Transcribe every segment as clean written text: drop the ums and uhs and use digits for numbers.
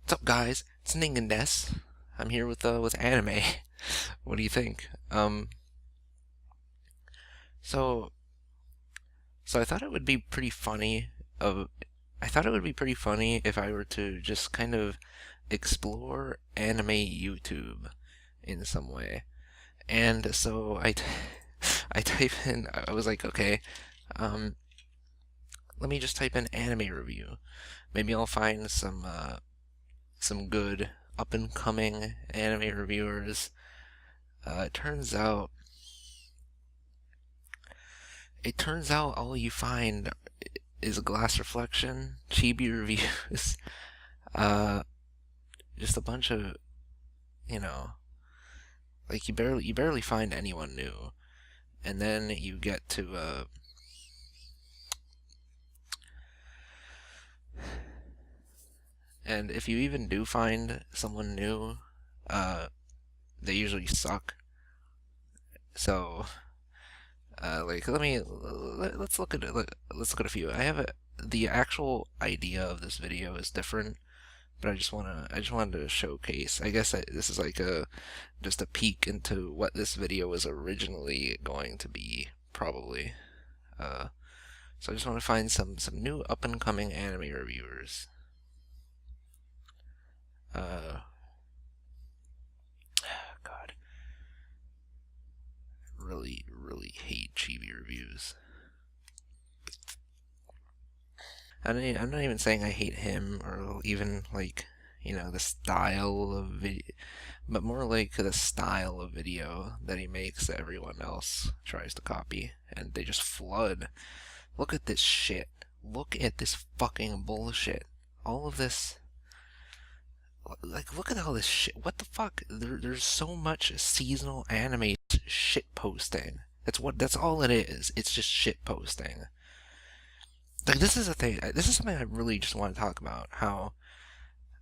What's up, guys? It's Ning and Des. I'm here with anime. What do you think? So so I thought it would be pretty funny. Of I thought it would be pretty funny if I were to just kind of explore anime YouTube in some way. And so I type in. I was like, okay, um, let me just type in anime review. Maybe I'll find some good up and coming anime reviewers. It turns out all you find is a glass reflection, chibi reviews, uh, just a bunch of, you know, like you barely find anyone new, and then you get to and if you even do find someone new, uh, they usually suck. So, like, let's look at it. Let's look at a few. The actual idea of this video is different, but I just wanted to showcase. I guess this is like just a peek into what this video was originally going to be, probably. Uh, so I just want to find some new up and coming anime reviewers. God, really hate chibi reviews. I'm not even saying I hate him or even like the style of video, but more like the style of video that he makes that everyone else tries to copy, and they just flood. Look at this shit. Look at this fucking bullshit. All of this, like, look at all this shit. What the fuck? There's so much seasonal anime shit posting. That's all it is. It's just shit posting. Like, this is a thing. This is something I really just want to talk about. How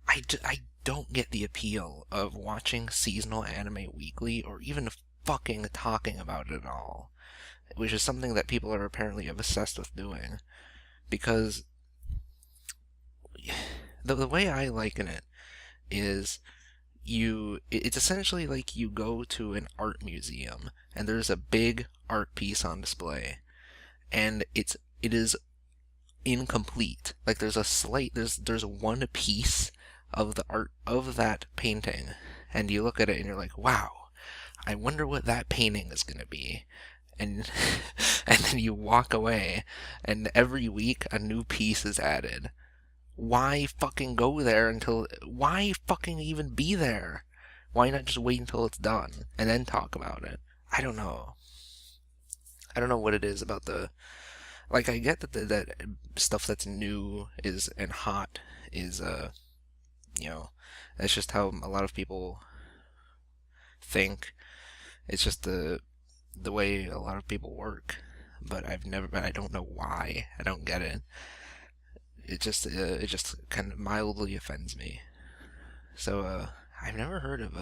I don't get the appeal of watching seasonal anime weekly or even fucking talking about it at all, which is something that people are apparently obsessed with doing. Because the way I liken it is it's essentially like you go to an art museum and there's a big art piece on display, and it is incomplete. Like, there's one piece of the art of that painting, and you look at it and you're like, wow, I wonder what that painting is going to be. And and then you walk away, and every week a new piece is added. Why fucking go there why fucking even be there? Why not just wait until it's done and then talk about it? I don't know. I don't know what it is about the, like, I get that stuff that's new is and hot is you know that's just how a lot of people think. It's just the way a lot of people work. But I don't know why. I don't get it. It just kind of mildly offends me. So I've never heard of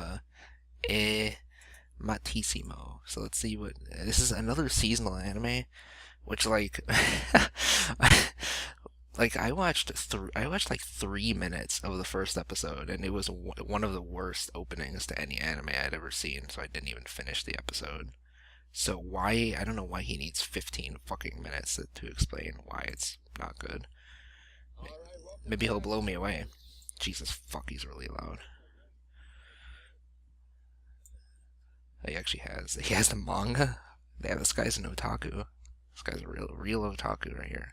Matissimo. So let's see what this is. Another seasonal anime, which, like, like, I watched like 3 minutes of the first episode, and it was one of the worst openings to any anime I'd ever seen. So I didn't even finish the episode. So I don't know why he needs 15 fucking minutes to explain why it's not good. Maybe he'll blow me away. Jesus fuck, he's really loud. He has the manga. Yeah, this guy's an otaku. This guy's a real otaku right here.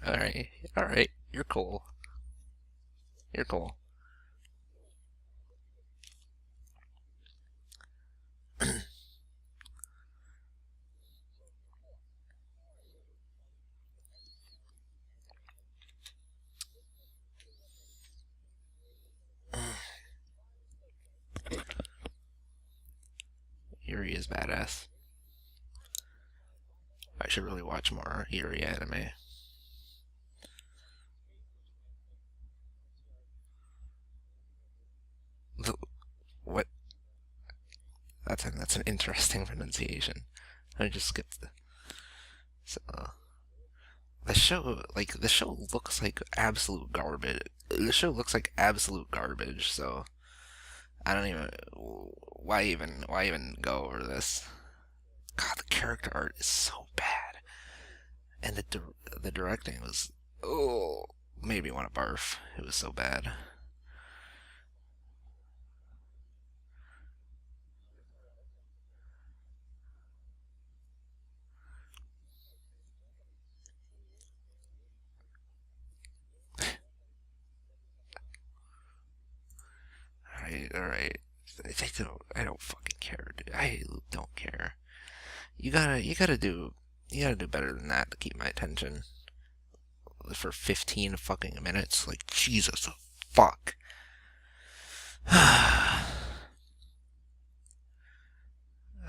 Alright, alright, you're cool. You're cool. Yuri is badass. should really watch more eerie anime. The, what? That's an interesting pronunciation. I just skipped the. So, the show looks like absolute garbage. The show looks like absolute garbage. So I don't even. Why even go over this? God, the character art is so bad, and the directing was, oh, made me want to barf. It was so bad. All right. I don't fucking care, dude. I don't care. You gotta do better than that to keep my attention for 15 fucking minutes. Like, Jesus fuck.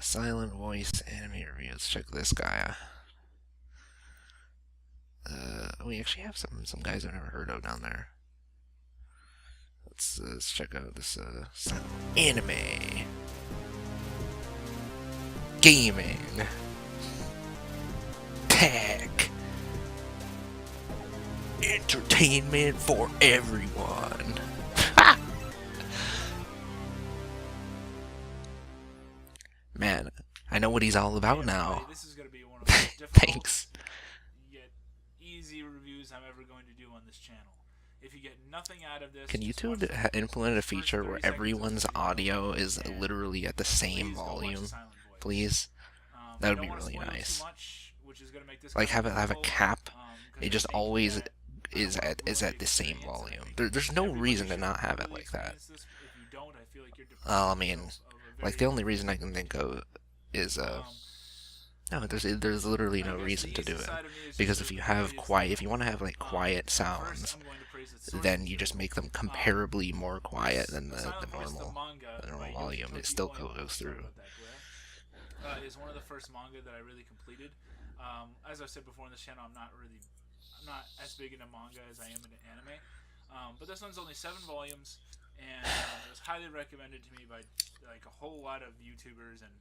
Silent voice anime reviews. Check this guy. We actually have some guys I've never heard of down there. Let's check out this anime, gaming, tech, entertainment for everyone. Man, I know what he's all about now. This is going to be one of the most difficult Thanks. yet easy reviews I'm ever going to do on this channel. If you get nothing out of this, Can just watch YouTube the implement a first feature 30 where seconds of everyone's this video, audio is and literally at the same please go watch the volume? silent voice. Please? I That would don't be want to really spoil too nice. much, which is going to make this Like kind of have a difficult, cap. 'cause It I just think always that I is don't wanna at ruin the same experience. I volume. think There's no everybody reason to should not have it really like that. experience this. If you don't, I feel like you're Well, I depriving mean, yourself of a like very the only reason I can think of is no, there's literally I no guess reason the to do easy it, side of me is because just if to you tell have you quiet, that if you want to have like quiet first sounds, I'm going to praise its source then you material. just make them Um, comparably more quiet than the the Silent Voice, the manga normal by volume. It Doki still Doki. Oh, goes sorry through. about that, Glare. Is one of the first manga that I really completed. As I said before on this channel, I'm not as big into manga as I am into anime. But this one's only 7 volumes, and it was highly recommended to me by like a whole lot of YouTubers and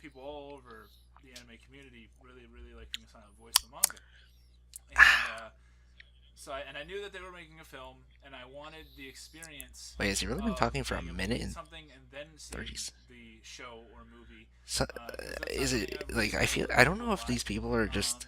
people all over the anime community. Really liking the Silent Voice of the manga. And I knew that they were making a film, and I wanted the experience. Wait, has he really been talking for a minute and something and then seeing 30? the show or movie? So, is Something it I've like always I wanted don't to do know a if these lot, people are just,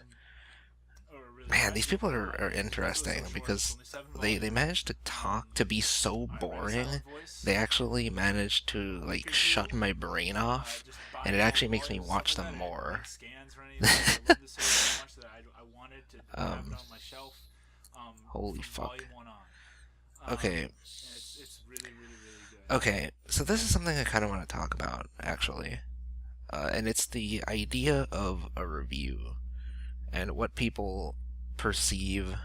or really man, tried these to do people for a are while, because it was interesting so short. It's because only 7 they volumes. managed to talk to be so I read a boring. Silent Voice They actually managed to a week like or shut two, my brain off, just and buying it all the actually makes me volumes, stuff watch like them that. I didn't more. make scans or anything. I loved the series so much that I wanted to have it on my shelf. Holy from fuck. volume 1 on. Okay. And it's really good. Okay, so this is something I kind of want to talk about, actually. And it's the idea of a review and what people perceive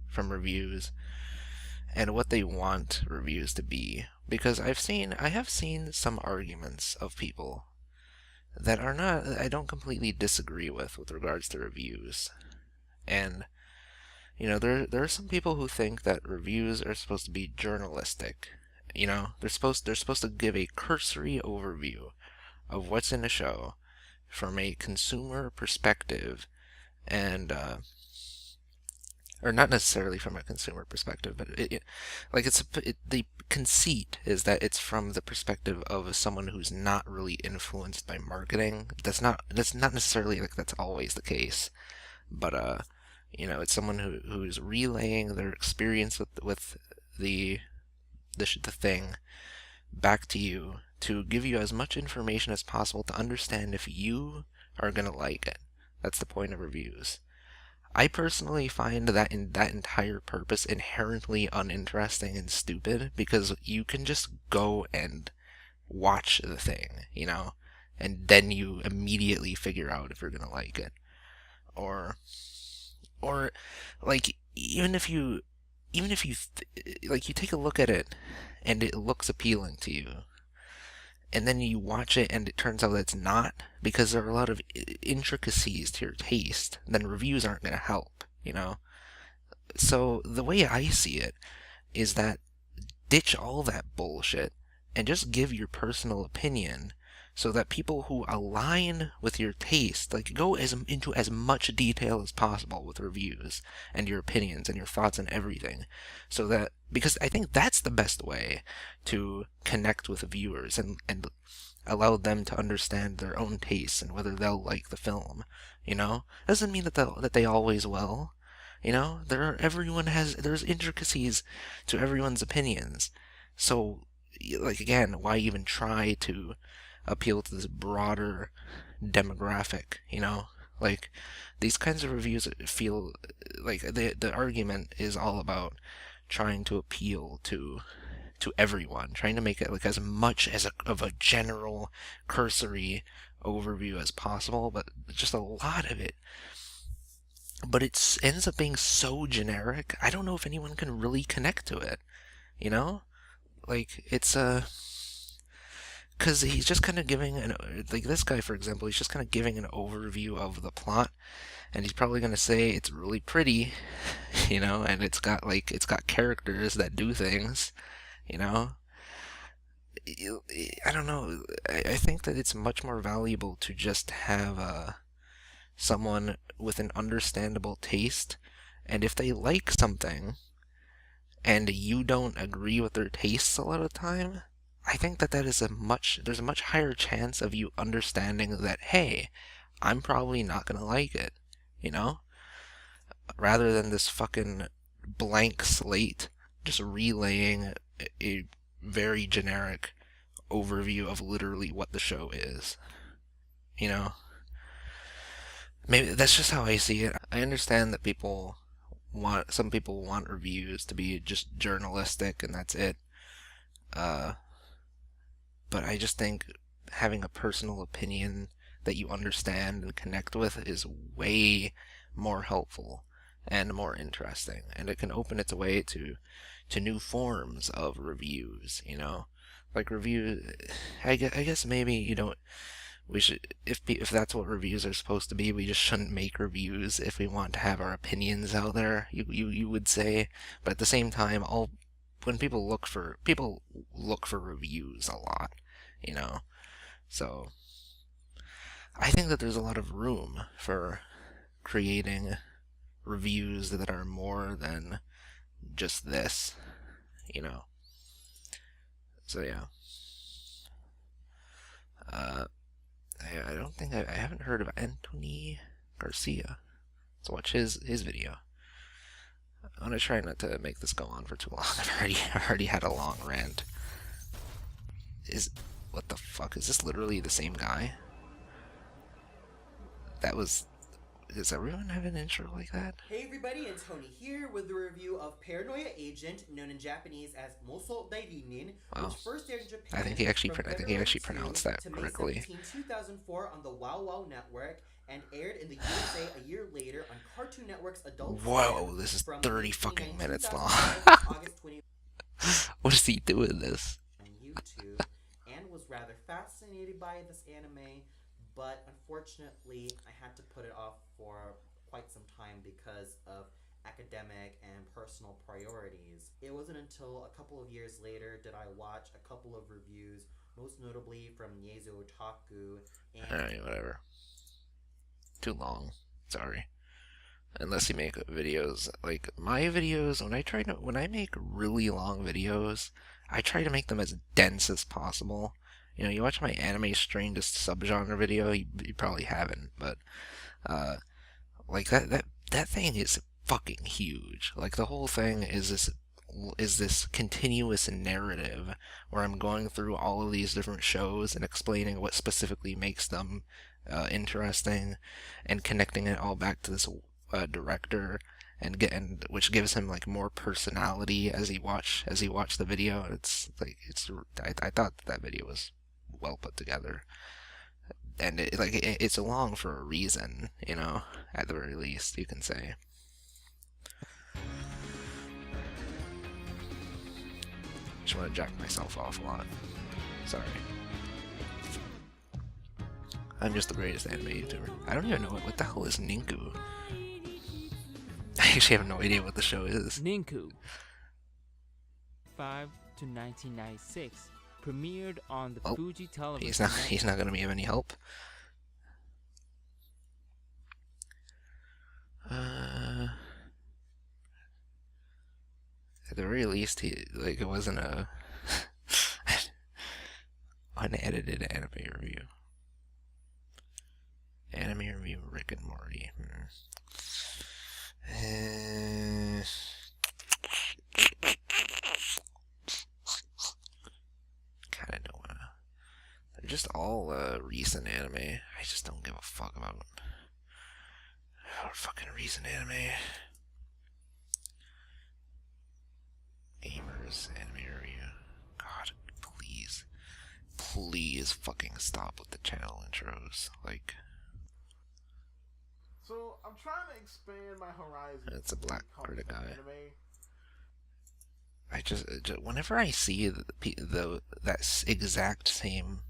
from reviews and what they want reviews to be. Because I have seen some arguments of people that are not, I don't completely disagree with regards to reviews. And there are some people who think that reviews are supposed to be journalistic. They're supposed to give a cursory overview of what's in a show from a consumer perspective, and or not necessarily from a consumer perspective, but the conceit is that it's from the perspective of someone who's not really influenced by marketing. That's not necessarily like that's always the case, but it's someone who's relaying their experience with the thing back to you to give you as much information as possible to understand if you are gonna like it. That's the point of reviews. I personally find that entire purpose inherently uninteresting and stupid, because you can just go and watch the thing, and then you immediately figure out if you're gonna like it. Or like even if you like you take a look at it and it looks appealing to you, and then you watch it and it turns out it's not, because there are a lot of intricacies to your taste, then reviews aren't going to help, you know? So the way I see it is that ditch all that bullshit and just give your personal opinion, so that people who align with your taste, like, go into as much detail as possible with reviews and your opinions and your thoughts and everything, so that, because I think that's the best way to connect with viewers and allow them to understand their own tastes and whether they'll like the film. Doesn't mean that they always will. There's intricacies to everyone's opinions. So, like, again, why even try to appeal to this broader demographic? Like, these kinds of reviews feel like the argument is all about trying to appeal to everyone, trying to make it like as much of a general cursory overview as possible, but just a lot of it. But it ends up being so generic, I don't know if anyone can really connect to it, Like, it's because he's just kind of giving like, this guy, for example, he's just kind of giving an overview of the plot, and he's probably going to say it's really pretty, and it's got characters that do things, I don't know. I think that it's much more valuable to just have someone with an understandable taste, and if they like something and you don't agree with their tastes a lot of the time, I think that there's a much higher chance of you understanding that, hey, I'm probably not gonna like it, rather than this fucking blank slate just relaying a very generic overview of literally what the show is. Maybe that's just how I see it. I understand that some people want reviews to be just journalistic and that's it. But I just think having a personal opinion that you understand and connect with is way more helpful and more interesting, and it can open its way to new forms of reviews. Like, I guess maybe you don't. We should, if that's what reviews are supposed to be, we just shouldn't make reviews if we want to have our opinions out there. You would say, but at the same time, when people look for reviews a lot, So I think that there's a lot of room for creating reviews that are more than just this, So yeah. I don't think I haven't heard of Anthony Garcia. Let's watch his video. I'm gonna try not to make this go on for too long. I've already had a long rant. What the fuck? Is this literally the same guy? Does everyone have an intro like that? Hey everybody, it's Tony here with a review of Paranoia Agent, known in Japanese as Moso Dairinin, Wow. which first aired in Japan. I think he actually pronounced that correctly. May 17, 2004 on the Wow Wow Network, and aired in the USA a year later on Cartoon Network's Adult Whoa, Swim this is from 30 fucking minutes long. August 20 What is he doing this? on YouTube, and was rather fascinated by this anime, but unfortunately I had to put it off for quite some time because of academic and personal priorities. It wasn't until a couple of years later did I watch a couple of reviews, most notably from Nyezu Otaku and Alright, whatever. Too long. Sorry. Unless you make videos like my videos, when I make really long videos, I try to make them as dense as possible. You watch my anime strangest subgenre video, you probably haven't, but like that thing is fucking huge. Like, the whole thing is this continuous narrative where I'm going through all of these different shows and explaining what specifically makes them interesting, and connecting it all back to this director, and which gives him like more personality as he watched the video. I thought that video was well put together, and it's long for a reason, at the very least, you can say. Just want to jack myself off a lot. Sorry. I'm just the greatest anime YouTuber. I don't even know what the hell is Ninku. I actually have no idea what the show is. Ninku. 5 to 1996. Premiered on the Oh, Fuji television. He's not gonna be of any help. At the very least, it wasn't a unedited anime review. Anime review Rick and Morty. Kind of don't wanna. They're just all recent anime. I just don't give a fuck about them. Fucking recent anime. Amers anime review. God, please fucking stop with the channel intros. Like, so I'm trying to expand my horizons. it's a black critic guy. Anime. I just whenever I see that exact same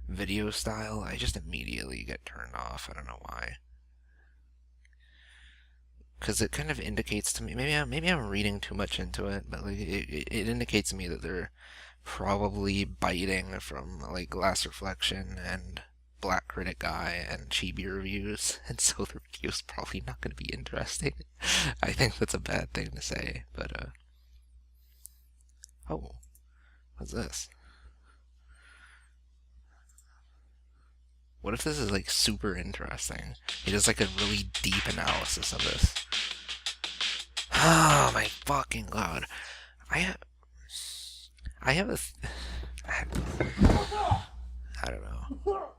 video style, I just immediately get turned off. I don't know why. Because it kind of indicates to me, maybe I'm reading too much into it, but like it indicates to me that they're probably biting from like Glass Reflection and Black Critic Guy and Chibi reviews, and so the review's probably not going to be interesting. I think that's a bad thing to say, but oh, what's this? What if this is like super interesting? He does like a really deep analysis of this. Oh my fucking god! I have I don't know.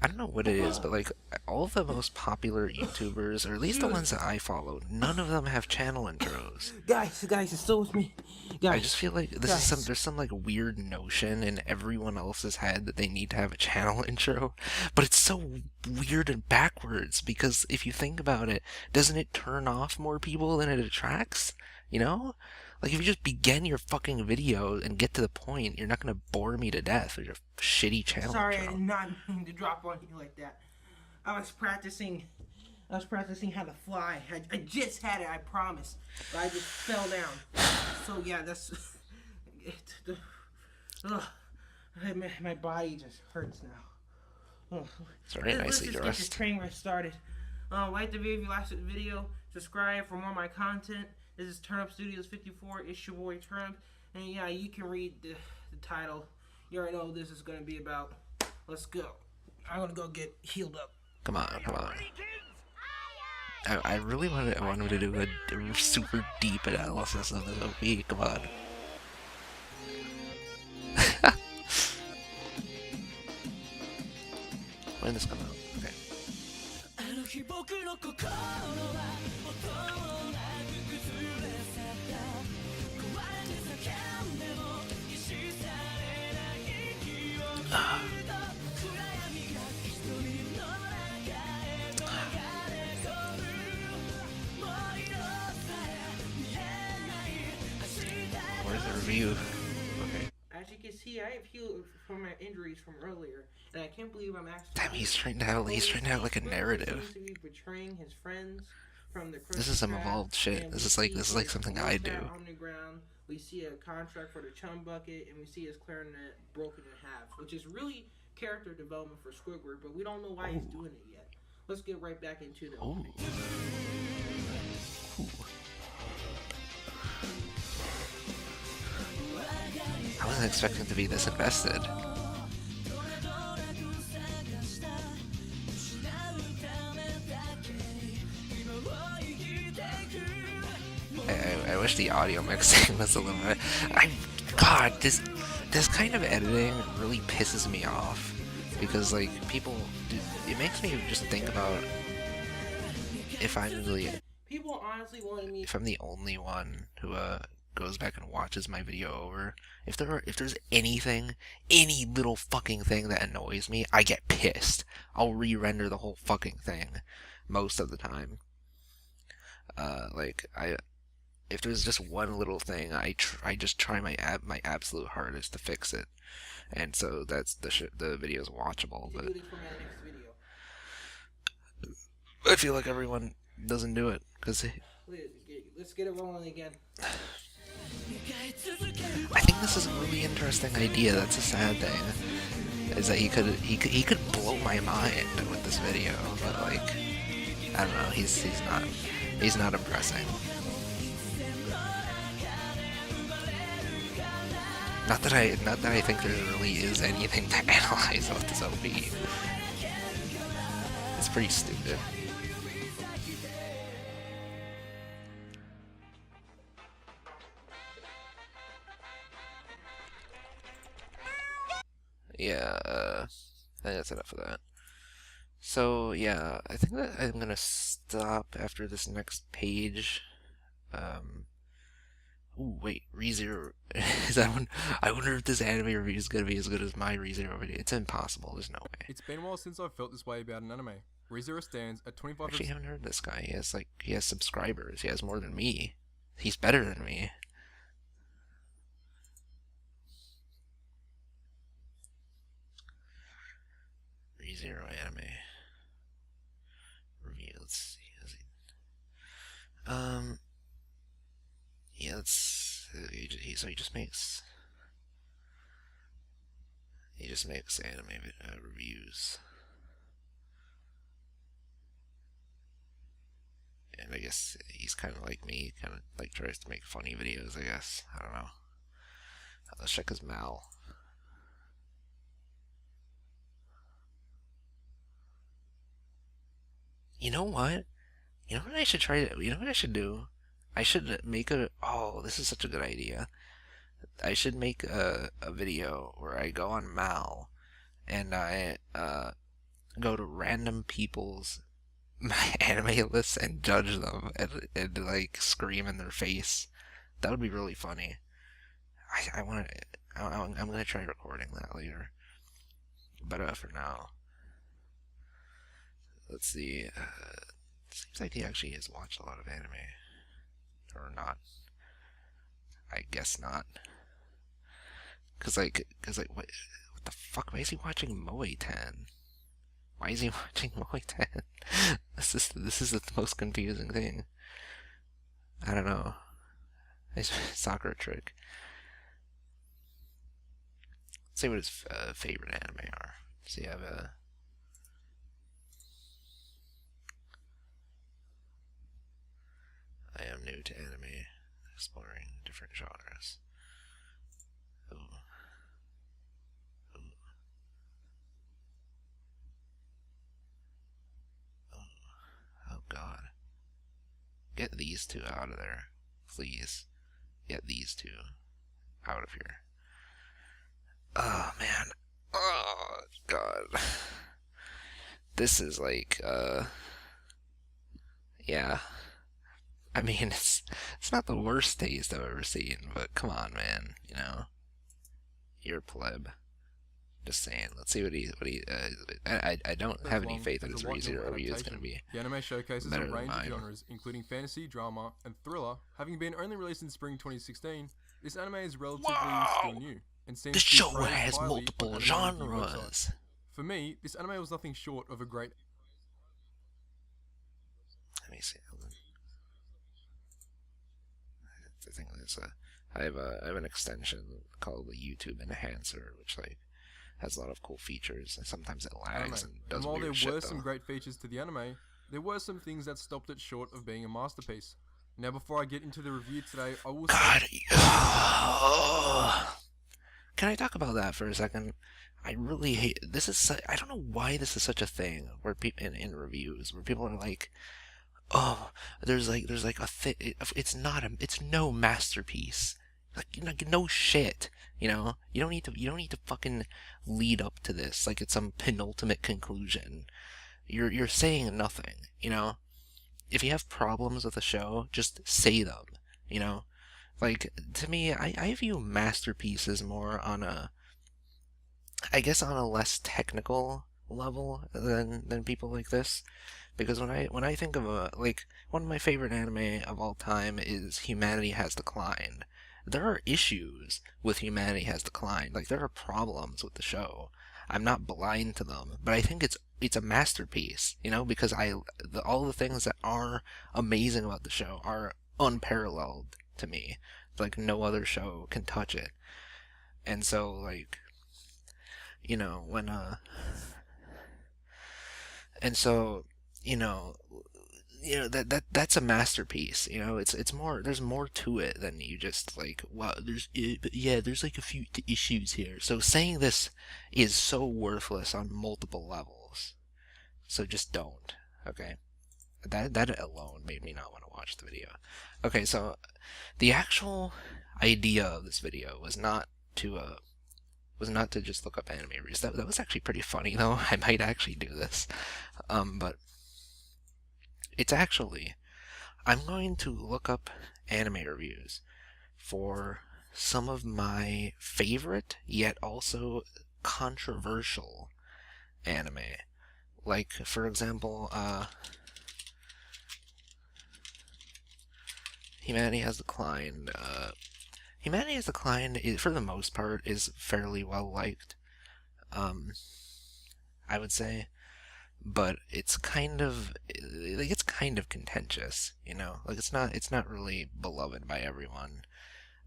I don't know what it is, but like all of the most popular YouTubers, or at least the ones that I follow, none of them have channel intros. Guys, it's still with me. Guys, I just feel like there's some like weird notion in everyone else's head that they need to have a channel intro, but it's so weird and backwards because if you think about it, doesn't it turn off more people than it attracts? You know? Like, if you just begin your fucking video and get to the point, you're not gonna bore me to death with your shitty channel sorry, I intro. did not mean to drop on you like that. I was practicing how to fly. I just had it, I promise. But I just fell down. So yeah, that's... my body just hurts now. Ugh. It's very nice Let's that just you get this rest. train wreck started. Like the video if you liked the video. Subscribe for more of my content. This is Turnip Studios 54. It's your boy Turnip. And yeah, you can read the title. You already know what this is going to be about. Let's go. I'm going to go get healed up. Come on. I really want him to do a super deep analysis of this OP. Come on. When did this come out? Okay. Where's the review? Okay. As you can see, I have healed from my injuries from earlier, and I can't believe I'm actually... Damn, he's trying to have like a narrative. Seems to be betraying his friends from the This is some Christmas evolved past, shit. and This we is see like something I do. Monster on the ground. We see a contract for the chum bucket, and we see his clarinet broken in half, which is really character development for Squidward, but we don't know why he's doing it yet. Let's get right back into the Oh. I wasn't expecting to be this invested. I wish the audio mixing was a little bit. God, this kind of editing really pisses me off because like people, it makes me just think about if I'm the only one who goes back and watches my video over. If there's any little fucking thing that annoys me, I get pissed. I'll re-render the whole fucking thing most of the time. if there's just one little thing, I just try my absolute hardest to fix it, and so that's the video is watchable. But Do this for my next video. I feel like everyone doesn't do it because Let's get it rolling again. I think this is a really interesting idea. That's a sad thing, is that he could blow my mind with this video, but like I don't know, he's not impressing. Not that I think there really is anything to analyze with this OP. It's pretty stupid. Yeah, I think that's enough of that. So yeah, I think that I'm gonna stop after this next page. Ooh, wait, ReZero. Is that one? I wonder if this anime review is gonna be as good as my ReZero video. It's impossible. There's no way. It's been a while since I've felt this way about an anime. ReZero stands at 25. Actually, I haven't heard this guy. He has subscribers. He has more than me. He's better than me. ReZero anime review. Let's see. Yeah, he just makes anime reviews, and I guess he's kind of like me, kind of like tries to make funny videos. I guess I don't know. Let's check his Mal. You know what? You know what I should try to, you know what I should do? I should make oh, this is such a good idea. I should make a video where I go on Mal and I go to random people's my anime lists and judge them and like scream in their face. That would be really funny. I'm gonna try recording that later. But for now, let's see. Seems like he actually has watched a lot of anime. Or not. I guess not. Cause like, what the fuck? Why is he watching Moe 10? Why is he watching Moe 10? This is the most confusing thing. I don't know. Nice soccer trick. Let's see what his favorite anime are. Does he have a... I am new to anime, exploring different genres. Ooh. Ooh. Oh. Oh god. Get these two out of there. Please. Get these two out of here. Oh man. Oh god. This is like, yeah. I mean, it's not the worst taste I've ever seen, but come on, man, you know, you're a pleb. Just saying. Let's see what he. I don't have any faith that his ReZero review is going to be. The anime showcases a better than range of mine. genres, including fantasy, drama, and thriller. Having been only released in spring 2016, this anime is relatively still new and seems The to be show praised has highly multiple on anime review websites. genres. For me, this anime was nothing short of a great. Let me see. I think there's I have an extension called the YouTube Enhancer, which like has a lot of cool features, and sometimes it lags and does while weird there shit. were some Though. great features to the anime, there were some things that stopped it short of being a masterpiece. Now, before I get into the review today, I will God, say... can I talk about that for a second? I really hate this. I don't know why this is such a thing where people in reviews where people are like, oh, there's like it's no masterpiece. Like no shit, you know. You don't need to fucking lead up to this like it's some penultimate conclusion. You're saying nothing, you know. If you have problems with the show, just say them, you know. Like to me, I view masterpieces more on a, I guess on a less technical level than people like this, Because when I think of one of my favorite anime of all time is Humanity Has Declined. There are issues with Humanity Has Declined. Like, there are problems with the show. I'm not blind to them, but I think it's a masterpiece, because all the things that are amazing about the show are unparalleled to me. Like, no other show can touch it. And so, like, when and so, that's a masterpiece. It's more. There's more to it than you just like. Wow, there's like a few issues here. So saying this is so worthless on multiple levels. So just don't. Okay, that alone made me not want to watch the video. Okay, so the actual idea of this video was not to just look up anime reviews. That was actually pretty funny though. I might actually do this, but. It's actually, I'm going to look up anime reviews for some of my favorite, yet also controversial anime. Like, for example, Humanity Has Declined. Humanity Has Declined, for the most part, is fairly well liked, I would say. But it's kind of contentious, like it's not really beloved by everyone.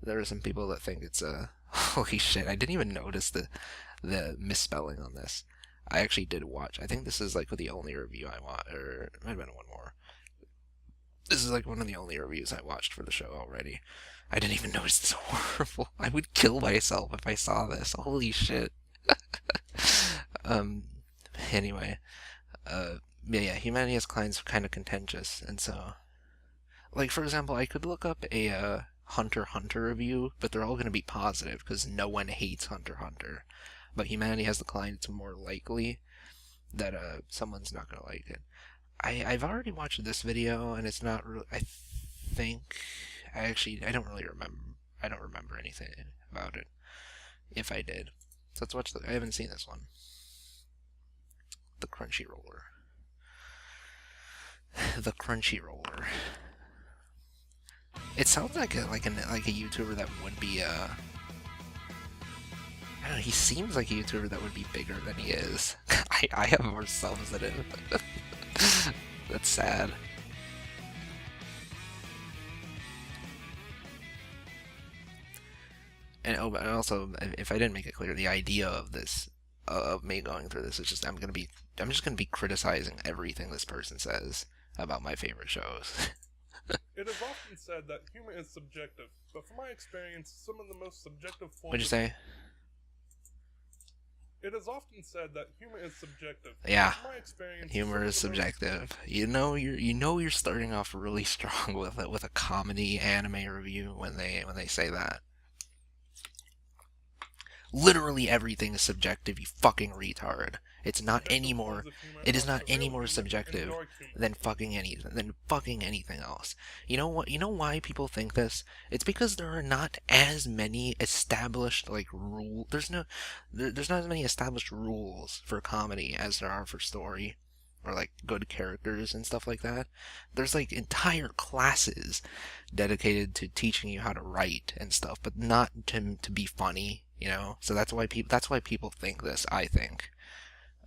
There are some people that think it's holy shit, I didn't even notice the misspelling on this. I actually did watch. I think this is like the only review I watched, or it might have been one more. This is like one of the only reviews I watched for the show already. I didn't even notice this. Horrible. I would kill myself if I saw this. Holy shit. Anyway. Yeah, Humanity Has Declined is kind of contentious, and so, like, for example, I could look up a Hunter x Hunter review, but they're all going to be positive, because no one hates Hunter x Hunter. But Humanity Has Declined, it's more likely that someone's not going to like it. I've already watched this video, and it's not really, I don't really remember, I don't remember anything about it, if I did. So let's watch I haven't seen this one. The Crunchyroller. The Crunchyroller. It sounds like a YouTuber that would be I don't know, he seems like a YouTuber that would be bigger than he is. I have more subs than him. That's sad. And also, if I didn't make it clear, the idea of this, of me going through this, is just I'm just gonna be criticizing everything this person says about my favorite shows. It is often said that humor is subjective, but from my experience, some of the most subjective forms. What'd you say? It is often said that humor is subjective. Yeah, from my experience, humor is subjective. You're starting off really strong with a comedy anime review when they say that. Literally everything is subjective, you fucking retard. It is not any more subjective than fucking anything else. You know what? You know why people think this? It's because there are not as many established rules. There's not as many established rules for comedy as there are for story or good characters and stuff like that. There's entire classes dedicated to teaching you how to write and stuff, but not to be funny. So that's why people think this, I think.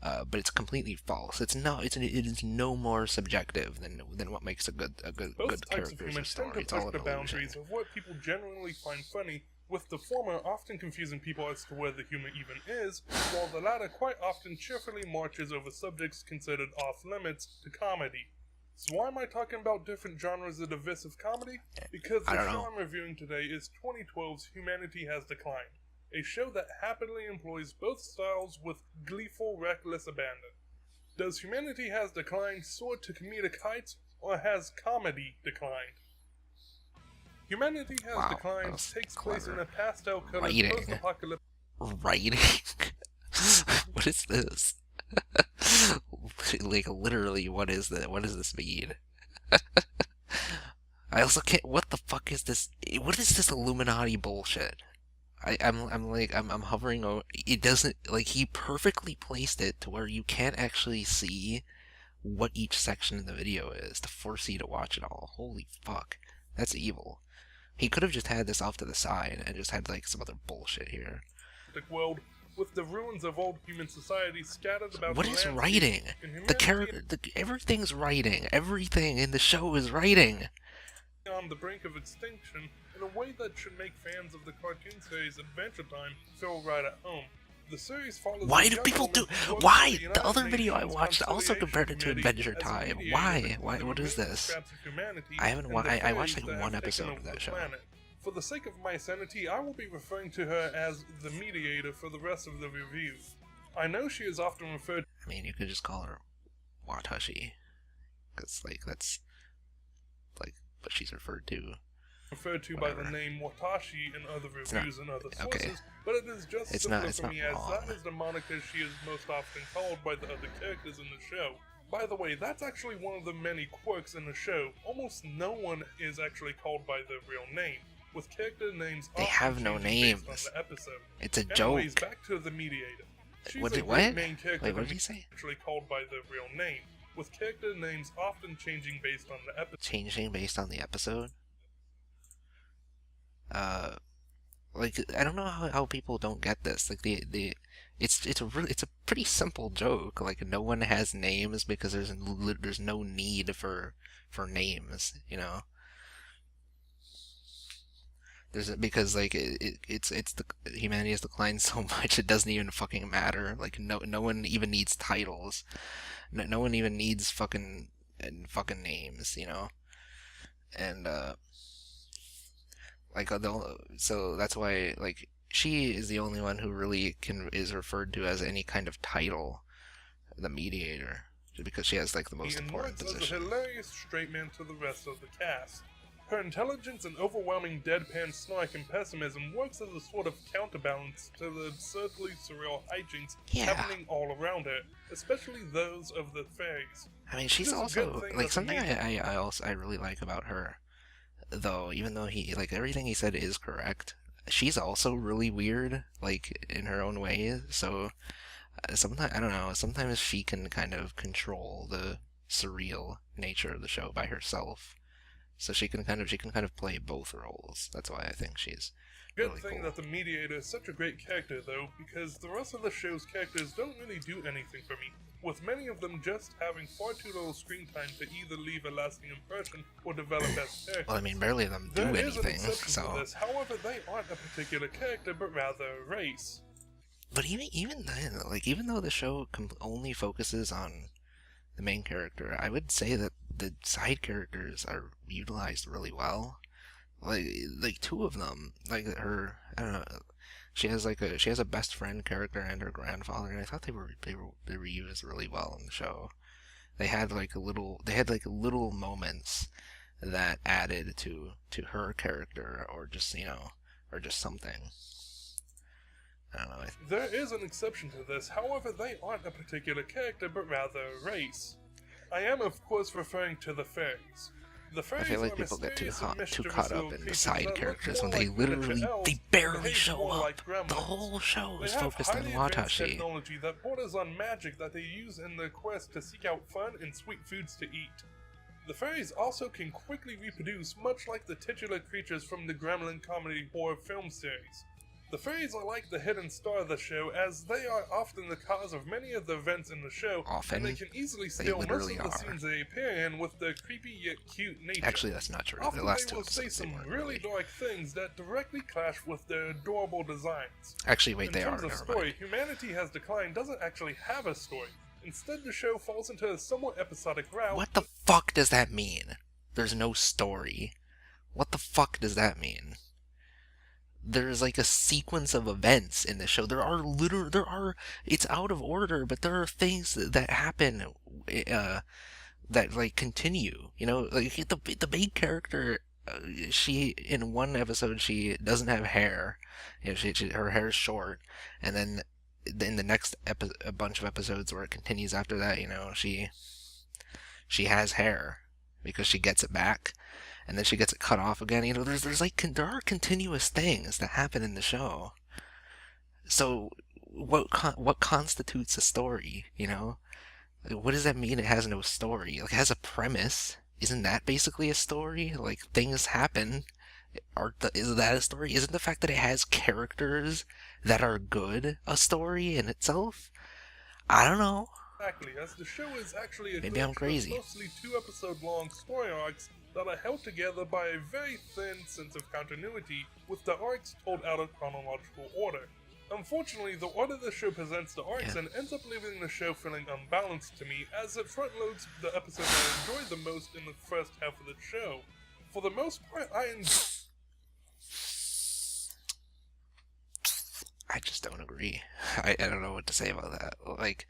But it's completely false. It is no more subjective than what makes a good Both types character of humor story. tend to It's all push an the illusion. boundaries of what people genuinely find funny, with the former often confusing people as to where the humor even is, while the latter quite often cheerfully marches over subjects considered off-limits to comedy. So why am I talking about different genres of divisive comedy? Because the show I'm reviewing today is 2012's Humanity Has Declined, a show that happily employs both styles with gleeful, reckless abandon. Does Humanity Has Declined soar to comedic heights, or has comedy declined? Humanity Has Declined takes place in a pastel-colored post-apocalyptic... Writing? What is this? Literally, what is this mean? I also can't... What the fuck is this? What is this Illuminati bullshit? I'm hovering over. It doesn't, he perfectly placed it to where you can't actually see what each section of the video is to force you to watch it all. Holy fuck. That's evil. He could have just had this off to the side and just had like some other bullshit here. World, with the ruins of old human society scattered about. What the is landscape, writing? and The character, everything's writing. Everything in the show is writing. on the brink of extinction in a way that should make fans of the cartoon series Adventure Time feel right at home. The series follows. Why a do young people woman do? who works Why? for The United other video I Nations watched also Conciliation compared it to Committee Adventure as a Time. mediator Why? between Why? the What is remaining this? scraps of humanity I haven't. and the I watched fairies like that one have taken episode over of that the show. planet. For the sake of my sanity, I will be referring to her as the mediator for the rest of the review. I know she is often referred I mean, you could just call her Watashi, because like that's like what she's referred to. by the name Watashi in other reviews and other sources, okay. but it is just It's simpler not- it's for not me as wrong. that is the moniker she is most often called by the other characters in the show. By the way, that's actually one of the many quirks in the show. Almost no one is actually called by their real name, with character names They often have no changing based names. on the episode. It's a Anyways, joke. back to the mediator. She's What a did- great what? main character Wait, what that did he say? actually called by their real name, with character names often changing based on the episode. Changing based on the episode. Like I don't know how people don't get this. Like it's a pretty simple joke. Like no one has names because there's no need for names. You know. Because like it's the humanity has declined so much it doesn't even fucking matter. Like no one even needs titles. No one even needs fucking names. You know. And like so that's why like she is the only one who really is referred to as any kind of title, the mediator, just because she has like the most Ian important works as a position. hilarious straight man to the rest of the cast. Her intelligence and overwhelming deadpan snark and pessimism works as a sort of counterbalance to the absurdly surreal hijinks Yeah. happening all around her, especially those of the fairies. I mean, she's This is a also good thing like that something the I really like about her, though. Even though he like everything he said is correct, she's also really weird, like in her own way. So sometimes I don't know. Sometimes she can kind of control the surreal nature of the show by herself. So she can kind of play both roles. That's why I think she's Good really thing cool. that the mediator is such a great character, though, because the rest of the show's characters don't really do anything for me, with many of them just having far too little screen time to either leave a lasting impression or develop as characters. Well, I mean, barely of them do There is an anything. exception So, to this, however, they aren't a particular character, but rather a race. but even then, like even though the show only focuses on the main character, I would say that the side characters are utilized really well. Like two of them, like her, I don't know. She has a best friend character and her grandfather, and I thought they were used really well in the show. They had little moments that added to her character, or just something. I don't know. There is an exception to this, however, they aren't a particular character, but rather a race. I am, of course, referring to the fairies. The I fairies feel like are people get too mysterious and caught mischievous up little in the creatures side that look characters more when they like miniature literally elves they barely behave show more up. like gremlins. The whole show They is have focused on highly advanced Watashi. technology that borders on magic that they use in their quest to seek out fun and sweet foods to eat. The fairies also can quickly reproduce, much like the titular creatures from the Gremlin comedy horror film series. The fairies are like the hidden star of the show, as they are often the cause of many of the events in the show, Often? and they can easily steal most literally of the are. scenes they appear in with their creepy yet cute nature. Actually, that's not true. Often The last they two will say episodes, they some weren't really dark things that directly clash with their adorable designs. Actually, wait, In they are. terms of Never story, mind. humanity has declined doesn't actually have a story. Instead, the show falls into a somewhat episodic route. What the fuck does that mean? There's no story. What the fuck does that mean? There's like a sequence of events in the show. It's out of order, but there are things that happen, that like continue. You know, like the main character, she in one episode she doesn't have hair. You know, her hair is short, and then in the next a bunch of episodes where it continues after that, you know, she has hair because she gets it back, and then she gets it cut off again. You know, there are continuous things that happen in the show. So what constitutes a story? You know, Like, what does that mean? It has no story. Like, it has a premise. Isn't that basically a story? Like, things happen. Is that a story? Isn't the fact that it has characters that are good a story in itself? I don't know. Exactly, as the show is actually a Maybe I'm collection crazy. of mostly 2-episode-long story arcs that are held together by a very thin sense of continuity, with the arcs told out of chronological order. Unfortunately, the order the show presents the arcs in ends up leaving the show feeling unbalanced to me, as it front-loads the episodes I enjoy the most in the first half of the show. For the most part, I just don't agree. I don't know what to say about that. Like,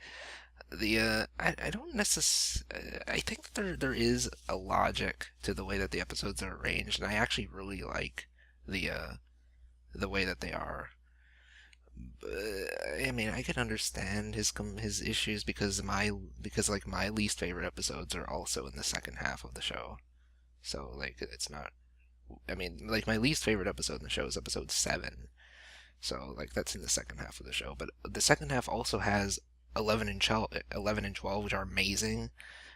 I don't necessarily. I think there is a logic to the way that the episodes are arranged, and I actually really like the way that they are. I mean, I can understand his issues because my least favorite episodes are also in the second half of the show. So like it's not. I mean, like my least favorite episode in the show is episode 7. So like that's in the second half of the show, but the second half also has 11 and 12, which are amazing.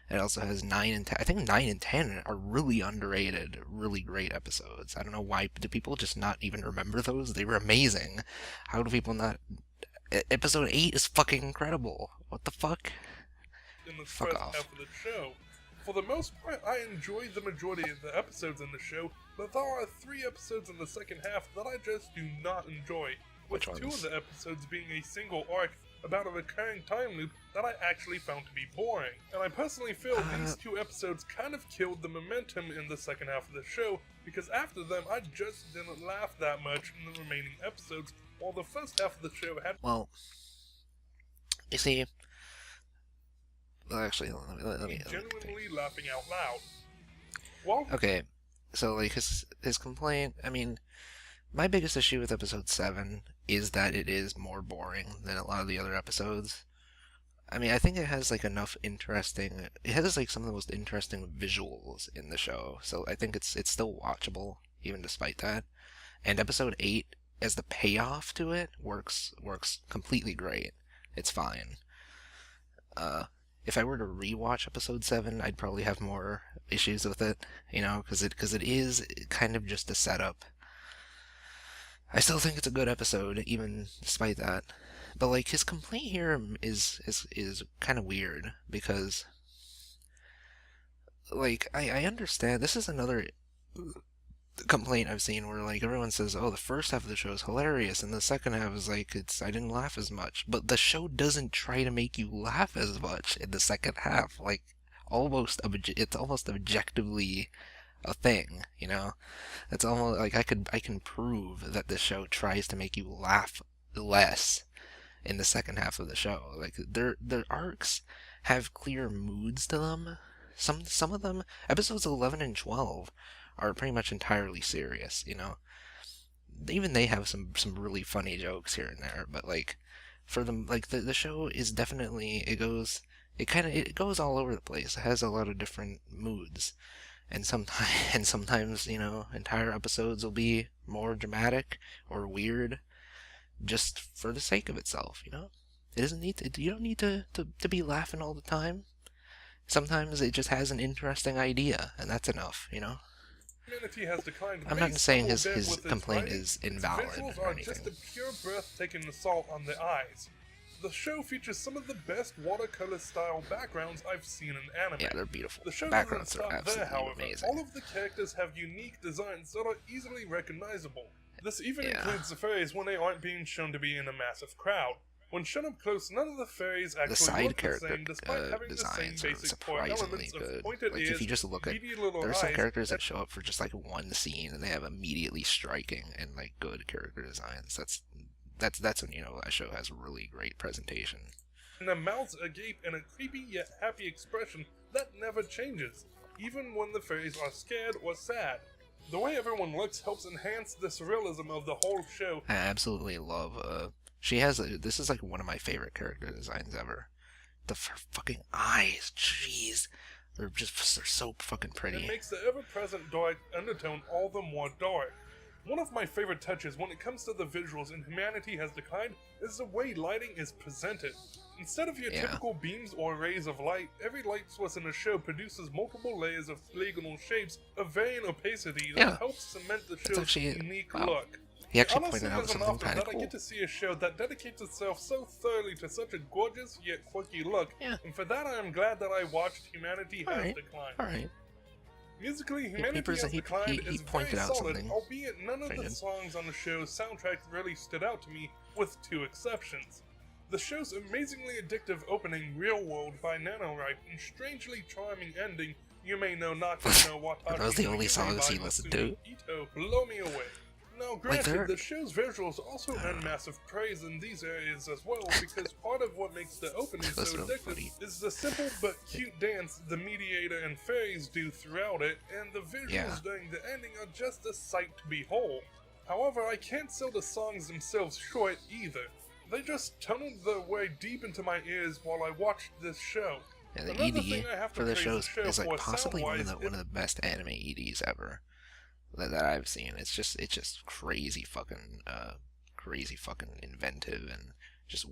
It also has 9 and 10. I think 9 and 10 are really underrated, really great episodes. I don't know why. Do people just not even remember those? They were amazing. How do people not? Episode 8 is fucking incredible. What the fuck? in the Fuck first off. half of the show. For the most part, I enjoy the majority of the episodes in the show, but there are 3 episodes in the second half that I just do not enjoy, with Which 2 of ones? the episodes being a single arc about a recurring time loop that I actually found to be boring. And I personally feel these 2 episodes kind of killed the momentum in the second half of the show, because after them I just didn't laugh that much in the remaining episodes, while the first half of the show had Well, you see. Well, actually, let me genuinely laughing out loud. While Okay, so like his complaint. I mean, my biggest issue with episode 7 is that it is more boring than a lot of the other episodes. I mean, I think it has like enough interesting. It has like some of the most interesting visuals in the show, so I think it's still watchable even despite that. And episode 8, as the payoff to it, works completely great. It's fine. If I were to rewatch episode 7, I'd probably have more issues with it, you know, because it is kind of just a setup. I still think it's a good episode, even despite that. But like his complaint here is kind of weird because, like, I understand this is another complaint I've seen where like everyone says, "Oh, the first half of the show is hilarious," and the second half is like I didn't laugh as much. But the show doesn't try to make you laugh as much in the second half. Like it's almost objectively a thing, you know? It's almost like I can prove that this show tries to make you laugh less in the second half of the show. Like their arcs have clear moods to them. Some of them, episodes 11 and 12 are pretty much entirely serious, you know? Even they have some really funny jokes here and there, but like for them, like the show is definitely it goes all over the place. It has a lot of different moods. And sometimes, you know, entire episodes will be more dramatic or weird just for the sake of itself, you know? It doesn't need to, you don't need to be laughing all the time. Sometimes it just has an interesting idea, and that's enough, you know? humanity has declined. I'm not saying his with its complaint writing, is its invalid visuals or are anything. just a pure breathtaking assault on the eyes. The show features some of the best watercolor-style backgrounds I've seen in anime. Yeah, they're beautiful. The show Backgrounds doesn't are stop there, absolutely however. amazing. All of the characters have unique designs that are easily recognizable. This even Yeah. includes the fairies when they aren't being shown to be in a massive crowd. When shown up close, none of the fairies actually side look the character same, despite having the same designs are basic core surprisingly elements of good. pointed Like ears, if you just look at, beady little there are some eyes, characters that and show up for just like one scene, and they have immediately striking and like good character designs. That's when you know a show has really great presentation. their mouths agape in a creepy yet happy expression that never changes, even when the fairies are scared or sad. The way everyone looks helps enhance the surrealism of the whole show. I absolutely love. This is like one of my favorite character designs ever. The fucking eyes, jeez, they're so fucking It pretty. makes the ever-present dark undertone all the more dark. One of my favorite touches when it comes to the visuals in Humanity Has Declined is the way lighting is presented. Instead of your Yeah. typical beams or rays of light, every light source in the show produces multiple layers of polygonal shapes of varying opacity that Yeah. helps cement the That's show's actually unique wow. look. He actually Honestly, pointed out isn't something often kind that of I cool. get to see a show that dedicates itself so thoroughly to such a gorgeous yet quirky look, Yeah. and for that I am glad that I watched Humanity Has Alright. Declined. Alright. Musically, Humanity pres- Has he- Declined he is pointed very out solid, something albeit none of very the good. songs on the show's soundtrack really stood out to me, with 2 exceptions. The show's amazingly addictive opening, Real World by NaNoWriMo, and strangely charming ending, You May Know Naka no Watashi Are those the no only Yume songs by he listened Masumi to? Ito, blow me away. Now, Like, granted, they're- the show's visuals also earn massive praise in these areas as well, because part of what makes the opening so Those are addictive funny. is the simple but cute dance the Mediator and Fairies do throughout it, and the visuals Yeah. during the ending are just a sight to behold. However, I can't sell the songs themselves short either. They just tunneled their way deep into my ears while I watched this show. Yeah, the Another ED thing I have to for the praise shows the show is like for possibly one of the sound-wise, best anime EDs ever that I've seen. It's just crazy fucking inventive and just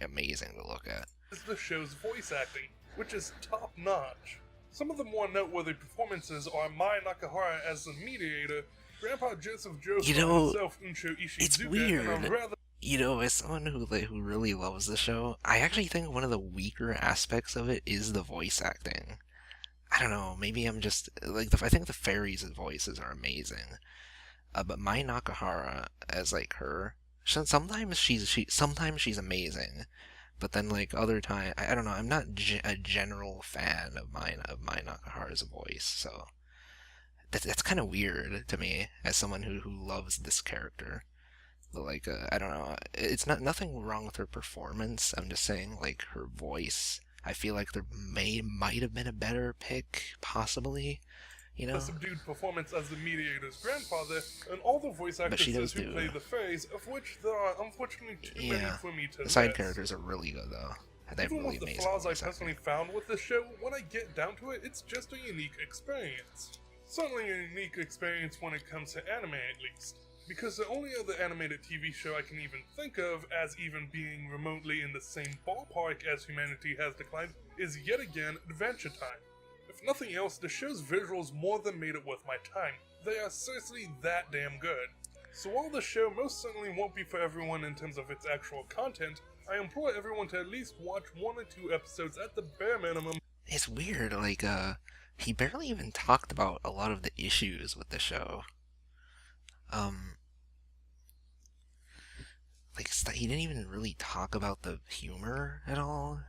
amazing to look at. is the show's voice acting, which is top notch. Some of the more noteworthy performances are Mai Nakahara as the Mediator, Grandpa Joseph Joestar You know, himself Unsho Ishizuka, it's and a weird. rather You know, as someone who really loves the show, I actually think one of the weaker aspects of it is the voice acting. I don't know, maybe I'm just like I think the fairies' voices are amazing, but Mai Nakahara as like her, sometimes she's amazing, but then like other time I don't know, I'm not a general fan of Mai Nakahara's voice, so that's kind of weird to me as someone who loves this character. But like I don't know, it's nothing wrong with her performance. I'm just saying like her voice. I feel like there might have been a better pick, possibly. You know, subdued performance as the Mediator's grandfather, and all the voice But she actresses does who do- play the fairies, of which there are unfortunately too many Yeah. for me to the side list. characters are really good though. They have Even really with the amazing flaws I voice personally acting. found with this show, when I get down to it, it's just a unique experience. Certainly a unique experience when it comes to anime at least. Because the only other animated TV show I can even think of as even being remotely in the same ballpark as Humanity Has Declined is yet again Adventure Time. If nothing else, the show's visuals more than made it worth my time. They are seriously that damn good. So while the show most certainly won't be for everyone in terms of its actual content, I implore everyone to at least watch 1 or 2 episodes at the bare minimum. It's weird, like he barely even talked about a lot of the issues with the show. He didn't even really talk about the humor at all.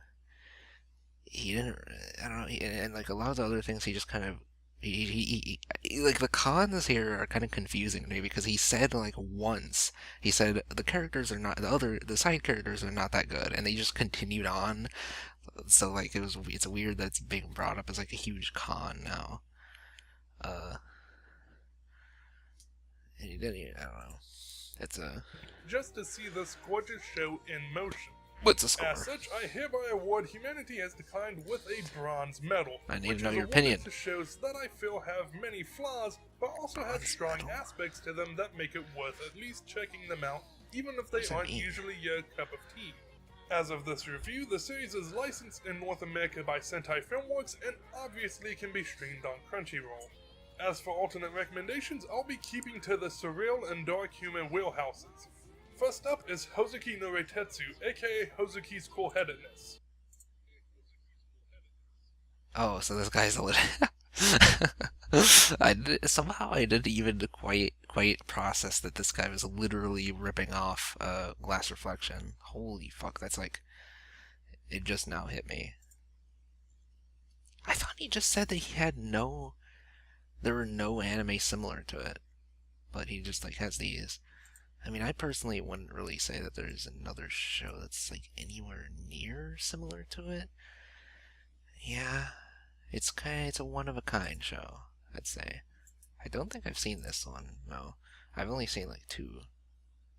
He didn't. I don't know. And like a lot of the other things, he just kind of. Like the cons here are kind of confusing to me because he said like once he said the characters are not the side characters are not that good, and they just continued on. So like it's weird that it's being brought up as like a huge con now. And he didn't. I don't know. It's a. Just to see this gorgeous show in motion. What's the score? As such, I hereby award Humanity Has Declined with a bronze medal. I need which to know is your awarded opinion. to shows that I feel have many flaws, but also have Bronze strong medal. aspects to them that make it worth at least checking them out, even if they What's that aren't mean? usually your cup of tea. As of this review, the series is licensed in North America by Sentai Filmworks and obviously can be streamed on Crunchyroll. As for alternate recommendations, I'll be keeping to the surreal and dark humor wheelhouses. First up is Hozuki no Reitetsu, aka Hozuki's Cool-Headedness. Oh, so this guy's a little. Somehow I didn't even quite process that this guy was literally ripping off Glass Reflection. Holy fuck, that's like. It just now hit me. I thought he just said that he had no. There were no anime similar to it. But he just like has these. I mean, I personally wouldn't really say that there's another show that's like anywhere near similar to it. Yeah, it's a one of a kind show, I'd say. I don't think I've seen this one. No, I've only seen like 2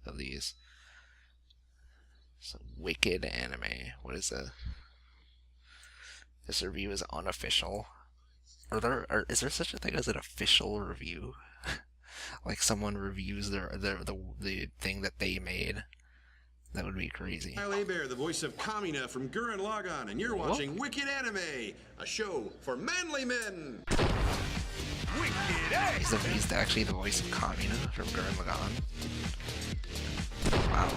of these. So wicked anime. What is it? This review is unofficial. Is there such a thing as an official review? Like someone reviews the thing that they made, That would be crazy. Kyle Hebert, the voice of Kamina from Gurren Lagann, and you're watching Wicked Anime, a show for manly men. He's actually the voice of Kamina from Gurren Lagann. Wow.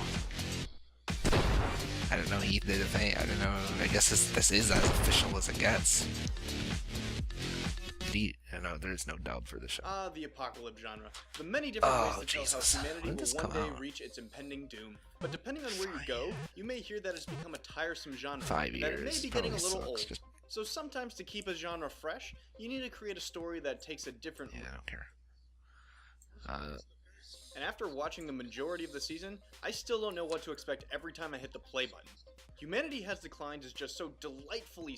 I didn't know he did a thing. I didn't know. I guess this is as official as it gets. No, there's no dub for the show. The apocalypse genre. The many different ways to Jesus. tell how humanity When did this will one come day out? reach its impending doom. But depending on where you go, you may hear that it's become a tiresome genre. 5 and that it may years. be getting a Probably little sucks. old. Just, So sometimes to keep a genre fresh, you need to create a story that takes a different yeah, I don't care. And after watching the majority of the season, I still don't know what to expect every time I hit the play button. Humanity Has Declined is just so delightfully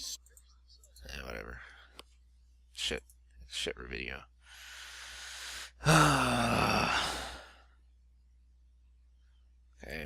Yeah, whatever. Shit video. Okay.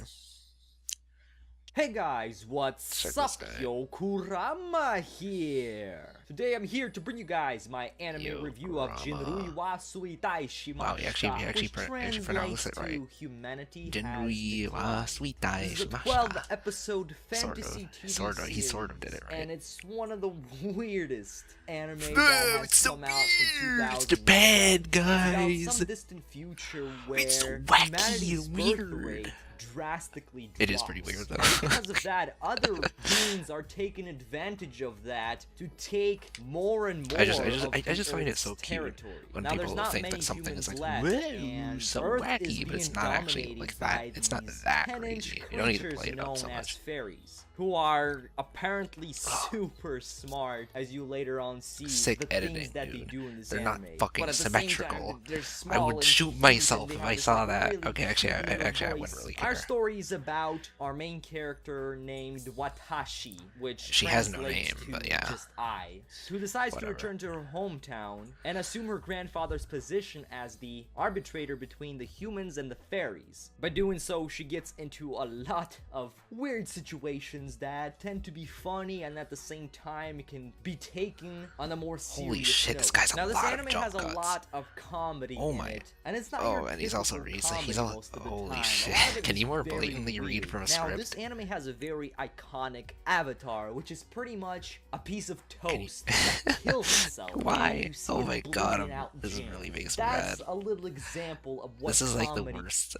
Hey guys, what's Check up? this guy. Yo Kurama here. Today I'm here to bring you guys my anime Yo review of Kurama. Jinrui wa Suitai Shimashita, Wow, you actually which pronounced translates it right. to Humanity Jinrui Has wa Declined. Suitai This is a Shimashita. 12-episode fantasy TV He series, sort of did it right. and it's one of the weirdest anime that No, has it's so come out from weird. 2000. It's Japan, It's about guys. some distant future where It's so wacky humanity's and birth weird. rate drastically drops. It is pretty weird, though. And because of that, other beings are taking advantage of that to take more and more I just of find it Earth's so cute territory. when now, people there's not think many that something is humans like, left, whoa, and so Earth wacky, is but it's being not actually dominated like by that. It's not these that 10-inch crazy. You don't need to creatures play it up known so as much. fairies, who are apparently super smart, as you later on see Sick the editing, things that dude. they do in this They're anime. not fucking But at the same symmetrical. time, they're I small would and shoot cute, myself and they if have I this, saw like, that. really Okay, actually, cute little I wouldn't voice. really Our care. story is about our main character named Watashi, which She has no translates name, to but yeah. just I, who decides Whatever. to return to her hometown and assume her grandfather's position as the arbitrator between the humans and the fairies. By doing so, she gets into a lot of weird situations that tend to be funny and at the same time can be taken on a more serious Holy shit, note. this guy's a Now, this lot of anime jump has a cuts. lot of comedy Oh in my. it, and it's not Oh, your and he's also typical he's comedy all most of the holy time. A shit. lot of it Can is you more very blatantly read weird. from a Now, script? this anime has a very iconic avatar, which is pretty much a piece of Can you- toast that kills itself. Why? and you see Oh it my god, bleeding out this is jam. really makes me That's mad. a little example of what This is like the comedy worst.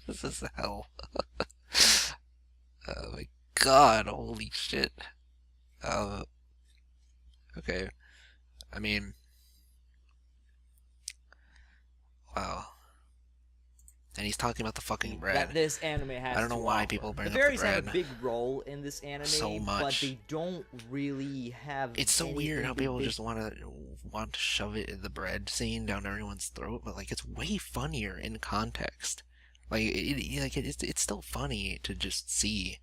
This is hell. Oh my god, holy shit. Okay. I mean, wow. And he's talking about the fucking that bread. this anime has. I don't know to why offer. people bring the up the fairies have a bread big role in this anime, so but much. they don't really have. It's so weird how anything people big. just want to shove it in the bread scene down everyone's throat, but like it's way funnier in context. Like it's still funny to just see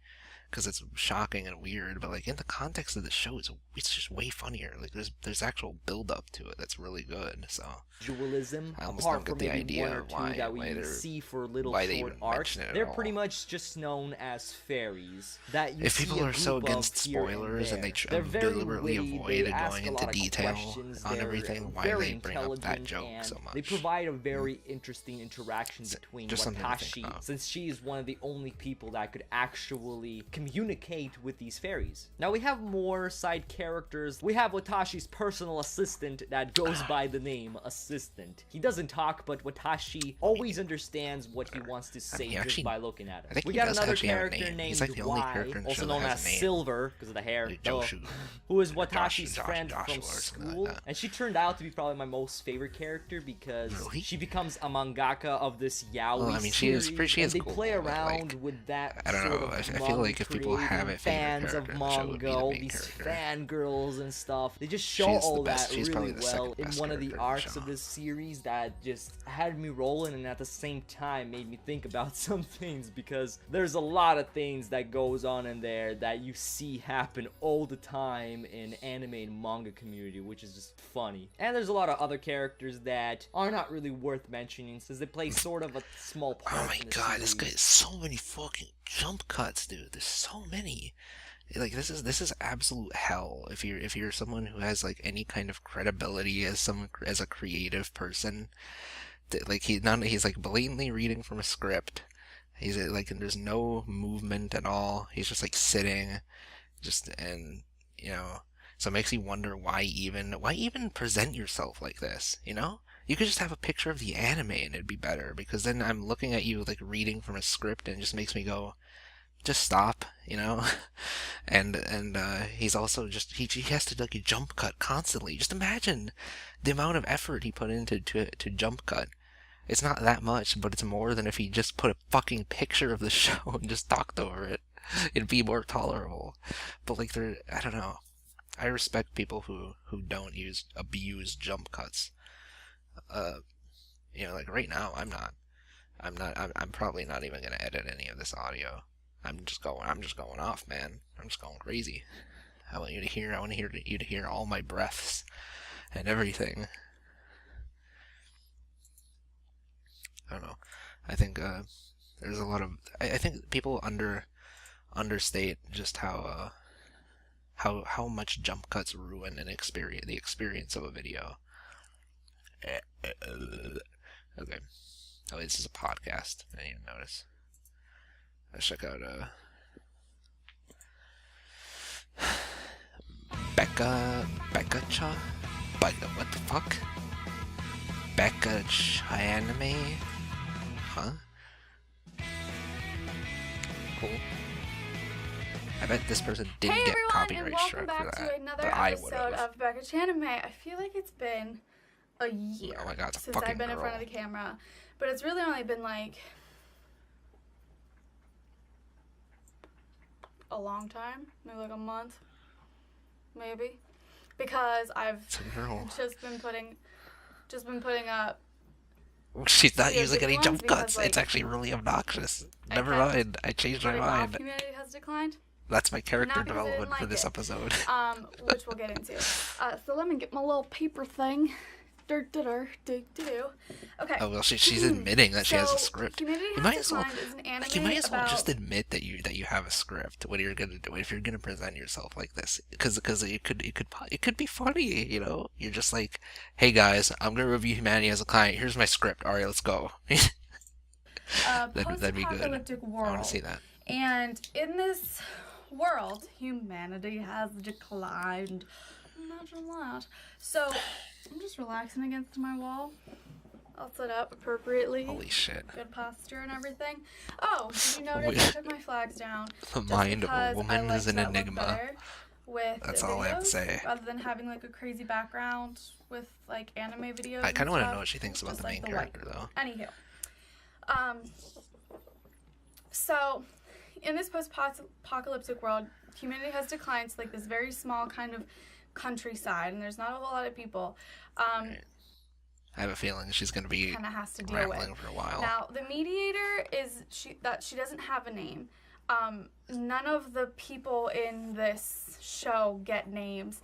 because it's shocking and weird, but like in the context of the show, it's just way funnier. Like there's actual build up to it that's really good. So Dualism, I almost apart don't from get the maybe idea one or of two why that we they're- see for little why they short even arcs, mention it at they're all. pretty much just known as fairies. That you If see people a are so group of against here spoilers and they there. They're very deliberately witty, avoid they ask going a into lot of detail questions, on they're everything, why very they bring up that intelligent, joke and so much? They provide a very interesting interaction between just something to think Watashi, about. since she is one of the only people that could actually communicate with these fairies. Now we have more side characters. We have Watashi's personal assistant that goes by the name Assistant. He doesn't talk, but Watashi always understands what he wants to say he just actually- by looking at him. I think We he got does another actually have a character name. named He's like the only Y, character in the also show that known has as a name. Silver because of the hair, Like duh, Joshu. who is Josh- Watashi's Josh- friend Joshua from or something like school, that. and she turned out to be probably my most favorite character because Really? she becomes a mangaka of this yaoi Well, I mean, she is series, pretty- she and is they cool, play but, like, around with that I don't sort know, of I feel manga like if people have a favorite fans of character in the show, it would be manga, the all main these character. fangirls and stuff. They just show She's the all best- that she's really probably the well second in best one of the character in the arcs show. of this series that just had me rolling and at the same time made me think about some things because there's a lot of things that goes on in there that you see happen all the time in anime and manga community, which is just funny. And there's a lot of other characters that are not really worth mentioning since they play sort of a small part Oh my in the god, this guy series. has so many fucking jump cuts, dude. There's so many. Like this is absolute hell if you're someone who has like any kind of credibility as a creative person. Like he's like blatantly reading from a script, He's like, there's no movement at all. He's just like sitting, and so it makes you wonder why even present yourself like this, You could just have a picture of the anime and it'd be better, because then I'm looking at you like reading from a script and it just makes me go, just stop, and he's also just he has to like jump cut constantly. Just imagine the amount of effort he put into to jump cut. It's not that much, but it's more than if he just put a fucking picture of the show and just talked over it. It'd be more tolerable. But like, I don't know. I respect people who don't abuse jump cuts. Like right now, I'm probably not even gonna edit any of this audio. I'm just going off, man. I'm just going crazy. I want you to hear all my breaths and everything. I don't know. I think there's a lot of. I think people understate just how much jump cuts ruin the experience of a video. Okay. Oh, this is a podcast. I didn't even notice. Let's check out what the fuck? Becca Anime? Huh? Cool. I bet this person didn't get copyright strike for that. To another episode of Becca Anime. I feel like it's been a year since I've been in front of the camera, but it's really only been like a long time, maybe like a month, maybe, because I've just been putting up. She's not using any jump cuts. It's actually really obnoxious. Never mind. I changed my mind. Humanity has declined. That's my character development for this episode. Which we'll get into. So let me get my little paper thing. Okay. Oh well, she's admitting that she has a script. You might as well just admit that you have a script. What you're gonna do if you're gonna present yourself like this, because it could be funny. You're just like, hey guys, I'm gonna review Humanity as a client. Here's my script. All right, let's go. That'd be good. I want to see that. And in this world, humanity has declined. Imagine that. So I'm just relaxing against my wall. I'll sit up appropriately. Holy shit. Good posture and everything. Oh, did you notice I took my flags down? The mind of a woman is an enigma. That's all I have to say. Rather than having like a crazy background with like anime videos. I kind of want to know what she thinks about the main character though. Anywho. So in this post-apocalyptic world, humanity has declined to like this very small kind of countryside, and there's not a whole lot of people. I have a feeling she's going to be rambling for a while. Now, the mediator she doesn't have a name. None of the people in this show get names.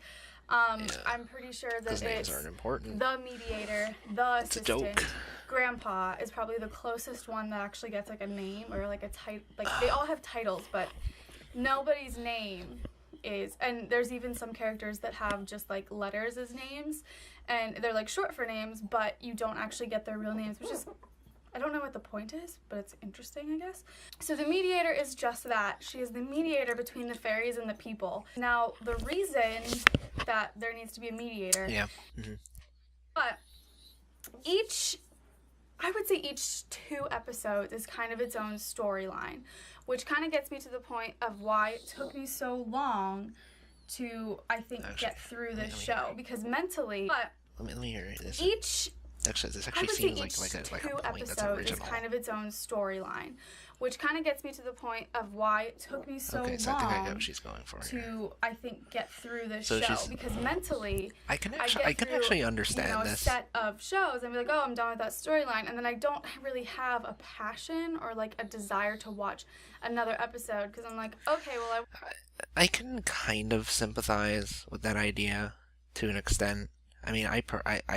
I'm pretty sure that names aren't important. The mediator, the assistant, Grandpa is probably the closest one that actually gets like a name or like a title. Like they all have titles, but nobody's name is. And there's even some characters that have just like letters as names, and they're like short for names, but you don't actually get their real names, which is, I don't know what the point is, but it's interesting, I guess. So the mediator is just that. She is the mediator between the fairies and the people. Now, the reason that there needs to be a mediator, but I would say each 2 episodes is kind of its own storyline, which kind of gets me to the point of why it took me so long to, I think, get through this show, because mentally, but let me hear this. This actually seems like a point that's original. Is kind of its own storyline, which kind of gets me to the point of why it took me so long I think I get what she's going for to, I think, get through this show, because mentally, I can actually understand this. A set of shows and be like, oh, I'm done with that storyline, and then I don't really have a passion or like a desire to watch another episode, because I'm like, okay, well, I can kind of sympathize with that idea to an extent. I mean, I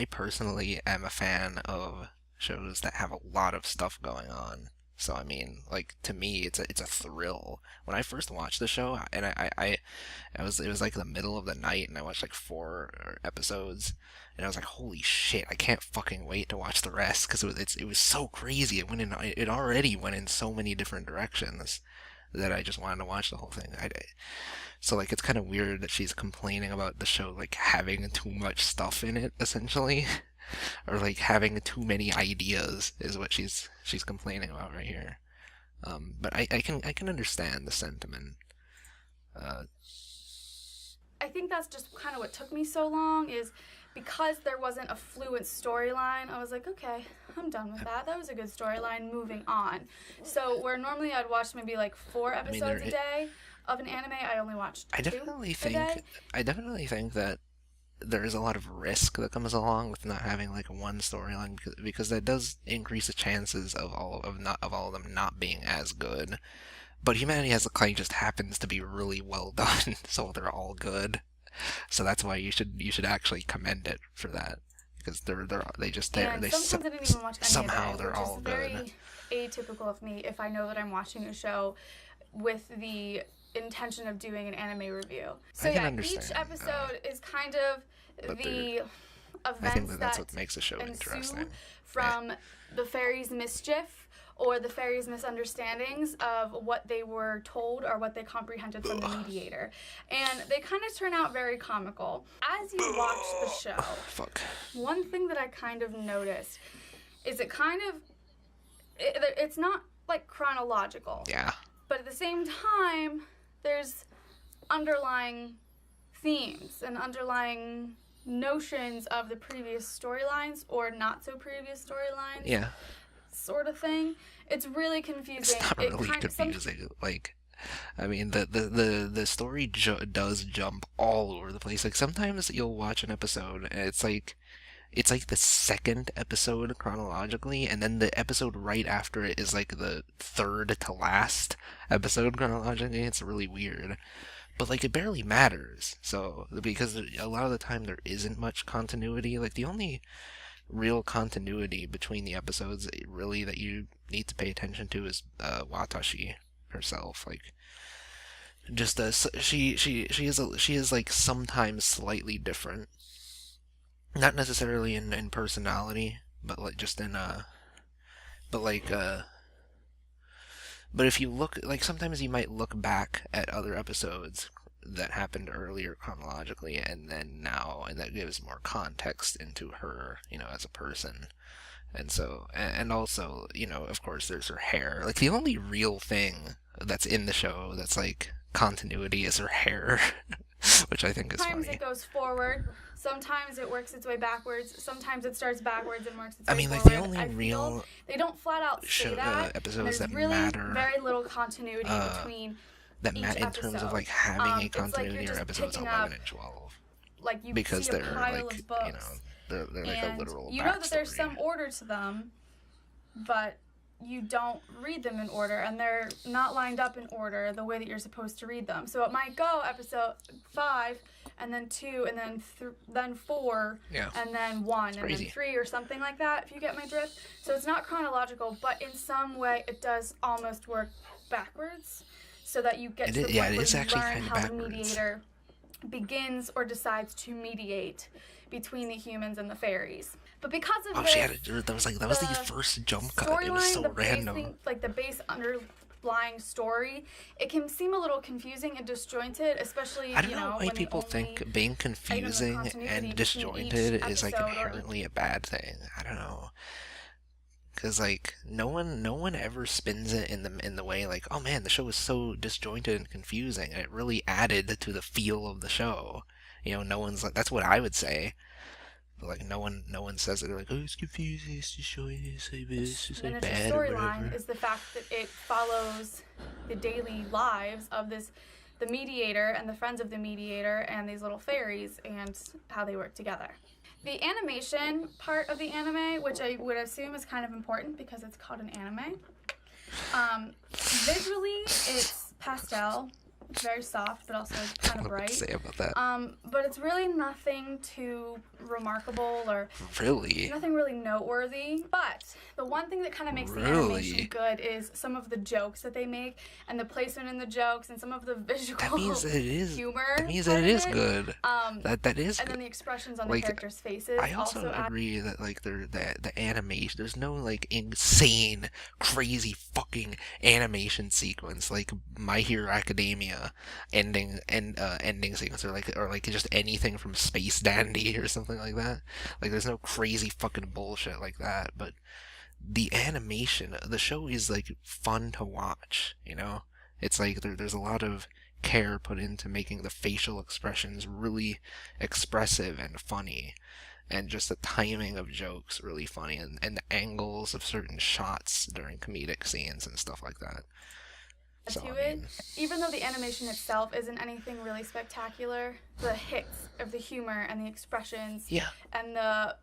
personally am a fan of shows that have a lot of stuff going on. So I mean, like, to me, it's a thrill. When I first watched the show, and it was like the middle of the night, and I watched like 4 episodes, and I was like, holy shit, I can't fucking wait to watch the rest, because it was so crazy. It already went in so many different directions that I just wanted to watch the whole thing. So like, it's kind of weird that she's complaining about the show like having too much stuff in it, essentially, or like having too many ideas is what she's complaining about right here. But I can understand the sentiment. I think that's just kind of what took me so long, is because there wasn't a fluent storyline. I was like, okay, I'm done with that. That was a good storyline, moving on. So where normally I'd watch maybe like 4 episodes a day of an anime, I only watched 2 a day. I definitely think that there is a lot of risk that comes along with not having like one storyline, because that does increase the chances of all of them not being as good. But Humanity Has Decline just happens to be really well done, so they're all good. So that's why you should actually commend it for that, because somehow they're all good. Very atypical of me if I know that I'm watching a show with the intention of doing an anime review. So yeah, each episode is kind of the events that's what makes the show interesting. From the fairies' mischief or the fairies' misunderstandings of what they were told or what they comprehended from the mediator. And they kind of turn out very comical. As you watch the show, one thing that I kind of noticed is it's not like chronological. Yeah. But at the same time, there's underlying themes and underlying notions of the previous storylines or not so previous storylines. Yeah. Sort of thing. It's really confusing. It's not really confusing. Like, I mean, the story does jump all over the place. Like, sometimes you'll watch an episode and it's like the second episode chronologically, and then the episode right after it is like the third to last episode chronologically. It's really weird. But like, it barely matters. So, because a lot of the time there isn't much continuity. Like, the only real continuity between the episodes really that you need to pay attention to is Watashi herself. Like, just she is like sometimes slightly different, not necessarily in personality, but like just in but if you look, like, sometimes you might look back at other episodes that happened earlier chronologically and then now, and that gives more context into her, as a person. And so, and also, of course, there's her hair. Like, the only real thing that's in the show that's like continuity is her hair, which I think is funny. Sometimes it goes forward, sometimes it works its way backwards, sometimes it starts backwards and works its way forward. Like, the only real they don't flat out say that. Episodes that really matter, very little continuity between that matter in terms of like having a continuity, like are episodes 11 and 12. Like, you because see they're a pile like, of books, they're like a literal you know that there's some order to them, but you don't read them in order, and they're not lined up in order the way that you're supposed to read them. So it might go episode 5, and then 2, and then 4, and then 1, and then 3, or something like that, if you get my drift. So it's not chronological, but in some way it does almost work backwards, so that you get to the point where you learn how the mediator begins or decides to mediate between the humans and the fairies. But because of this, that was the first jump cut. It was so random. The base underlying story, it can seem a little confusing and disjointed, especially, I don't know why people think being confusing and disjointed is like inherently a bad thing. I don't know. Because like no one ever spins it in the way like, oh man, the show was so disjointed and confusing, and it really added to the feel of the show. No one's like, that's what I would say. But like no one says it. They're like, oh, it's confusing, it's disjointed, it's like bad or whatever. Storyline is the fact that it follows the daily lives of the mediator and the friends of the mediator and these little fairies and how they work together. The animation part of the anime, which I would assume is kind of important because it's called an anime. Visually, it's pastel, It's very soft, but also kind of What bright. to say about that? But it's really nothing too remarkable or Really? nothing really noteworthy. But the one thing that kind of makes the animation good is some of the jokes that they make and the placement in the jokes and some of the visual That means that it is. humor. That means that it is part of good. That is. And good. then the expressions on the Like, characters' faces. I also add. agree that like the animation, there's no like insane, crazy fucking animation sequence like My Hero Academia ending sequence, or like just anything from Space Dandy or something like that. Like there's no crazy fucking bullshit like that. But the animation, the show is like fun to watch. You know, it's like there's a lot of care put into making the facial expressions really expressive and funny, and just the timing of jokes really funny, and the angles of certain shots during comedic scenes and stuff like that. So, To it, even though the animation itself isn't anything really spectacular, the hits of the humor and the expressions and the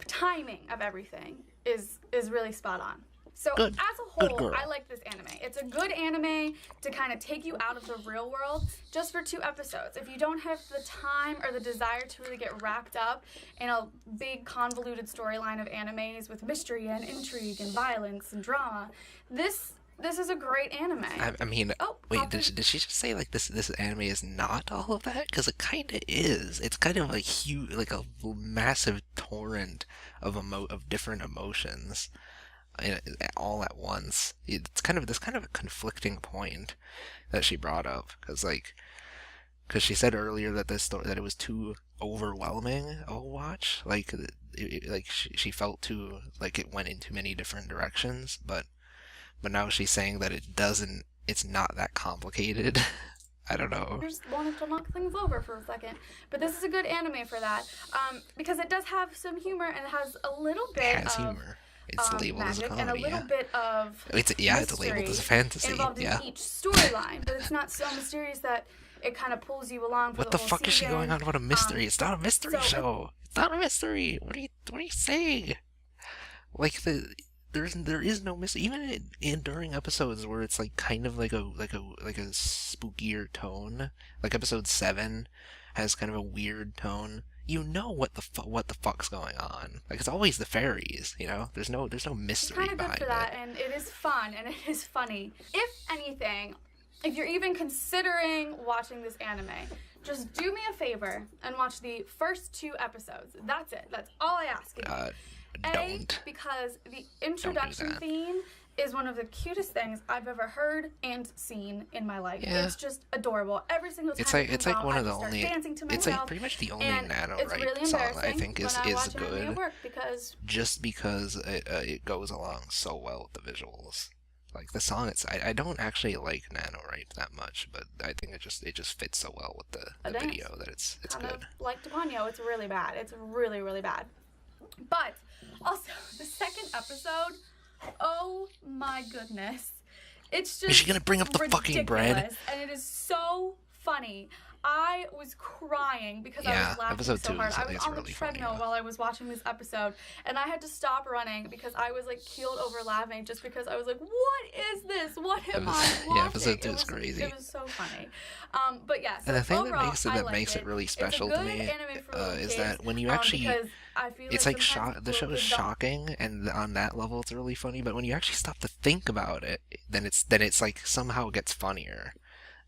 timing of everything is really spot on. So Good. as a whole, I like this anime. It's a good anime to kind of take you out of the real world just for 2 episodes. If you don't have the time or the desire to really get wrapped up in a big convoluted storyline of animes with mystery and intrigue and violence and drama, this is a great anime. I mean, wait, did she just say like this anime is not all of that? Because it kind of is. It's kind of like huge, like a massive torrent of different emotions, all at once. It's kind of a conflicting point that she brought up, because she said earlier that that it was too overwhelming a watch. Like she felt too like it went in too many different directions, but now she's saying that it's not that complicated. I don't know. I just wanted to knock things over for a second. But this is a good anime for that. Because it does have some humor and it has a little bit of humor. It's labeled as a magic comedy, and a little bit of it's labeled as a fantasy. involved in each storyline, but it's not so mysterious that it kind of pulls you along for What the the whole fuck is she season. going on about a mystery? It's not a mystery so show. It's not a mystery. What are you saying? Like there is no mystery. Even during episodes where it's like kind of like a spookier tone. Like episode 7 has kind of a weird tone. You know what the fuck's going on. Like it's always the fairies, you know? There's no mystery It's kind of behind good for that, and it is fun and it is funny. If anything, if you're even considering watching this anime, just do me a favor and watch the first 2 episodes. That's it. That's all I ask of you. Don't. Because the introduction theme is one of the cutest things I've ever heard and seen in my life. Yeah. It's just adorable. Every single time It's like one of the only. It's like pretty much the only Nano really right song I think when is I watch anime good. at work because Just because it goes along so well with the visuals. Like the song, I don't actually like Nanorite that much, but I think it just fits so well with the video that it's kind good. of like Deponyo, it's really bad. It's really, really bad. But also the second episode, oh my goodness, it's just Is she gonna bring up the fucking bread? ridiculous, and it is so funny. I was crying because I was laughing episode so 2 hard. is, I was on the really funny, treadmill while I was watching this episode, and I had to stop running because I was like keeled over laughing just because I was like, "What is this? What am I watching?" Yeah, episode 2 is crazy. It was so funny. But yeah, so And the thing overall, that makes it really special to me is that when you actually, it's like the show is shocking, and on that level it's really funny. But when you actually stop to think about it, then it's like somehow gets funnier.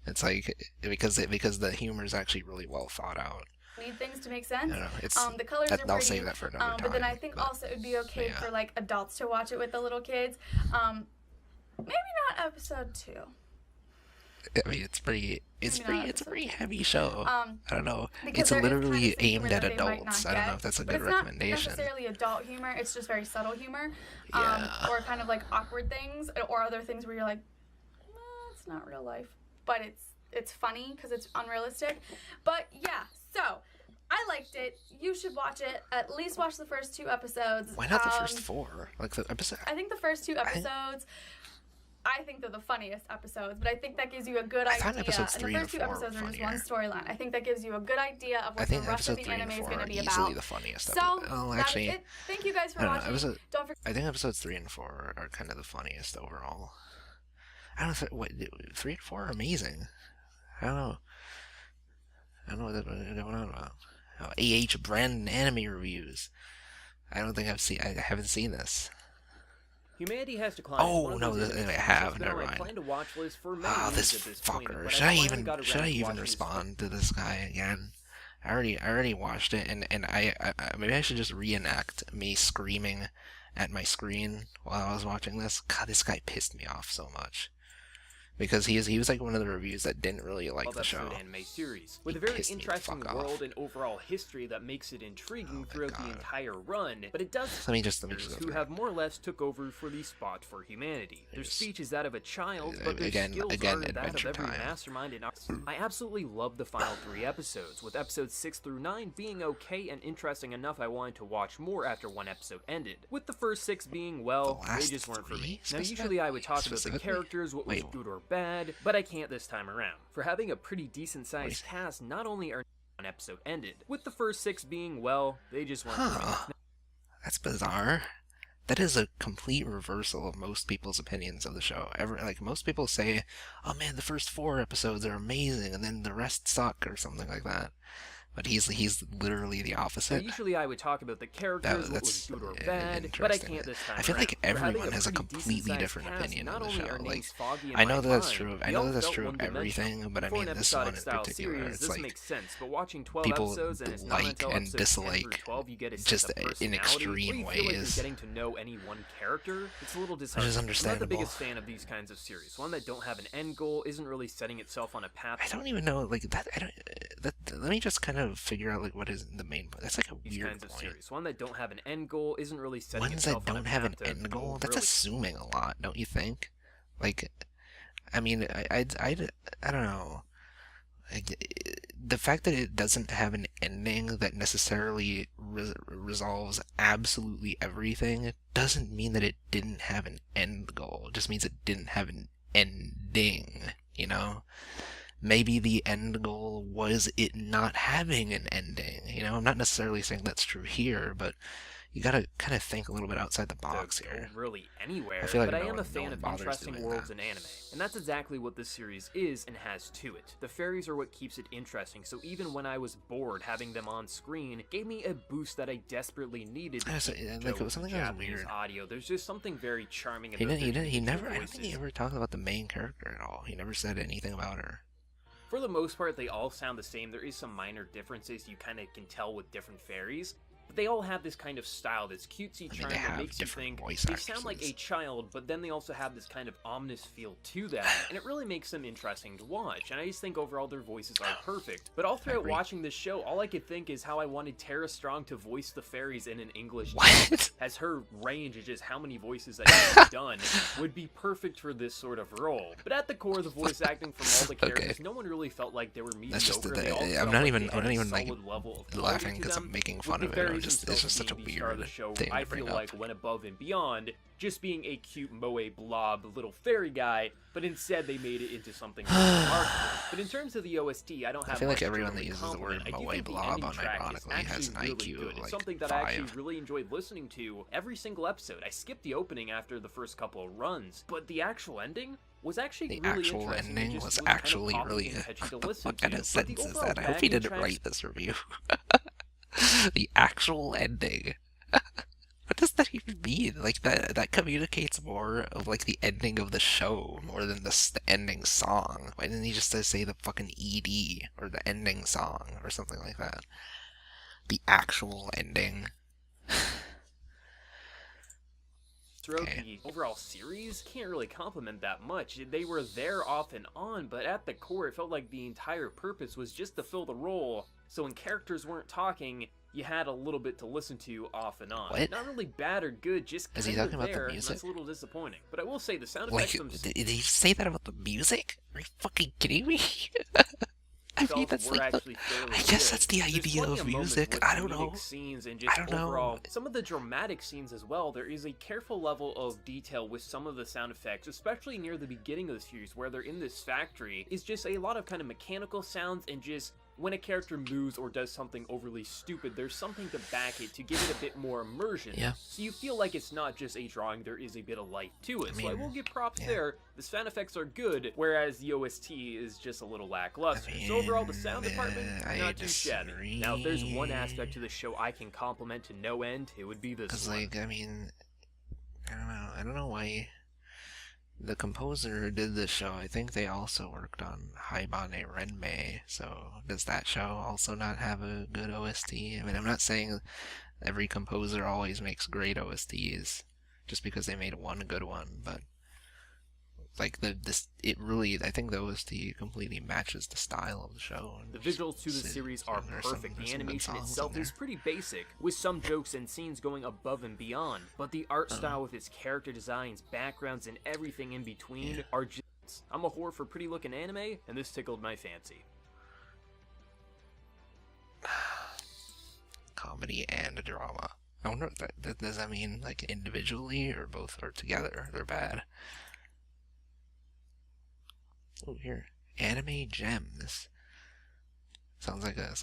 It's like because the humor is actually really well thought out. Need things to make sense. I don't know, it's the colors are pretty. I'll save that for another time. But then I think also it would be okay for like adults to watch it with the little kids. Maybe not episode 2. I mean, it's a pretty heavy show. I don't know. Because It's there is literally kind of aimed humor at that they might adults. not I don't know get, if that's a but good it's recommendation. not necessarily adult humor. It's just very subtle humor. Yeah. Or kind of like awkward things, or other things where you're like, it's not real life, but it's funny because it's unrealistic. But yeah, so I liked it. You should watch it. At least watch the first 2 episodes. Why not the first 4? Like the episode. I think the first 2 episodes. I think they're the funniest episodes, but I think that gives you a good idea. thought episodes 3 and the first 2 and 4 episodes were are just one storyline. I think that gives you a good idea of I what the think rest of episode the 3 and anime is 4 going to are be easily about. the funniest. So, well, that actually, is it. Thank you guys for I don't know. watching. Don't forget. I think episodes 3 and 4 are kind of the funniest overall. I don't know. 3 and 4 are amazing. I don't know. I don't know what they're going on about. Oh, AH Brandon anime reviews. I don't think I haven't seen this. Humanity has declined. Oh no, I have. Never mind. Oh, this fucker. Should I even respond to this guy again? I already watched it, and I maybe I should just reenact me screaming at my screen while I was watching this. God, this guy pissed me off so much. Because he was like one of the reviews that didn't really like the show. Anime series with a very interesting world and overall history that makes it intriguing throughout the entire run. But it does. Let me just who have more or less took over for the spot for humanity. Their speech is that of a child, but their skills are that of every mastermind. I absolutely love the final 3 episodes, with episodes 6 through 9 being okay and interesting enough. I wanted to watch more after one episode ended. With the first 6 being, well, they just weren't for me. Now usually I would talk about the characters, what was good or bad, but I can't this time around. For having a pretty decent sized cast, not only are one episode ended, with the first 6 being, well, they just weren't for me. That's bizarre. That is a complete reversal of most people's opinions of the show. Most people say, oh man, the first 4 episodes are amazing, and then the rest suck, or something like that. But he's literally the opposite. So usually I would talk about the characters, what was good or bad, but I can't this time. I feel like everyone has a completely different opinion of the show. Like, I know that that's true. I know that that's true of everything, but I mean this one in particular, it's like people like and dislike just in extreme ways. Getting to know any one character, it's a little which is understandable. I'm not the biggest fan of these kinds of series. One that don't have an end goal, isn't really setting itself on a path. I don't even know like that. Let me just kind of figure out like what is the main point. That's like a these weird kinds point. Of series. One that don't have an end goal, isn't really setting Ones itself that don't have an end goal. That's assuming a lot, don't you think? Like, I mean, I don't know. The fact that it doesn't have an ending that necessarily resolves absolutely everything doesn't mean that it didn't have an end goal. It just means it didn't have an ending, you know? Maybe the end goal was it not having an ending, you know? I'm not necessarily saying that's true here, but you gotta kind of think a little bit outside the box here. Really anywhere, I feel like but I am a fan of interesting worlds in anime, and that's exactly what this series is and has to it. The fairies are what keeps it interesting, so even when I was bored, having them on screen gave me a boost that I desperately needed. Like it was something that was weird. Audio. There's just something very charming about he never. I don't think he voices. ever talked about the main character at all. He never said anything about her. For the most part, they all sound the same. There is some minor differences you kind of can tell with different fairies. But they all have this kind of style, this cutesy charm that makes you think they sound like a child, but then they also have this kind of ominous feel to them, and it really makes them interesting to watch. And I just think overall their voices are perfect. But all throughout watching this show, all I could think is how I wanted Tara Strong to voice the fairies in an English dub, as her range is just how many voices that she's done would be perfect for this sort of role. But at the core, the voice acting from all the characters, no one really felt like they were mediocre. That's just I'm not even like laughing because I'm making fun of it. It's just such a weird thing I to bring feel like went above and beyond just being a cute moe blob little fairy guy, but instead they made it into something really remarkable. But in terms of the OST, I don't have. I feel like everyone that uses the word moe blob unironically has an IQ of like it's something that 5. I actually really enjoyed listening to every single episode. I skipped the opening after the first couple of runs, but the actual ending was actually really interesting. Ending was actually really what kind of sentence is that? I hope he didn't write this review. The actual ending. What does that even mean? Like that communicates more of like the ending of the show more than the ending song. Why didn't he just say the fucking ED or the ending song or something like that? The actual ending. Throughout the overall series, can't really compliment that much. They were there off and on, but at the core, it felt like the entire purpose was just to fill the role. So when characters weren't talking, you had a little bit to listen to off and on. What? Not really bad or good, just kind of there, and that's a little disappointing. But I will say the sound effects did he say that about the music? Are you fucking kidding me? I mean, that's like I guess that's the idea of music. I don't know. Scenes and just I don't overall, know. Some of the dramatic scenes as well. There is a careful level of detail with some of the sound effects, especially near the beginning of the series, where they're in this factory. Is just a lot of kind of mechanical sounds and just when a character moves or does something overly stupid, there's something to back it to give it a bit more immersion. Yeah. So you feel like it's not just a drawing, there is a bit of life to it. So I will give props there. The sound effects are good, whereas the OST is just a little lackluster. So overall, the sound department, not too shabby. Now, if there's one aspect to the show I can compliment to no end, it would be this one. Like, I mean, I don't know why the composer who did this show, I think they also worked on Hidamari Renmei, so does that show also not have a good OST? I mean, I'm not saying every composer always makes great OSTs just because they made one good one, but like it really, I think the OST completely matches the style of the show. The visuals to the series are perfect. The animation itself is pretty basic, with some jokes and scenes going above and beyond, but the art style with its character designs, backgrounds, and everything in between are just... I'm a whore for pretty looking anime, and this tickled my fancy. Comedy and drama. I wonder if that does that mean like individually or both or together? They're bad. Oh, here, anime gems. Sounds like a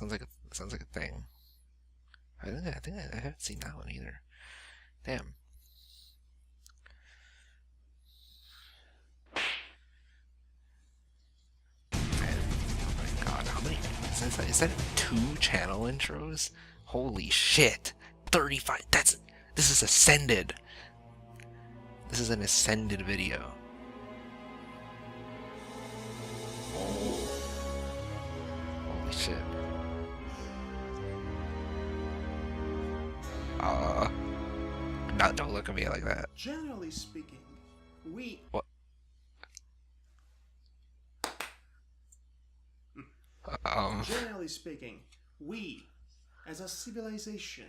thing. I think I haven't seen that one either. Damn. Oh my god, how many? Is that 2 channel intros? Holy shit! 35. This is ascended. This is an ascended video. Holy shit. Don't look at me like that. Generally speaking, we... What? Generally speaking, we, as a civilization,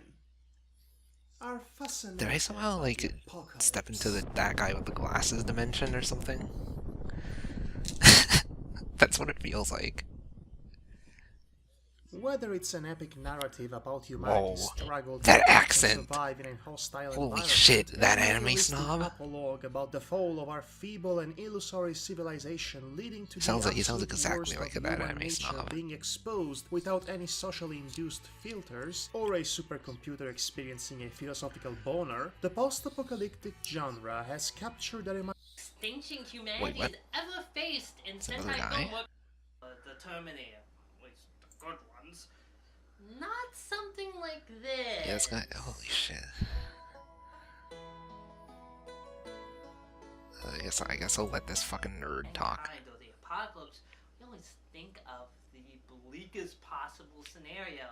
are fascinated. Did I somehow, like, step into that guy with the glasses dimension or something? That's what it feels like. Whether it's an epic narrative about humanity's struggle to survive in a hostile Holy shit, that anime snob. Apologue about the fall of our feeble and illusory civilization, leading to he sounds exactly like that anime snob. Being exposed without any socially induced filters, or a supercomputer experiencing a philosophical boner, the post-apocalyptic genre has captured a extinction humanity has ever faced in Sentai film work. The Terminator, which the good ones. Not something like this. Yeah, it's got. Holy shit. I guess I'll let this fucking nerd talk. Of the apocalypse, we always think of the bleakest possible scenario.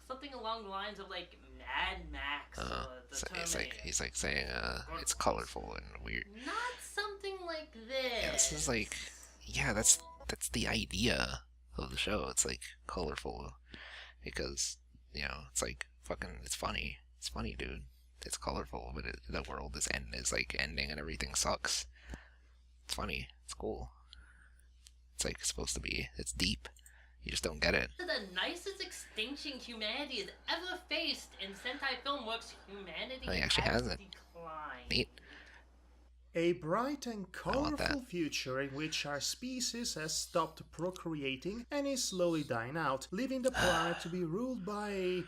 Something along the lines of like Mad Max or the Terminator. He's like saying it's colorful and weird. Not something like this. Yeah, this is like, yeah, that's the idea of the show. It's like colorful because, you know, it's like fucking, it's funny. It's funny, dude. It's colorful, but the world is ending and everything sucks. It's funny. It's cool. It's like supposed to be. It's deep. You just don't get it. The nicest extinction humanity has ever faced in Sentai Filmworks. Humanity he actually has it. Declined. Neat. A bright and colorful future in which our species has stopped procreating and is slowly dying out, leaving the planet to be ruled by a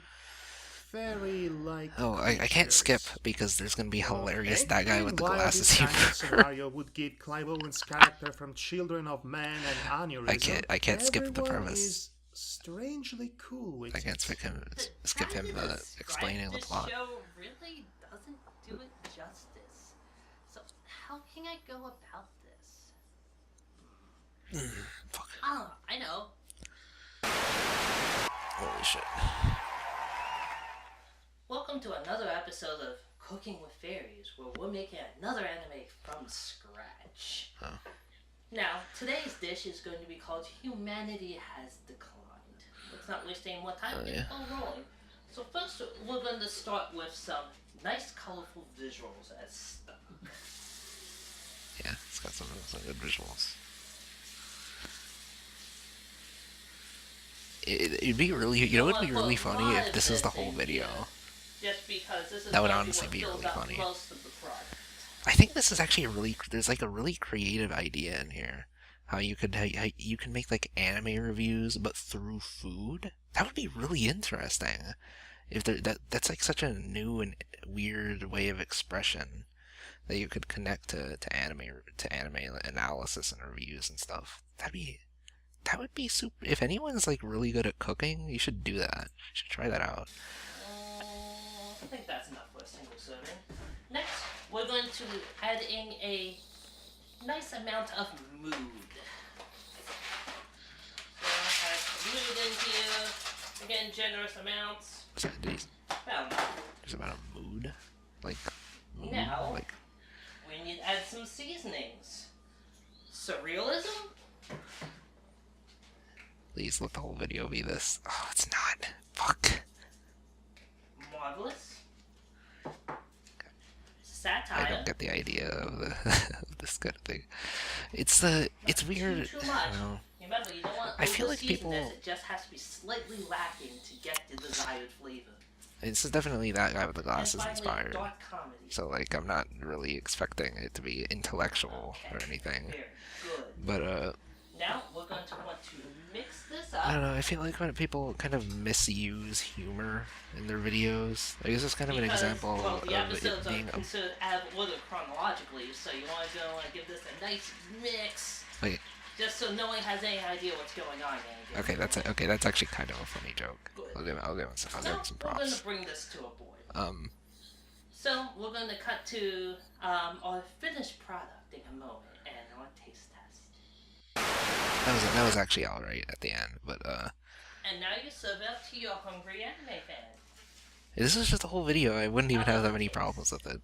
fairy-like I can't skip because there's gonna be hilarious that guy with the glasses humor. Scenario would give Clive Owen's character from Children of Man and Aneurysm. I can't skip the premise. Is strangely cool with I can't skip him explaining the plot. The show really doesn't do it justice. So how can I go about this? Fuck. Oh, I know. Holy shit. Welcome to another episode of Cooking with Fairies, where we're making another anime from scratch. Oh. Now, today's dish is going to be called Humanity Has Declined. Let's not waste any more time. Get rolling. So first, we're going to start with some nice, colorful visuals as stuff. Yeah, it's got some good visuals. It'd be really, you know, it'd be really funny if this is the whole video. Just because this is that would honestly be really funny. I think this is actually there's like a really creative idea in here. how you could make like anime reviews but through food. That would be really interesting. If that's like such a new and weird way of expression that you could connect to anime analysis and reviews and stuff. That would be super. If anyone's like really good at cooking, you should do that. You should try that out. I think that's enough for a single serving. Next, we're going to add in a nice amount of mood. So add some mood in here. Again, generous amounts. Is that these? Well, There's about a mood, like mood, now like we need to add some seasonings. Surrealism. please let the whole video be this. Oh, it's not. Fuck. Marvelous. I Satire. don't get the idea of this kind of thing. It's weird. Too I much. don't know. Remember, you don't want I feel like over-season people. this. It just has to be slightly lacking to get the desired flavor. This is definitely that guy with the glasses finally, inspired. dark comedy. So like, I'm not really expecting it to be intellectual or anything. Very good. But Now we're going to want to mix this up. I don't know. I feel like when people kind of misuse humor in their videos, I guess it's kind of an Because, example well, the of it episodes being are considered out of order chronologically, so you want to go and give this a nice mix, like. just so no one has any idea what's going on. Okay, that's actually kind of a funny joke. I'll give him some We're going props. to bring this to a boil. So we're going to cut to our finished product in a moment and our taste test. That was actually all right at the end, but And now you serve it up to your hungry anime fan. this is just a whole video. I wouldn't even have that many problems with it.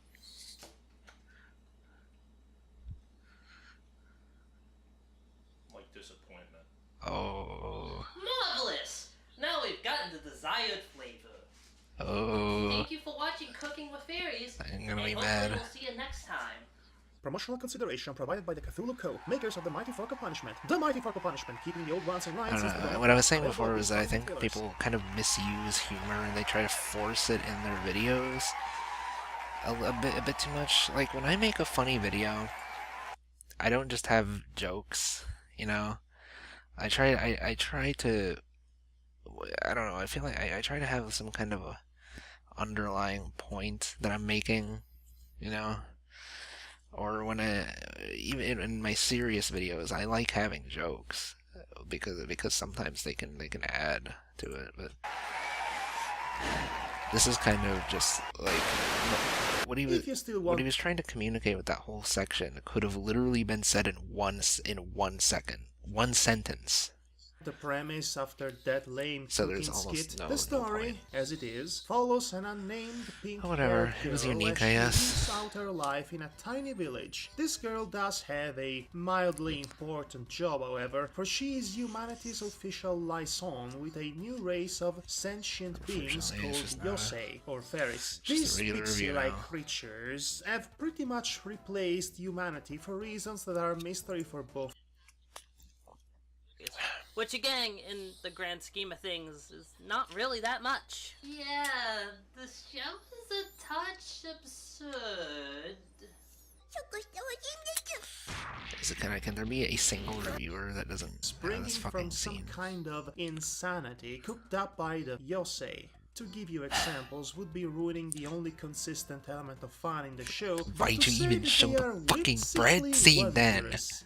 Like disappointment. Oh. Marvelous! Now we've gotten the desired flavor. Oh. Thank you for watching Cooking with Fairies. I'm gonna be and mad. hopefully we'll see you next time. Promotional consideration provided by the Cthulhu Co., makers of the Mighty Fork of Punishment. The Mighty Fork of Punishment, keeping the old ones in line I since don't the know. What I was saying before was that I think people kind of misuse humor and they try to force it in their videos a bit too much. Like when I make a funny video, I don't just have jokes, you know. I try to. I don't know. I feel like I try to have some kind of a underlying point that I'm making, you know. Or when even in my serious videos, I like having jokes because sometimes they can add to it. But this is kind of just like what he was trying to communicate with that whole section could have literally been said in 1 second, one sentence. The premise after that lame So there's cooking almost skit, no the story, point. as it is, follows an unnamed pink Whatever, it was unique, I guess. Lives out her life in a tiny village. This girl does have a mildly important job, however, for she is humanity's official liaison with a new race of sentient beings called Yosei, or fairies. These pixie-like creatures have pretty much replaced humanity for reasons that are a mystery for both. Which again, in the grand scheme of things, is not really that much. Yeah, the show is a touch absurd. Can there be a single reviewer that doesn't Springing this fucking from some scene? kind of insanity cooked up by the Yosei. To give you examples would be ruining the only consistent element of fun in the show. Why'd To you say even that show they the are fucking whimsically bread scene then? wondrous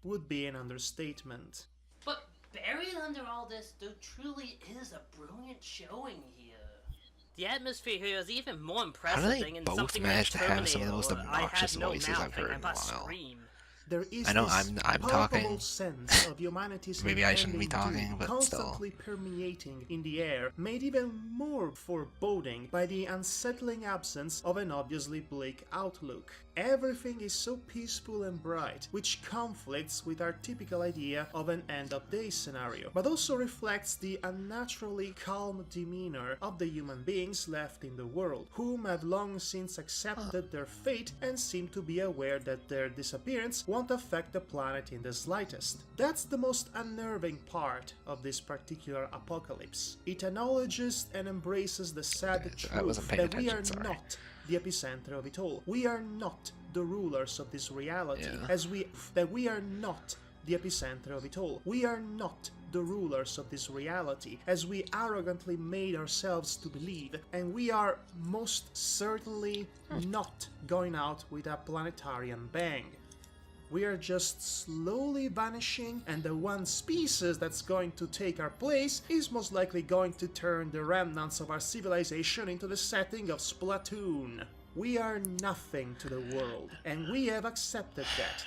would be an understatement. But buried under all this, there truly is a brilliant showing here. The atmosphere here is even more How impressive do they than in both something manage like to have some of the most Terminator, or I obnoxious had no voices mouth I've heard and in a I must while? scream. There is I know this I'm palpable talking. sense of humanity's Maybe I shouldn't be impending talking, doom but still. constantly permeating in the air, made even more foreboding by the unsettling absence of an obviously bleak outlook. Everything is so peaceful and bright, which conflicts with our typical idea of an end-of-day scenario, but also reflects the unnaturally calm demeanor of the human beings left in the world, whom have long since accepted their fate and seem to be aware that their disappearance won't affect the planet in the slightest. That's the most unnerving part of this particular apocalypse. It acknowledges and embraces the sad truth wasn't paying that we are attention, sorry. not the epicenter of it all. We are not the rulers of this reality, Yeah. that we are not the epicenter of it all. We are not the rulers of this reality, as we arrogantly made ourselves to believe, and we are most certainly not going out with a planetarian bang. We are just slowly vanishing, and the one species that's going to take our place is most likely going to turn the remnants of our civilization into the setting of Splatoon. We are nothing to the world, and we have accepted that.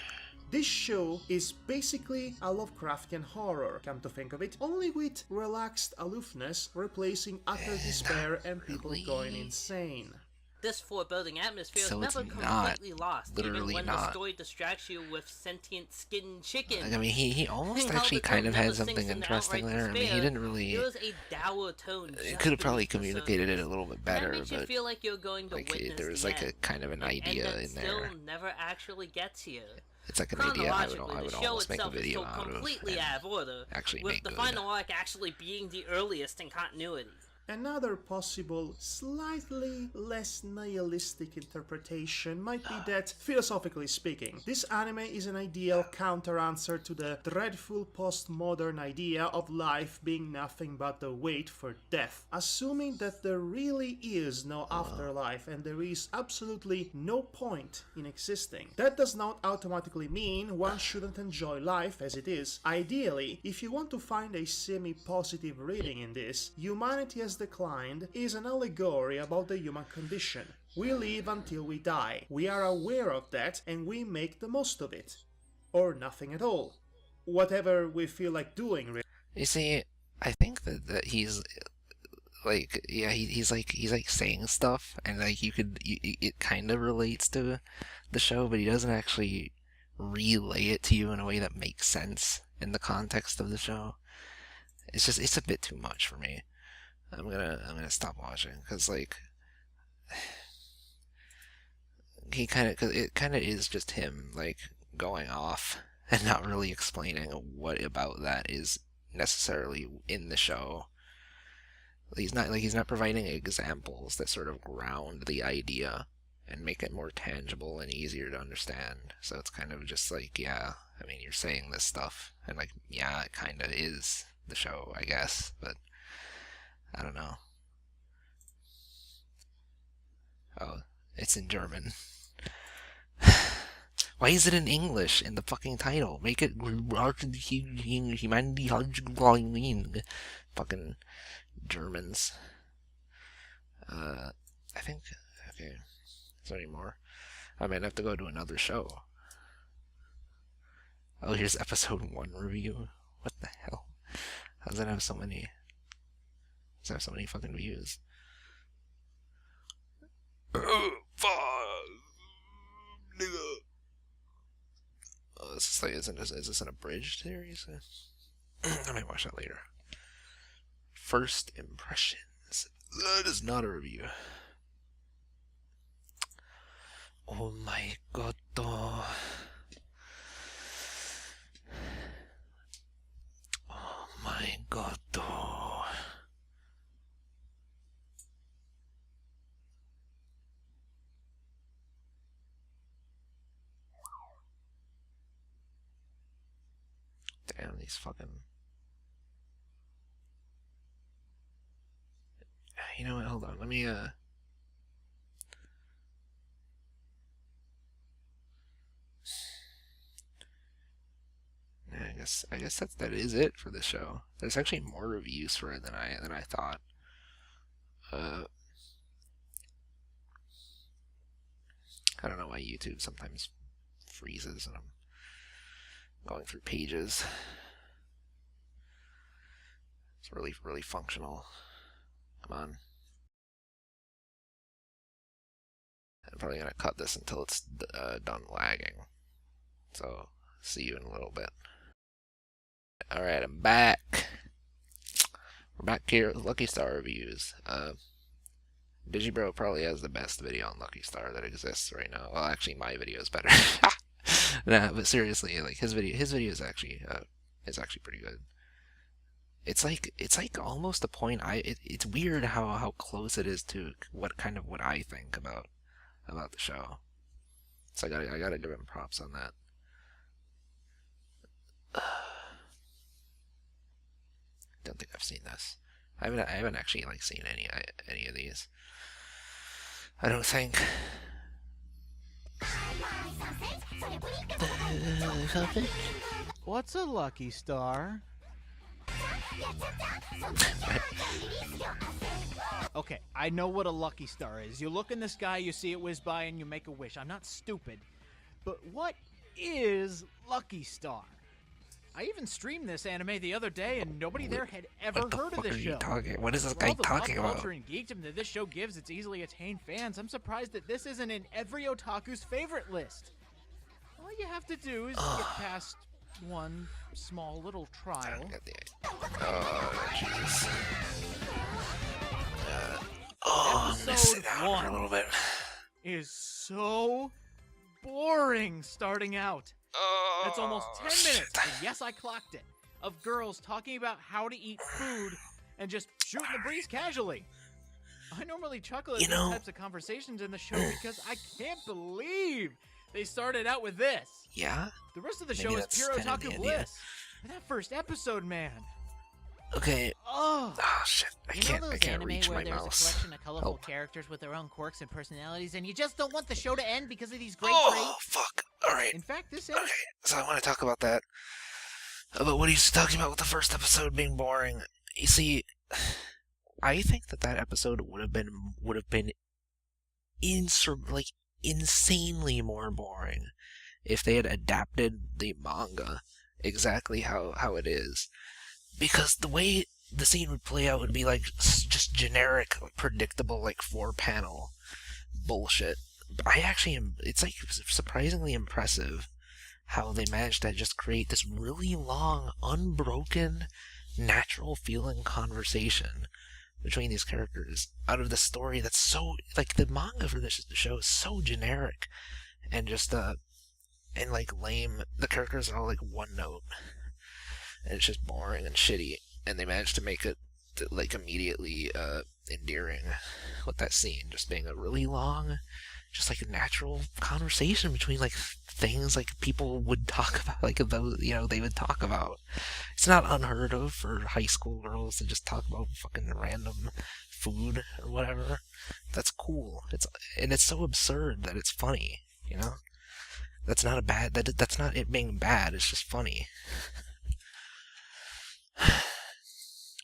This show is basically a Lovecraftian horror, come to think of it, only with relaxed aloofness replacing utter despair and people going insane. This foreboding atmosphere So is it's never not, completely lost, literally even when not. the story distracts you with sentient skin chicken. I mean, he almost How actually the kind of tone had never something sinks into interesting outright there. I mean, he despair. didn't really... There was a dour tone It just could have probably beneath the communicated it surface. a little bit And better, that makes you but feel like you're going to like witness there was the like a end. kind of an An idea end that in still there. never actually gets here. It's like an idea I would Chronologically, the show almost make a itself is video still out of completely and out of order, actually with make the good. final arc actually being the earliest in continuity. Another possible, slightly less nihilistic interpretation might be that, philosophically speaking, this anime is an ideal counter-answer to the dreadful postmodern idea of life being nothing but the wait for death. Assuming that there really is no afterlife and there is absolutely no point in existing. That does not automatically mean one shouldn't enjoy life as it is. Ideally, if you want to find a semi-positive reading in this, humanity has declined is an allegory about the human condition. We live until we die. We are aware of that and we make the most of it. Or nothing at all. Whatever we feel like doing, really. You see, I think that he's like, yeah, he's like saying stuff, and like it kind of relates to the show, but he doesn't actually relay it to you in a way that makes sense in the context of the show. It's a bit too much for me. I'm gonna stop watching because like cause it kind of is just him like going off and not really explaining what about that is necessarily in the show. He's not providing examples that sort of ground the idea and make it more tangible and easier to understand. So it's kind of just like, yeah, I mean, you're saying this stuff and like, yeah, it kind of is the show, I guess, but I don't know. Oh, it's in German. Why is it in English in the fucking title? Make it humanity. Fucking Germans. I think. Okay. Is there any more? I might have to go to another show. Oh, here's episode 1 review. What the hell? How does that have so many? Does that have so many fucking views? Fuck, nigga. Oh, is this an abridged series? I might watch that later. First impressions. That is not a review. Oh my god. Oh my god. Damn, these fucking... You know what, hold on, let me, I guess that is it for the show. There's actually more reviews for it than I thought. I don't know why YouTube sometimes freezes and I'm going through pages. It's really functional. Come on. I'm probably gonna cut this until it's done lagging. So, see you in a little bit. Alright, I'm back. We're back here with Lucky Star reviews. Digibro probably has the best video on Lucky Star that exists right now. Well, actually, my video is better. Nah, but seriously, like his video is actually pretty good. It's like almost a point. It's weird how close it is to what I think about the show. So I gotta give him props on that. Don't think I've seen this. I haven't actually like seen any of these. I don't think. What's a lucky star? Okay, I know what a lucky star is. You look in the sky, you see it whiz by, and you make a wish. I'm not stupid. But what is Lucky Star? I even streamed this anime the other day, and nobody there had ever heard of this show. What is this guy talking about? Culture and geekdom that this show gives its easily attained fans, I'm surprised that this isn't in every otaku's favorite list. All you have to do is get past one small little trial. Jesus. I'm gonna sit down for a little bit. Is so boring starting out. It's almost 10 minutes, and yes, I clocked it, of girls talking about how to eat food and just shooting the breeze casually. I normally chuckle at these types of conversations in the show because I can't believe they started out with this. Yeah? The rest of the show is pure otaku bliss. But that first episode, man. Okay. Oh shit! I You can't. know I those can't anime reach where my there's mouse. a collection of colorful Oh. characters with their own quirks and personalities, and you just don't want the show to end because of these great Oh traits? fuck! All right. In fact, this Okay, so I want to talk about that. About what he's talking about with the first episode being boring. You see, I think that episode would have been insanely more boring if they had adapted the manga exactly how it is. Because the way the scene would play out would be like just generic, predictable, like 4-panel bullshit. I actually am. It's like surprisingly impressive how they managed to just create this really long, unbroken, natural feeling conversation between these characters out of the story that's so like the manga for this show is so generic and just and like lame. The characters are all like one note. And it's just boring and shitty, and they managed to make it like immediately endearing with that scene just being a really long, just like a natural conversation between like things like people would talk about, like those they would talk about. It's not unheard of for high school girls to just talk about fucking random food or whatever. That's cool. It's so absurd that it's funny. That's not that's not it being bad. It's just funny.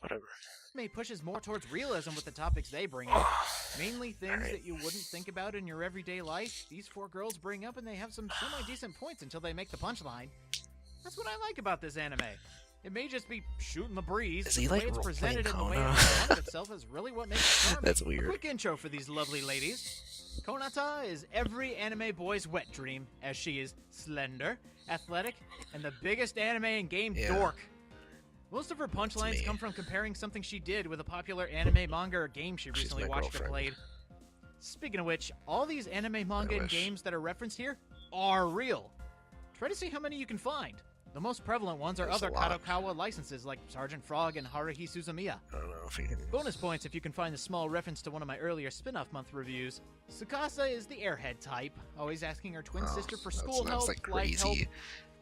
Whatever. Anime pushes more towards realism with the topics they bring up. Mainly things that you wouldn't think about in your everyday life. These 4 girls bring up, and they have some semi-decent points until they make the punchline. That's what I like about this anime. It may just be shooting the breeze, Is but he, the way like, it's role-playing presented and the way Kona? it's presented itself is really what makes it charming. That's weird. A quick intro for these lovely ladies. Konata is every anime boy's wet dream, as she is slender, athletic, and the biggest anime and game dork. Most of her punchlines come from comparing something she did with a popular anime, manga, or game she recently watched or played. Speaking of which, all these anime, manga, and games that are referenced here are real. Try to see how many you can find. The most prevalent ones are other Kadokawa licenses like Sergeant Frog and Haruhi Suzumiya. I don't know if you can... Bonus points if you can find a small reference to one of my earlier spin-off month reviews. Tsukasa is the airhead type, always asking her twin sister for school help, like life help, crazy.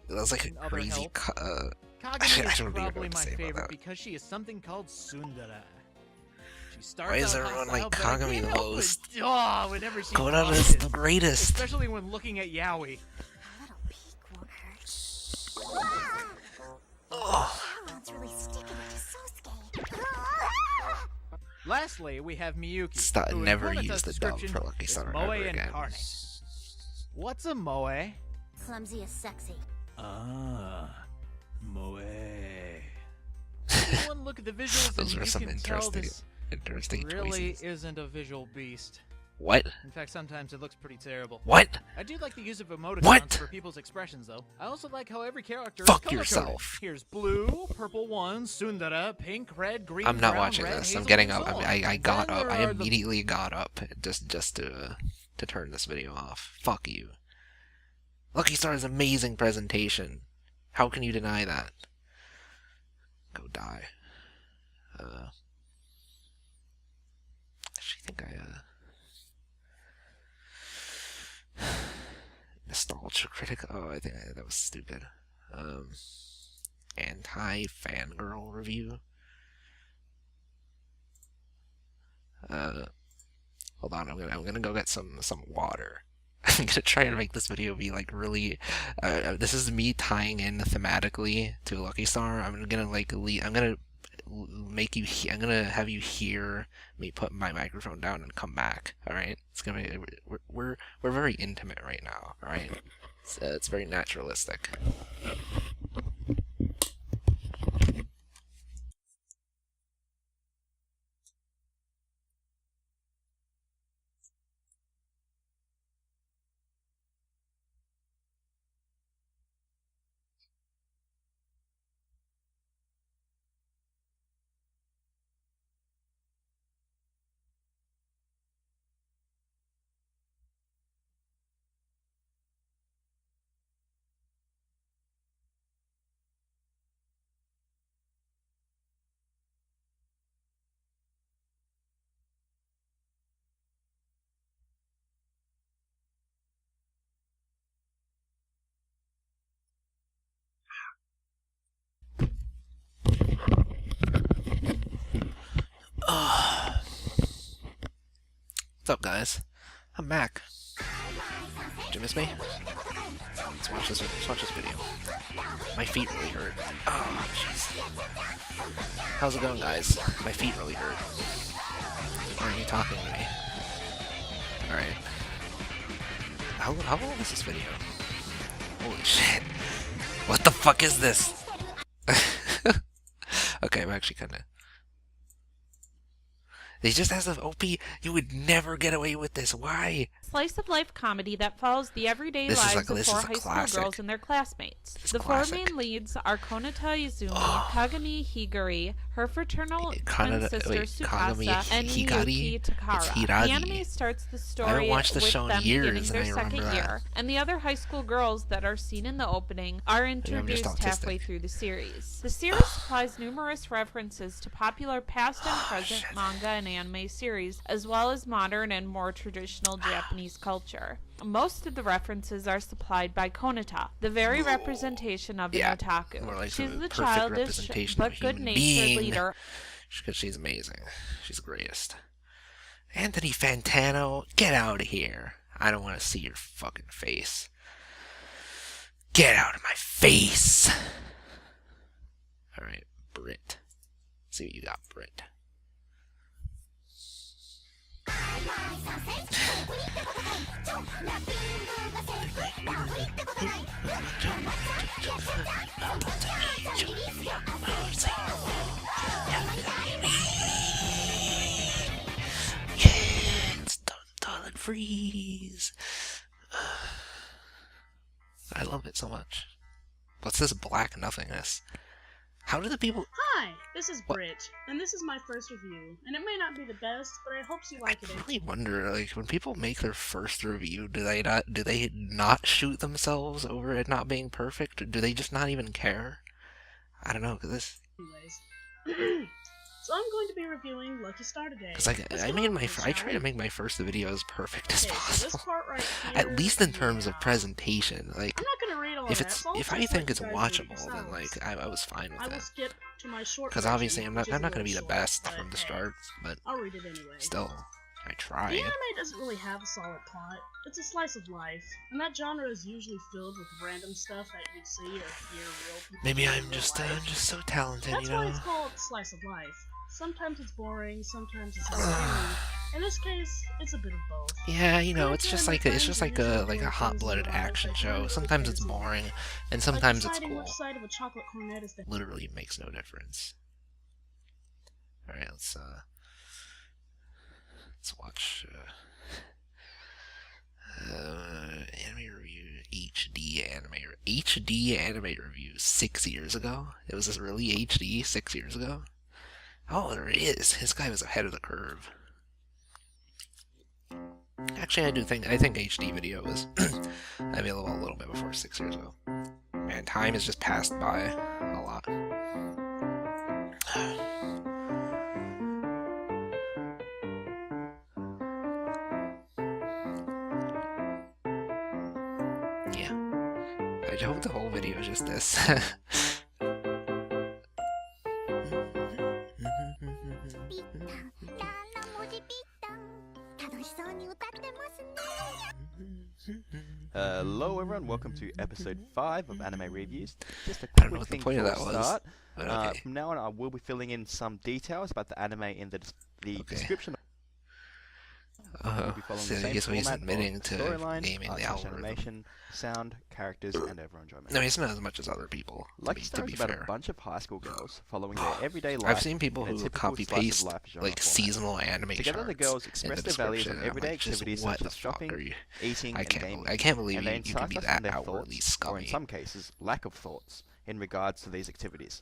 That's like a and other crazy. help. I Kagami don't is even know probably what to my say about favorite that. because she is something called Sundara. She starts Why is out everyone hostile, like but I Kagami can't the help most? but whenever she Konata blushes, is the greatest. especially when looking at Yaoi. Lastly, we have Miyuki. who in Never Konata's use the dub description for Lucky is Star moe ever again. incarnate. What's a moe? Clumsy is sexy. Moe. One look at the visuals Those and are you some can tell this interesting really choices. isn't a visual beast. What? In fact, sometimes it looks pretty terrible. What? I do like the use of emoticons What? for people's expressions, though. I also like how every character Fuck is color-coded. yourself. Here's blue, purple one, Sundara, pink, red, green, I'm not brown, watching red, this. hazel, I'm getting and up. so on. I got Then up. there I are the- immediately got up just to turn this video off. Fuck you. Lucky Star's amazing presentation. How can you deny that? Go die. I actually think nostalgia critic. Oh, I think that was stupid. anti-fangirl review. Hold on, I'm gonna go get some water. I'm gonna try and make this video be like really. This is me tying in thematically to Lucky Star. I'm gonna like I'm gonna make you. I'm gonna have you hear me put my microphone down and come back. All right, it's gonna be. We're very intimate right now. All right, it's very naturalistic. What's up, guys? I'm back. Did you miss me? Let's watch this video. My feet really hurt. Oh, jeez. How's it going, guys? My feet really hurt. Aren't you talking to me? Alright. How long is this video? Holy shit. What the fuck is this? Okay, I'm actually kinda... He just has an OP. You would never get away with this. Why? Slice of life comedy that follows the everyday lives of 4 high school girls and their classmates. The 4 main leads are Konata Izumi, Kagami Higuri, her fraternal twin sister Tsukasa, and Miyuki Takara. The anime starts the story with them beginning their second year, and the other high school girls that are seen in the opening are introduced halfway through the series. The series supplies numerous references to popular past and present manga and anime series, as well as modern and more traditional Japanese culture. Most of the references are supplied by Konata, the very representation of an otaku. Like she's the childish but good-natured leader. Because she's amazing. She's the greatest. Anthony Fantano, get out of here. I don't want to see your fucking face. Get out of my face! Alright, Brit. Let's see what you got, Brit. Yes, don't freeze. I love it so much. What's this black nothingness? How do the people... Hi, this is Britt, and this is my first review, and it may not be the best, but I hope you like it. I really wonder, like, when people make their first review, do they not shoot themselves over it not being perfect? Or do they just not even care? I don't know, cause this... Anyways. So I'm going to be reviewing Lucky Star today. Because I try to make my first video as perfect as possible. So this part right here, at least in terms of presentation. Like, I'm not gonna read all if I think it's watchable, then like I was fine with it. Because obviously I'm not gonna be the best from the start, but I'll read it anyway. Still, I try. The anime doesn't really have a solid plot. It's a slice of life, and that genre is usually filled with random stuff that you'd see or hear real people. Maybe I'm just so talented, That's you know. Why it's called slice of life. Sometimes it's boring, sometimes it's entertaining. In this case, it's a bit of both. Yeah, you know, it's just like a hot-blooded action show. Sometimes it's boring, and sometimes it's cool. Literally makes no difference. All right, let's watch anime review HD anime review 6 years ago. It was this really HD 6 years ago. Oh, there it is. This guy was ahead of the curve. Actually, I think HD video was available a little bit before 6 years ago. Man, time has just passed by a lot. Yeah. I hope the whole video is just this. Hello everyone, welcome to episode 5 of Anime Reviews. Just a I don't know quick what the thing point of before that we was, start. but okay. From now on I will be filling in some details about the anime in the description. We'll be following the same so he's format admitting of to storyline, naming the algorithm. animation, sound, characters, and overall enjoyment. No, he's not as much as other people. Lucky Star to is be about fair. a bunch of high school girls following their everyday life. I've seen people in a who typical copy slice of paste life genre like format. seasonal anime Together, the charts girls in express the their values on description, and I'm everyday like, just activities what such the as fuck shopping, are you? eating, and gaming. I can't believe And they you can incite be us that in their outwardly thoughts, or in scummy. some cases, lack of thoughts, in regards to these activities.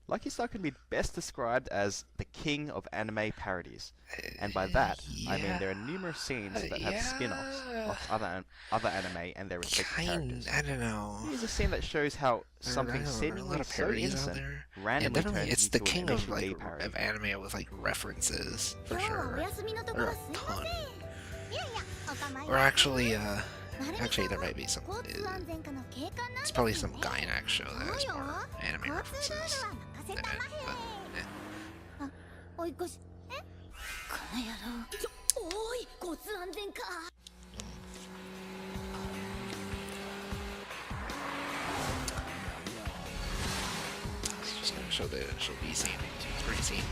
Lucky Star can be best described as the king of anime parodies, and by that I mean there are numerous scenes that have spin-offs of other anime and their respective characters. I don't know. Here's a scene that shows how something there are a seemingly lot of so parodies out innocent there. randomly definitely, turns it's the into king an of initially like parody. of anime with like references for sure. There are a ton. Or actually, there might be some. It's probably some Gainax show that has more anime references than it, but eh. 追い越しこの野郎おい交通安全か Just gonna show B scene, T3 scene.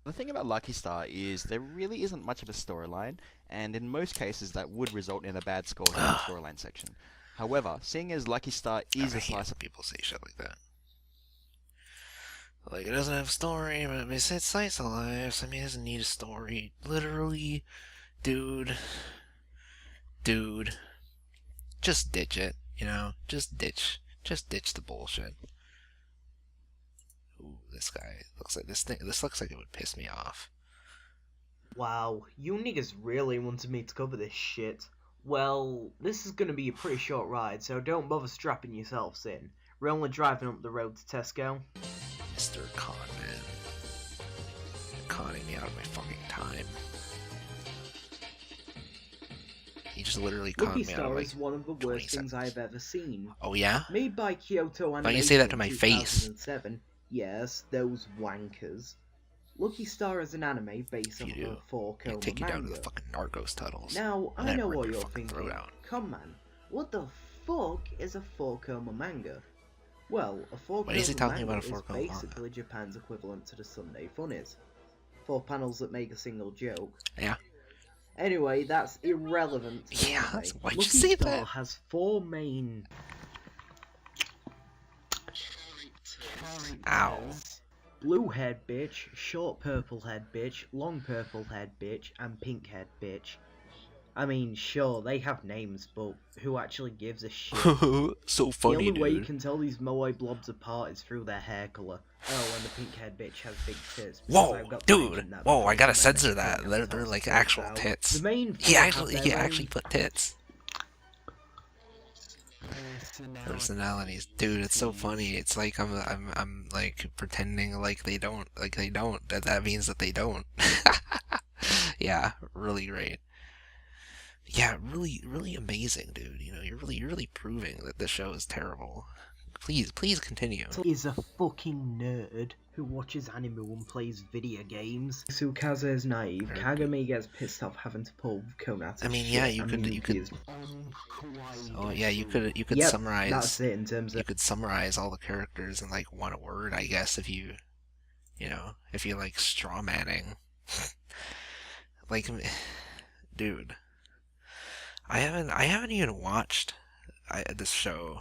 The thing about Lucky Star is there really isn't much of a storyline, and in most cases that would result in a bad score in the storyline section. However, seeing as Lucky Star is a slice of people say shit like that. Like, it doesn't have a story, but it's slice of life, so I mean, it doesn't need a story. Literally, dude, just ditch it, you know? Just ditch the bullshit. Ooh, this guy looks like this looks like it would piss me off. Wow, you niggas really wanted me to cover this shit. Well, this is gonna be a pretty short ride, so don't bother strapping yourselves in. We're only driving up the road to Tesco. Mr. Con Man. You're conning me out of my fucking time. He just literally conned Lucky me out of Star like is one of the 20 worst things seconds. I've ever seen. Oh yeah? Made by Kyoto Why Animation don't you say that to my in face? 2007. Yes, those wankers. Lucky Star is an anime based on a 4-coma Take you down to manga. the fucking Narcos titles. Now, And I then know rip what your you're fucking thinking. throat out. Come man, what the fuck is a 4-coma manga? Well, a 4-coma What is he talking manga about a is 4-coma manga? basically Japan's equivalent to the Sunday Funnies. 4 panels that make a single joke. Yeah. Anyway, that's irrelevant to the Yeah, anime. why'd you Lucky say Star that? has 4 main Ow. blue head bitch, short purple head bitch, long purple head bitch, and pink head bitch. I mean, sure, they have names, but who actually gives a shit? So funny, The only way you dude. can tell these moe blobs apart is through their hair colour. Oh, and the pink head bitch has big tits. because Whoa, I've got to dude! mention that Whoa, because I gotta the censor men that. don't They're have like to actual out. tits. The main He four actually have he their actually own put tits. Personalities, dude. It's so funny. It's like I'm like pretending like they don't. That means that they don't. Yeah, really great. Yeah, really amazing, dude. You know, you're really proving that the show is terrible. Please continue. Is a fucking nerd who watches anime and plays video games. Sukaze is naive. Kagami gets pissed off having to pull Konata. I mean, yeah, you could. Oh yeah, you could Yep, summarize. that's it in terms of. You could summarize all the characters in like one word, I guess, if you like straw manning. Like, dude, I haven't even watched this show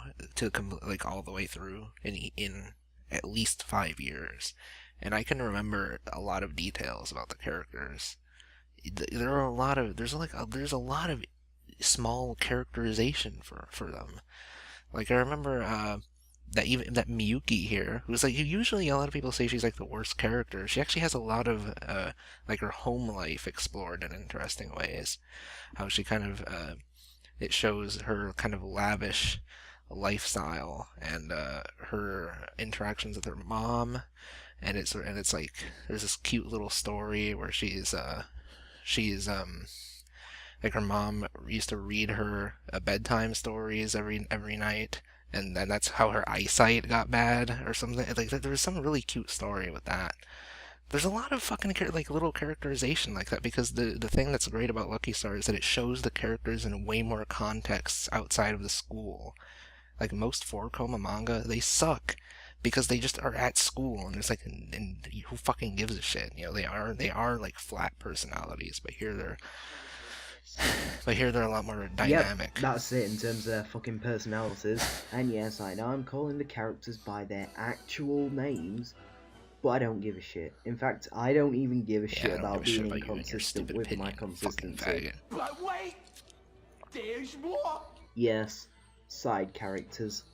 like all the way through in at least 5 years, and I can remember a lot of details about the characters. There's a lot of small characterization for them. Like, I remember that Miyuki here, who's like, usually a lot of people say she's like the worst character. She actually has a lot of like her home life explored in interesting ways. How she kind of it shows her kind of lavish lifestyle and her interactions with her mom, and it's like there's this cute little story where she's like her mom used to read her bedtime stories every night, and then that's how her eyesight got bad or something. Like there was some really cute story with that. There's a lot of fucking like little characterization like that, because the thing that's great about Lucky Star is that it shows the characters in way more contexts outside of the school. Like most 4-koma manga, they suck because they just are at school, and it's like, and who fucking gives a shit? You know, they are like flat personalities, but here they're a lot more dynamic. Yep, that's it in terms of their fucking personalities. And yes, I know I'm calling the characters by their actual names, but I don't give a shit. In fact, I don't even give a shit about being inconsistent with my consistency. But wait, there's more. Yes, side characters.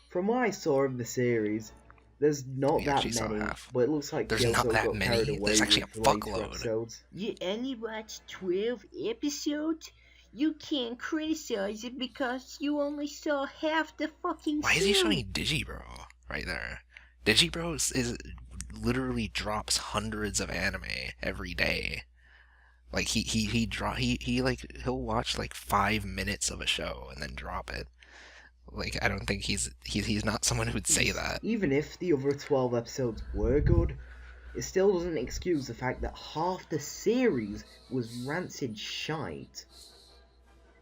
From what I saw of the series, there's not that many, but it looks like there's not that many. There's actually a fuckload. You only watched 12 episodes? You can't criticize it because you only saw half the fucking Why is he showing Digibro right there? Digibro is literally drops hundreds of anime every day. Like he'll watch like 5 minutes of a show and then drop it. Like, I don't think he's not someone who would say that. Even if the other 12 episodes were good, it still doesn't excuse the fact that half the series was rancid shite.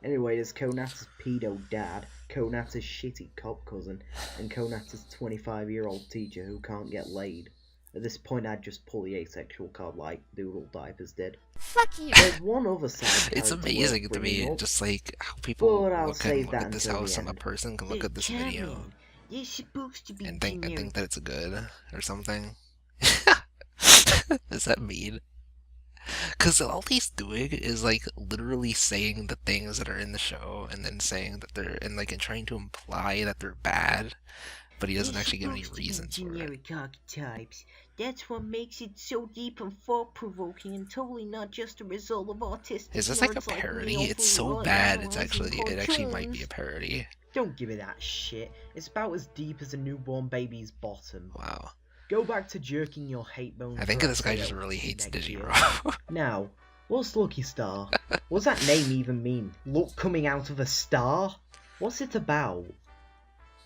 Anyway, there's Konata's pedo dad, Konata's shitty cop cousin, and Konata's 25-year-old teacher who can't get laid. At this point, I'd just pull the asexual card like Doodle Diapers did. Fuck you! There's one other side. It's amazing to me, just like how people look at this house and a person can look at this video You're supposed to be and think that it's good or something. Does that mean? Because all he's doing is like literally saying the things that are in the show and then saying that they're and trying to imply that they're bad, but he doesn't actually give any reasons for it. Generic archetypes. That's what makes it so deep and thought-provoking and totally not just a result of autistic. Is this like a parody? It's so bad. It actually might be a parody. Don't give me that shit. It's about as deep as a newborn baby's bottom. Wow. Go back to jerking your hate bones. I think this guy just really hates Digibro. Now, what's Lucky Star? What's that name even mean? Luck coming out of a star? What's it about?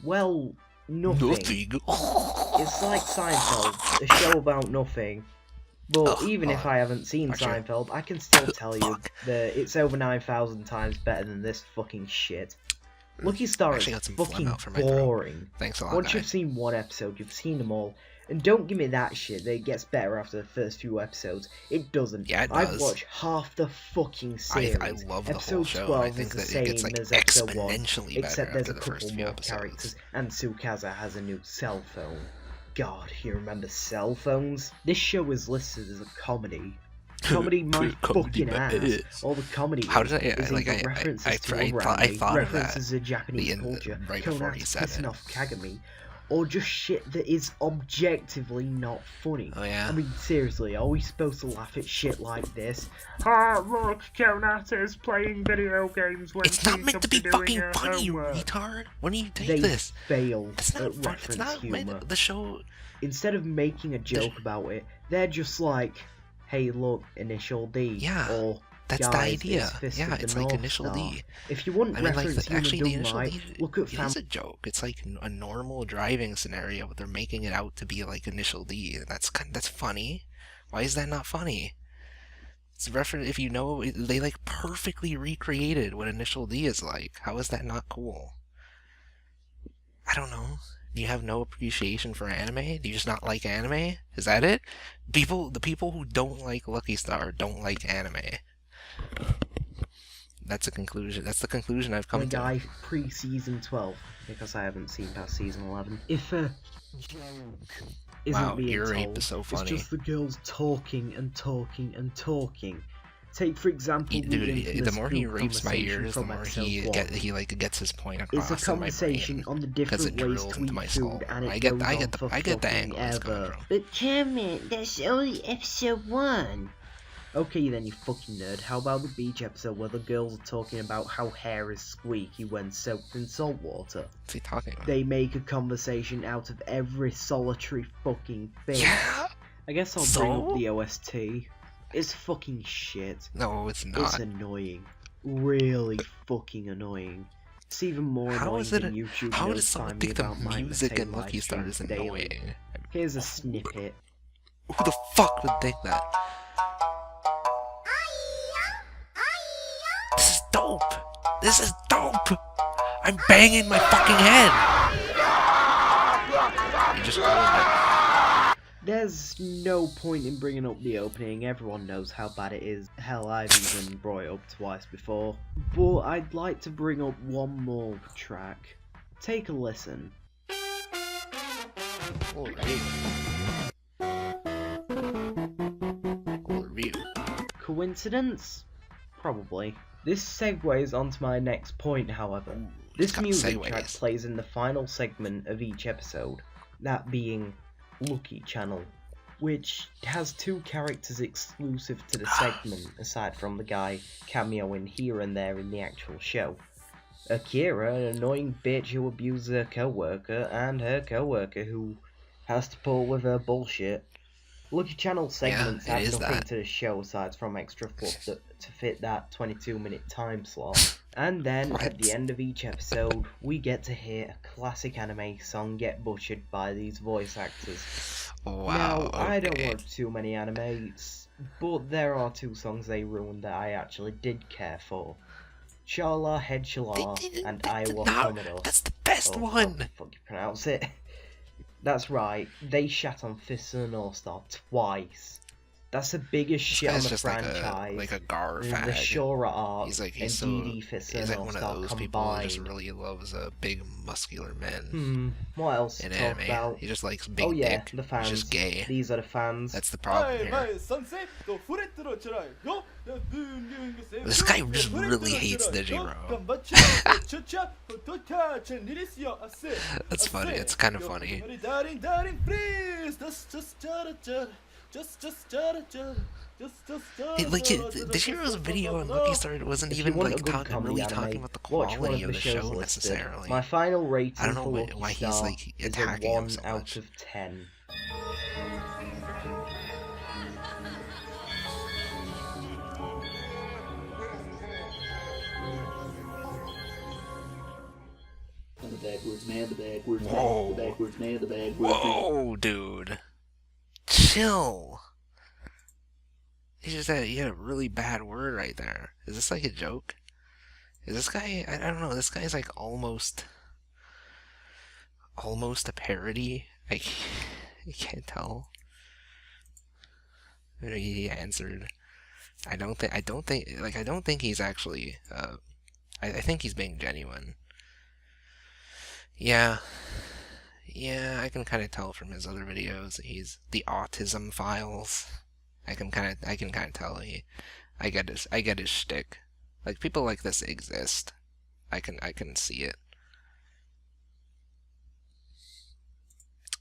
Well, nothing. It's like Seinfeld, a show about nothing. But even if I haven't seen Seinfeld, I can still tell you that it's over 9,000 times better than this fucking shit. Lucky Star is fucking boring. Thanks a lot, Once you've seen one episode, you've seen them all. And don't give me that shit that it gets better after the first few episodes. It doesn't. Yeah, it I've does. watched half the fucking series. I love the episode whole show. 12 I think is the that same it gets like as episode 1, exponentially except better there's after a the couple first few more episodes. characters. And Tsukasa has a new cell phone. God, you remember cell phones? This show is listed as a comedy. Comedy my fucking ass. All the comedy How did I is like? either references to other I anime, thought of references that to Japanese culture, right before he Konatsu said pissing it. off Kagami, or just shit that is objectively not funny. Oh yeah. I mean, seriously, are we supposed to laugh at shit like this? Ah, look, Konata's playing video games when It's not meant to be fucking funny, you retard. When do you take this? They fail It's not at fun. reference It's not humor. the show. Instead of making a joke about it, they're just like, "Hey, look, Initial D." Yeah, or that's the "Guys, idea. it's Fist Yeah, of the it's like North Initial Star." D. If you want I mean, reference like actually the humor Initial done D. right, look at It is a joke. It's like a normal driving scenario, but they're making it out to be like Initial D. That's funny. Why is that not funny? It's reference if you know they like perfectly recreated what Initial D is like. How is that not cool? I don't know. Do you have no appreciation for anime? Do you just not like anime? Is that it? The people who don't like Lucky Star don't like anime. That's a conclusion. That's the conclusion I've come to. guy pre-season 12, because I haven't seen past season 11. If a joke isn't being ear rape told, is so funny. it's just the girls talking and talking and talking. Take for example, Dude, the more he rapes my ears, the more he gets his point across. It's a conversation on the different ways to eat food, and it goes on for fucking ever. But Cameron, that's only episode 1. Okay then, you fucking nerd. How about the beach episode where the girls are talking about how hair is squeaky when soaked in salt water? What's he talking about? They make a conversation out of every solitary fucking thing. Yeah. I guess I'll bring up the OST. It's fucking shit. No, it's not. It's annoying. Really fucking annoying. It's even more annoying than YouTube how does someone notifying me think the about my music Mate in Lucky live Star is streams daily. annoying? Here's a snippet. Who the fuck would think that? This is dope! This is dope! I'm banging my fucking head! You just ruined it. There's no point in bringing up the opening, everyone knows how bad it is. Hell, I've even brought it up twice before. But I'd like to bring up one more track. Take a listen. Cool review. Coincidence? Probably. This segues onto my next point, however. This music track plays in the final segment of each episode, that being Lucky Channel, which has two characters exclusive to the segment, aside from the guy cameoing here and there in the actual show. Akira, an annoying bitch who abuses her co-worker, and her co-worker who has to pull with her bullshit. Lucky Channel segments add nothing to the show aside from extra fluff to fit that 22-minute time slot. And then, at the end of each episode, we get to hear a classic anime song get butchered by these voice actors. Now, I don't watch too many animes, but there are two songs they ruined that I actually did care for. Shala Head Shala and Iowa Commodore. That's the best one! How the fuck you pronounce it? That's right, they shat on Fist of the North Star twice. That's the biggest shit on the franchise. Like a gar The fag. Sora arc He's like and DD Fist of the one North of Star those combined. people who just really loves big muscular men. What else to in talk anime? about? He just likes big Oh yeah, dick. the fans. He's just gay. These are the fans. That's the problem here. This guy just really hates Digiro. That's funny. It's kind of funny. Digiro's video on Lucky Star wasn't even really talking about the quality of the show necessarily. My final rating I don't know for Lucky why he's Star like is a attacking 1 him so out much. of 10. The backwards man, the backwards Whoa. man, the backwards man, the backwards man. Whoa, dude. Chill. He had a really bad word right there. Is this like a joke? Is this guy, I don't know, this guy's like almost a parody? I can't tell. He answered. I don't think he's actually, I think he's being genuine. Yeah, I can kind of tell from his other videos that he's the autism files. I can kind of tell I get his shtick. Like, people like this exist. I can see it.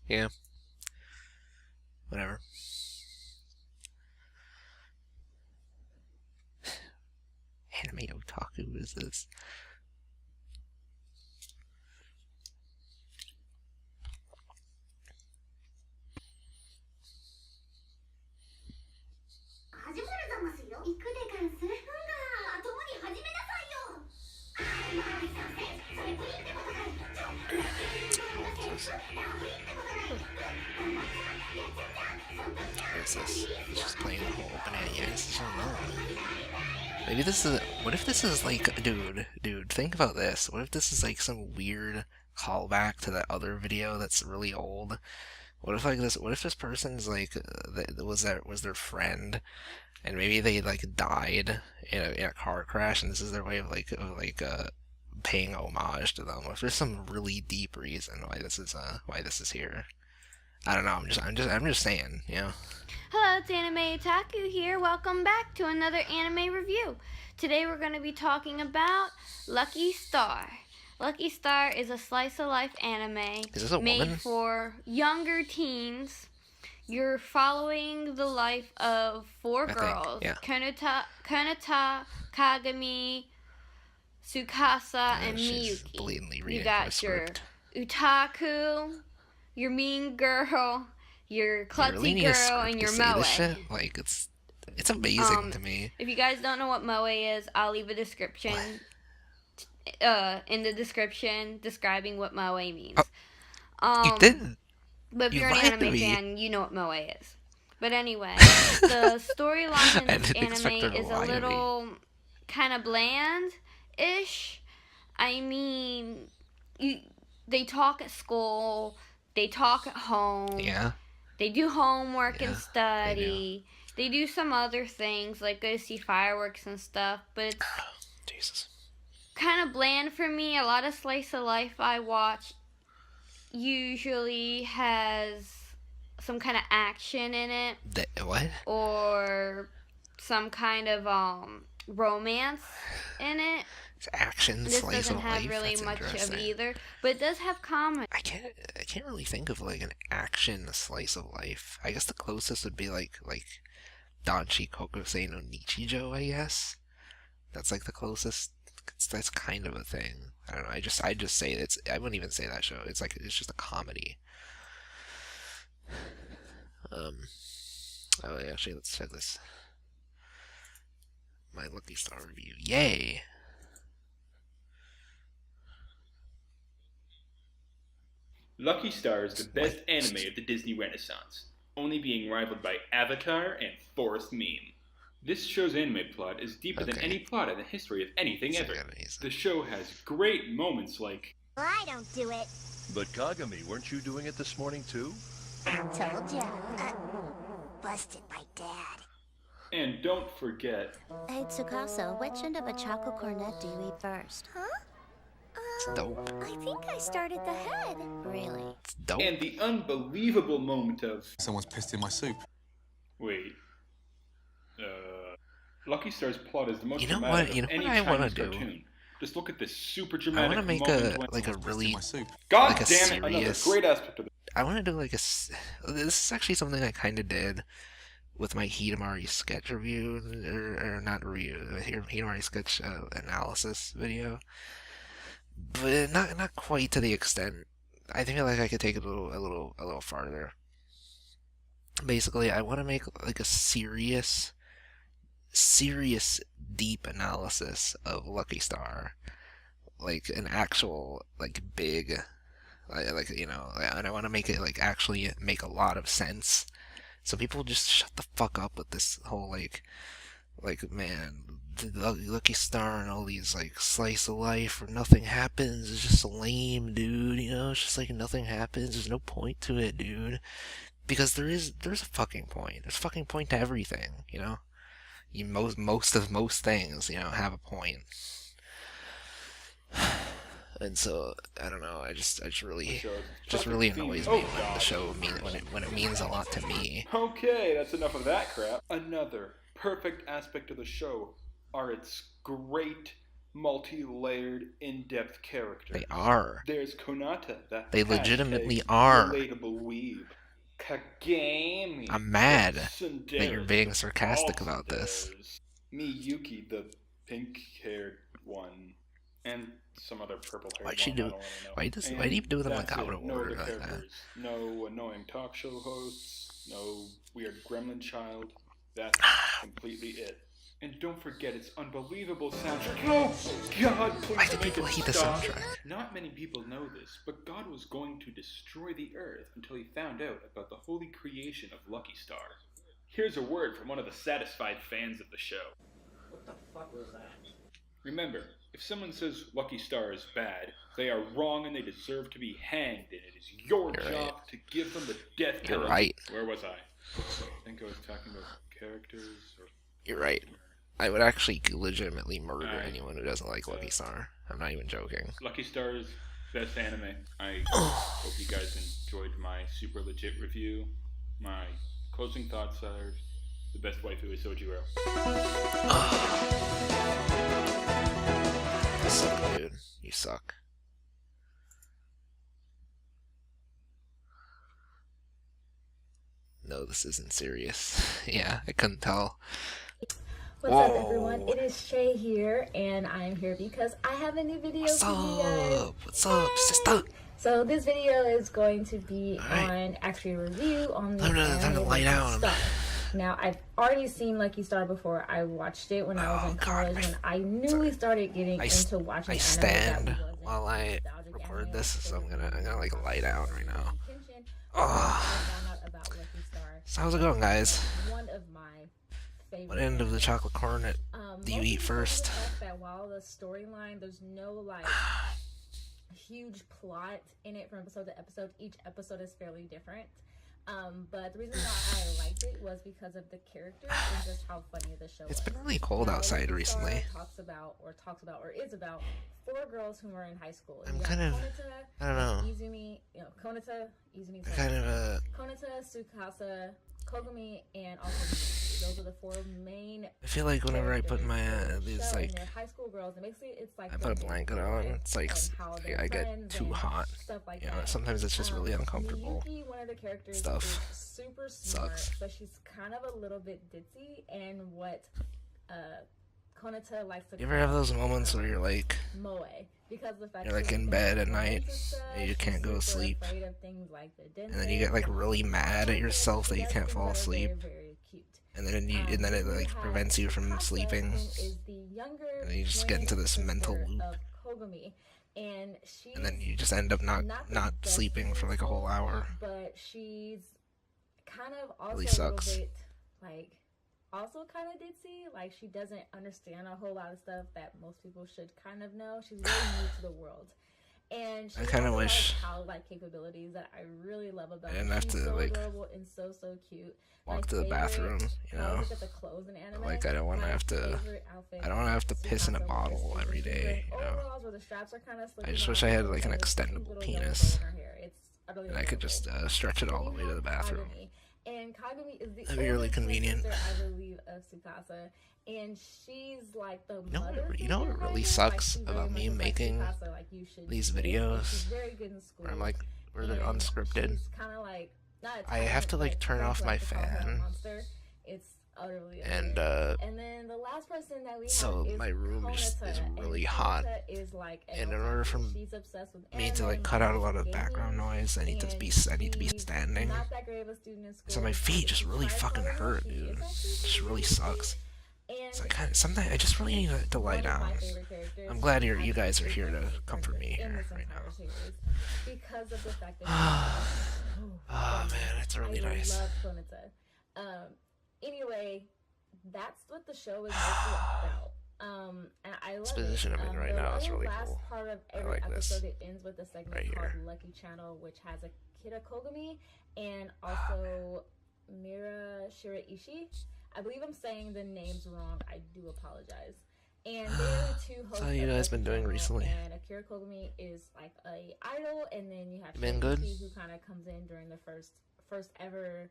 Yeah. Whatever. Anime otaku is this? What is this? He's just playing the whole banana. Yeah, this is so long. Maybe this is. What if this is like, dude, think about this. What if this is like some weird callback to that other video that's really old? What if like this? What if this person's like was their friend, and maybe they like died in a car crash, and this is their way of paying homage to them. If there's some really deep reason why this is here, I don't know. I'm just saying, you know. Hello, it's Anime Otaku here. Welcome back to another anime review. Today we're going to be talking about Lucky Star. Lucky Star is a slice-of-life anime made for younger teens. You're following the life of four girls. Kanata, Kagami, Tsukasa, and Miyuki. You got your otaku, your mean girl, your klutzy girl, and your moe. This shit? Like, it's amazing to me. If you guys don't know what moe is, I'll leave a description in the description describing what moe means. You didn't. But if you're an anime fan, you know what moe is. But anyway, the storyline in this anime is a little kind of bland-ish. I mean, they talk at school, they talk at home, they do homework and study, they do some other things like go see fireworks and stuff, but it's kind of bland for me. A lot of slice of life I watch usually has some kind of action in it. What? Or some kind of romance in it. It's action, this slice doesn't of have life. really That's much of interesting. either, but it does have comedy. I can't really think of like an action slice of life. I guess the closest would be like Danchi Kokosei no Nichijou, I guess. That's like the closest. That's kind of a thing. I don't know. I just say it's. I wouldn't even say that show. It's like it's just a comedy. Oh, actually, let's check this. My Lucky Star review. Yay! Lucky Star is the best anime of the Disney Renaissance, only being rivaled by Avatar and Forest Meme. This show's anime plot is deeper than any plot in the history of anything ever. The show has great moments like, I don't do it. But Kagami, weren't you doing it this morning too? Told ya. Busted by Dad. and don't forget. Hey, Tsukasa, which end of a chocolate cornet do you eat first? Huh? Dope. I think I started the head. Really? Dope. And the unbelievable moment of... Someone's pissed in my soup. Wait. Lucky Star's plot is the most You know dramatic what? You know of any what I want Chinese to do? cartoon. Just look at this super I dramatic want to make moment a when like a really God like a damn it! Another serious. great aspect of it. I want to do like a. This is actually something I kind of did with my Hidamari Sketch review, or not review, Hidamari Sketch analysis video, but not quite to the extent. I think like I could take it a little farther. Basically, I want to make like a serious deep analysis of Lucky Star, like an actual like big, like you know, and I want to make it like actually make a lot of sense, so people just shut the fuck up with this whole like man, the Lucky Star and all these like slice of life where nothing happens is just lame, dude. You know, it's just like nothing happens. There's no point to it, dude. Because there's a fucking point. There's a fucking point to everything, you know. Most things, you know, have a point. And so I don't know. It just really annoys me when the show when it means a lot to me. Okay, that's enough of that crap. Another perfect aspect of the show are its great multi-layered, in-depth characters. They are. There's Konata, that They legitimately are. relatable weeb. Kagami. I'm mad Tsundere, that you're being sarcastic about this. Miyuki, the pink-haired one, and some other purple-haired Why'd she one. do? I don't really know. Why do you do them like that's out it. of No order other like that? characters. No annoying talk show hosts. No weird gremlin child. That's completely it. And don't forget its unbelievable soundtrack. Oh, God, please Why do make people it hate the stop. soundtrack? Not many people know this, but God was going to destroy the earth until he found out about the holy creation of Lucky Star. Here's a word from one of the satisfied fans of the show. What the fuck was that? Remember, if someone says Lucky Star is bad, they are wrong and they deserve to be hanged, and it is your You're job right. to give them the death You're penalty. right. Where was I? I think I was talking about characters or... You're right. I would actually legitimately murder Alright. anyone who doesn't like Lucky Star. I'm not even joking. Lucky Star's best anime. I hope you guys enjoyed my super legit review. My closing thoughts are the best waifu is Sojiro. You suck, dude. You suck. No, this isn't serious. Yeah, I couldn't tell. What's up, everyone? It is Shay here, and I'm here because I have a new video for you guys. What's up, sister? So this video is going to be on actually a review on the Time to anime lay down. Star. Now, I've already seen Lucky Star before. I watched it when I was in college, when I newly started getting into watching I anime. stand while I record this, so I'm gonna like lie down right now. found out about Lucky Star. So how's it going, guys? One of my favorite. What end of the chocolate cornet do you eat first? That while the storyline, there's no like huge plot in it from episode to episode. Each episode is fairly different. But the reason why I liked it was because of the characters and just how funny the show was. It's been really cold outside recently. Talks about or is about 4 girls who are in high school. I'm kind of, I don't know. Izumi, Konata, Izumi, Konata, Tsukasa, Kogumi, and also Miyuki. Those are the 4 main. I feel like whenever I put my these like, high school girls, and basically it's like I put a blanket on, it's like I get too hot. Like sometimes it's just really uncomfortable. Miyuki, one of the characters, stuff is super smart, sucks. but she's kind of a little bit ditzy, and what Konata likes to. You ever have those moments where you're like, moe, because the fact you're like in bed at night and you can't go to sleep, and then you get like really mad at yourself that you can't fall asleep, and then it like prevents you from sleeping, and then you just get into this mental loop, and then you just end up not sleeping for like a whole hour. But she's kind of also really sucks. A little bit like. Also kind of ditzy, like she doesn't understand a whole lot of stuff that most people should kind of know. She's very new to the world, and she I kind of has wish childlike capabilities that I really love about her. I didn't have She's to so like adorable and so cute. walk to the bathroom, you know. Look at the clothes in anime. Like I don't want to have to. I don't want to have to piss in a bottle every day, you know. I just wish I had like an extendable penis, and I could just stretch it all the way to the bathroom. And Kagami is the That'd be really convenient. sister, I believe, of Tsukasa, and she's like the You know what really sucks about me making these videos where I'm like, where they're unscripted? I have to like turn off my fan, and then the last person that we so have my room is really hot, and in order for me to like cut out a lot of background noise, I need to be standing. So my feet just really fucking hurt, dude. It just really sucks. So sometimes I just really need to lie down. I'm glad you guys are here to comfort me here right now. Because of the fact that oh man, it's really nice. Anyway, that's what the show is mostly about. And I love this position I'm in right now is really cool. Part of I every like this. episode, it ends with a segment Right called here. Lucky Channel, which has a Kira Kogami and also Mira Shiraishi. I believe I'm saying the names wrong. I do apologize. And they're the 2 hosts. So how you guys of been Lucky doing Channel, recently? And Akira Kogami is like a idol, and then you have Been good? Shiraishi, who kind of comes in during the first ever.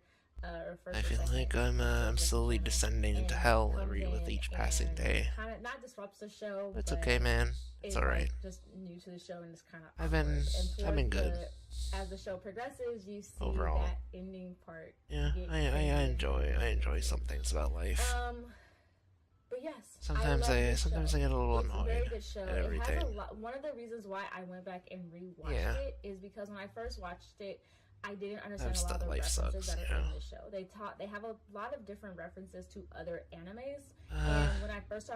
I feel like I'm slowly descending into hell with each passing day. Kind of not disrupts the show. But it's but okay, man. It's all right. Just new to the show and it's kind of. I've been good. As the show progresses, you see Overall. that ending part. Yeah, I enjoy some things about life. But yes. Sometimes I get a little It's a annoyed very good show. at It everything. has a lot. One of the reasons why I went back and rewatched Yeah. it is because when I first watched it, I didn't understand That's a lot of the life references sucks, that are yeah. in the show. They have a lot of different references to other animes. And when I first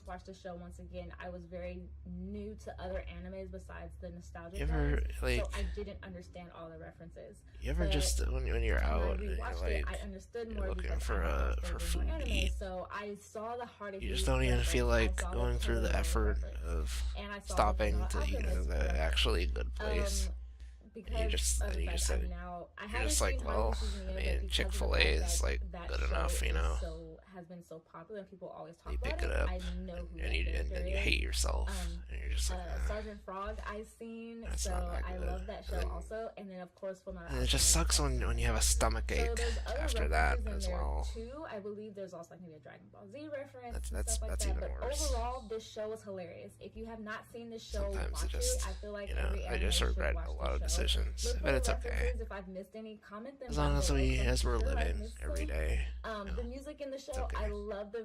watched the show once again, I was very new to other animes besides the nostalgic You ever, ones, like- so I didn't understand all the references. You ever But just when you're when I out and you're rewatched it, like I understood you're more looking because for I understood for more food to anime, eat, so I saw the heart of you just Yuki don't even reference, feel I like saw the going through the Totoro effort reference, of and I saw the stopping Fullmetal to eat at Alchemist the reference. actually good place. Because You just of the you fact just I'm said now, I you're haven't just like, seen well, Haruhi Suzumiya, I but mean, because Chick-fil-A of the is fact like that good show enough, you know. has been so popular and people always talk You about pick it up, I know who and that then character you is. hate yourself, and you're just like, Sergeant Frog I've seen, That's so not that I good. love that show also. And then of course Fullmetal and it just Alchemist. sucks when you have a stomach So ache there's other after that references in as there well. too. I believe there's also like maybe a Dragon Ball Z reference and That's stuff like that. even But worse. overall, this show is hilarious. If you have not seen this show, Sometimes watch it just, I feel like you know, every I anime just should regret watch a this lot of show. decisions, Look for but the it's okay. references. If I've missed any, comment them As down long as below, 'cause as I'm we're sure I've living missed every some. day. The music in the show, I love the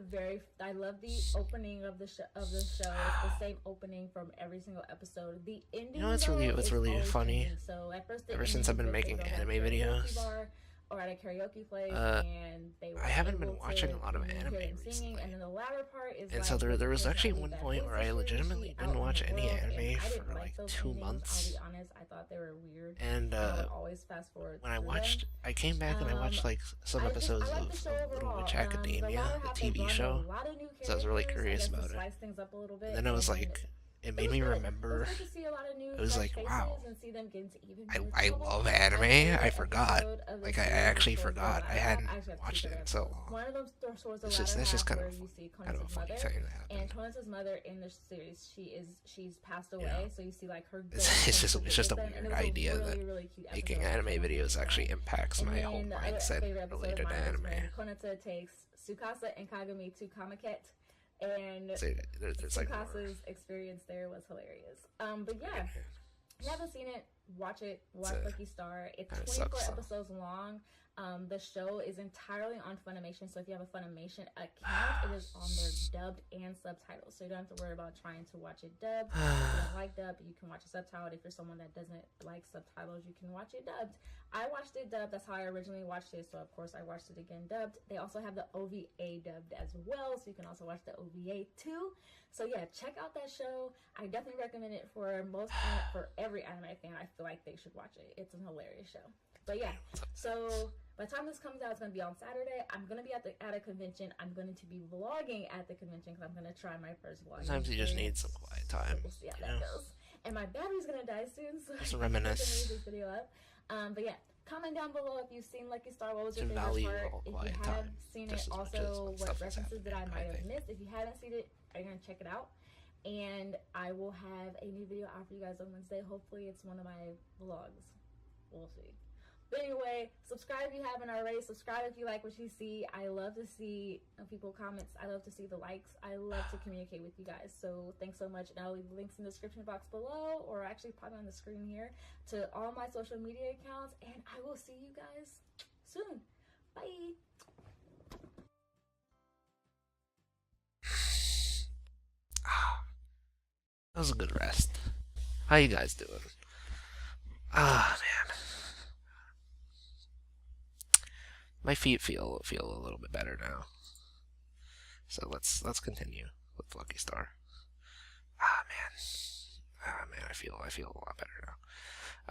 opening of the show. It's the same opening from every single episode. The ending. You know what's really though, is funny? always changing. So at first, the Ever since ending I've been is making the whole anime karaoke videos, bar. or at a karaoke place, and they were I haven't been able watching to, a lot of anime hear them singing, recently. and then the latter part is And like, so there was the actually person one that point where I voices her, legitimately she didn't out watch in the any world, and anime I for didn't like those 2 endings, months. I'll be honest, I thought they were weird, And I would always fast forward when I through watched, them. I came back and I watched like some episodes I like of the show Little overall. Witch The Academia, latter the half, they TV brought in show. a lot of new So I was really characters, I curious guess, to about it. spice things up a little bit, And then I was and like, it it made was me good. It was remember. good to see a lot of new It was fresh like, wow, faces and see them get into even I more trouble. love My anime. favorite I forgot. episode of the Like I series actually was the forgot. I latter half. hadn't I actually have two watched it favorite in so episodes. long. One of them was the It's latter just half kind where of you see kind of a Konata's funny mother, thing that happened. and Konata's mother in the series, she's passed away, Yeah. so you see like her. It's just a visit them, weird and it was idea a really, that really cute making episode. anime videos actually impacts And my whole then the other mindset favorite episode related of to mine is anime. when Konata takes Tsukasa and Kagami to Kamaket, and So there's like more. Tsukasa's experience there was hilarious. But yeah, if you haven't seen it, watch it. Watch Lucky Star. It's kinda 24 sucks, though. episodes long. The show is entirely on Funimation, so if you have a Funimation account, it is on there dubbed and subtitled, so you don't have to worry about trying to watch it dubbed. If you don't like dubbed, you can watch it subtitled. If you're someone that doesn't like subtitles, you can watch it dubbed. I watched it dubbed. That's how I originally watched it, so of course I watched it again dubbed. They also have the OVA dubbed as well, so you can also watch the OVA too. So yeah, check out that show. I definitely recommend it for every anime fan. I feel like they should watch it. It's an hilarious show. But yeah, so by the time this comes out, it's going to be on Saturday. I'm going to be at a convention. I'm going to be vlogging at the convention because I'm going to try my first vlog. Sometimes you just need some quiet time. We'll see how that goes. And my battery's going to die soon, so Just I reminisce. can this video up. But yeah, comment down below if you've seen Lucky Star. What was your Just favorite value part? all If quiet you have time, seen just it, as much as also when what stuff is references that I happening, might I have think. missed. If you haven't seen it, are you going to check it out? And I will have a new video out for you guys on Wednesday. Hopefully it's one of my vlogs. We'll see. But anyway, subscribe if you haven't already. Subscribe if you like what you see. I love to see people comments. I love to see the likes. I love to communicate with you guys. So thanks so much. And I'll leave the links in the description box below, or actually probably on the screen here, to all my social media accounts. And I will see you guys soon. Bye. That was a good rest. How you guys doing? Ah, man. My feet feel a little bit better now. So let's continue with Lucky Star. Ah man, I feel a lot better now.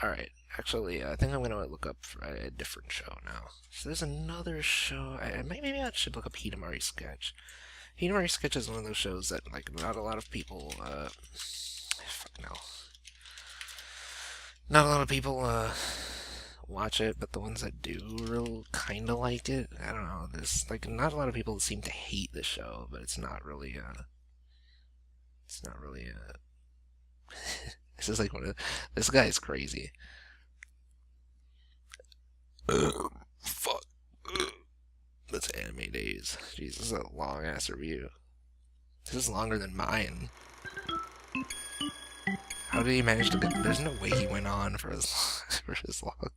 All right, actually, I think I'm gonna look up for a different show now. So there's another show. Maybe I should look up Hidamari Sketch. Hidamari Sketch is one of those shows that like not a lot of people. Not a lot of people watch it, but the ones that do kind of like it. I don't know. There's like not a lot of people that seem to hate the show, but it's not really. This is like this guy is crazy. Fuck. That's Anime Days. Jeez, this is a long ass review. This is longer than mine. How did he manage to get? There's no way he went on for as long,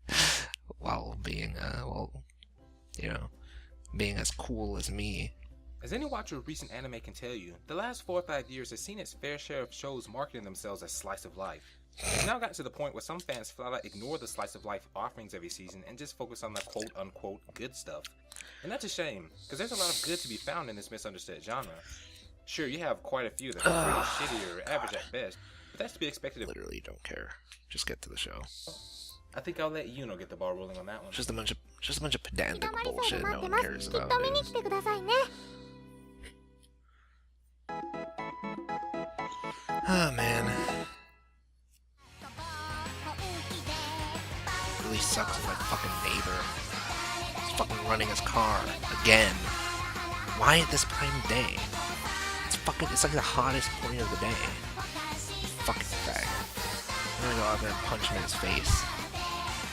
while being being as cool as me. As any watcher of recent anime can tell you, the last 4 or 5 years has seen its fair share of shows marketing themselves as slice of life. It's now gotten to the point where some fans flat out ignore the slice of life offerings every season and just focus on the quote-unquote good stuff. And that's a shame, because there's a lot of good to be found in this misunderstood genre. Sure, you have quite a few that are really shitty or average at best, but that's to be expected of— Literally don't care. Just get to the show. I think I'll let Yuno get the ball rolling on that one. Just a bunch of pedantic bullshit no one cares about. Oh man. Really sucks with my fucking neighbor. He's fucking running his car again. Why at this time of day? It's like the hottest point of the day. Fucking faggot. I'm gonna go out there and punch him in his face.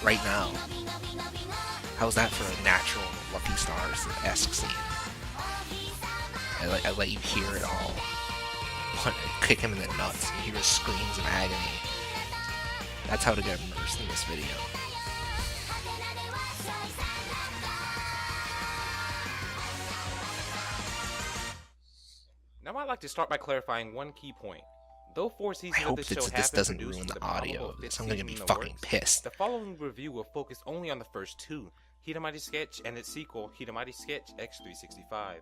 Right now. How's that for a natural Lucky Stars-esque scene? I let you hear it all. Kick him in the nuts. You hear his screams of agony. That's how to get immersed in this video. Now I'd like to start by clarifying one key point. Though 4 seasons I of hope this show this have been doesn't produced ruin with the a probable audio. 5th I'm gonna season be in the fucking works, pissed. the following review will focus only on the first 2, Hidamari Sketch and its sequel, Hidamari Sketch X365.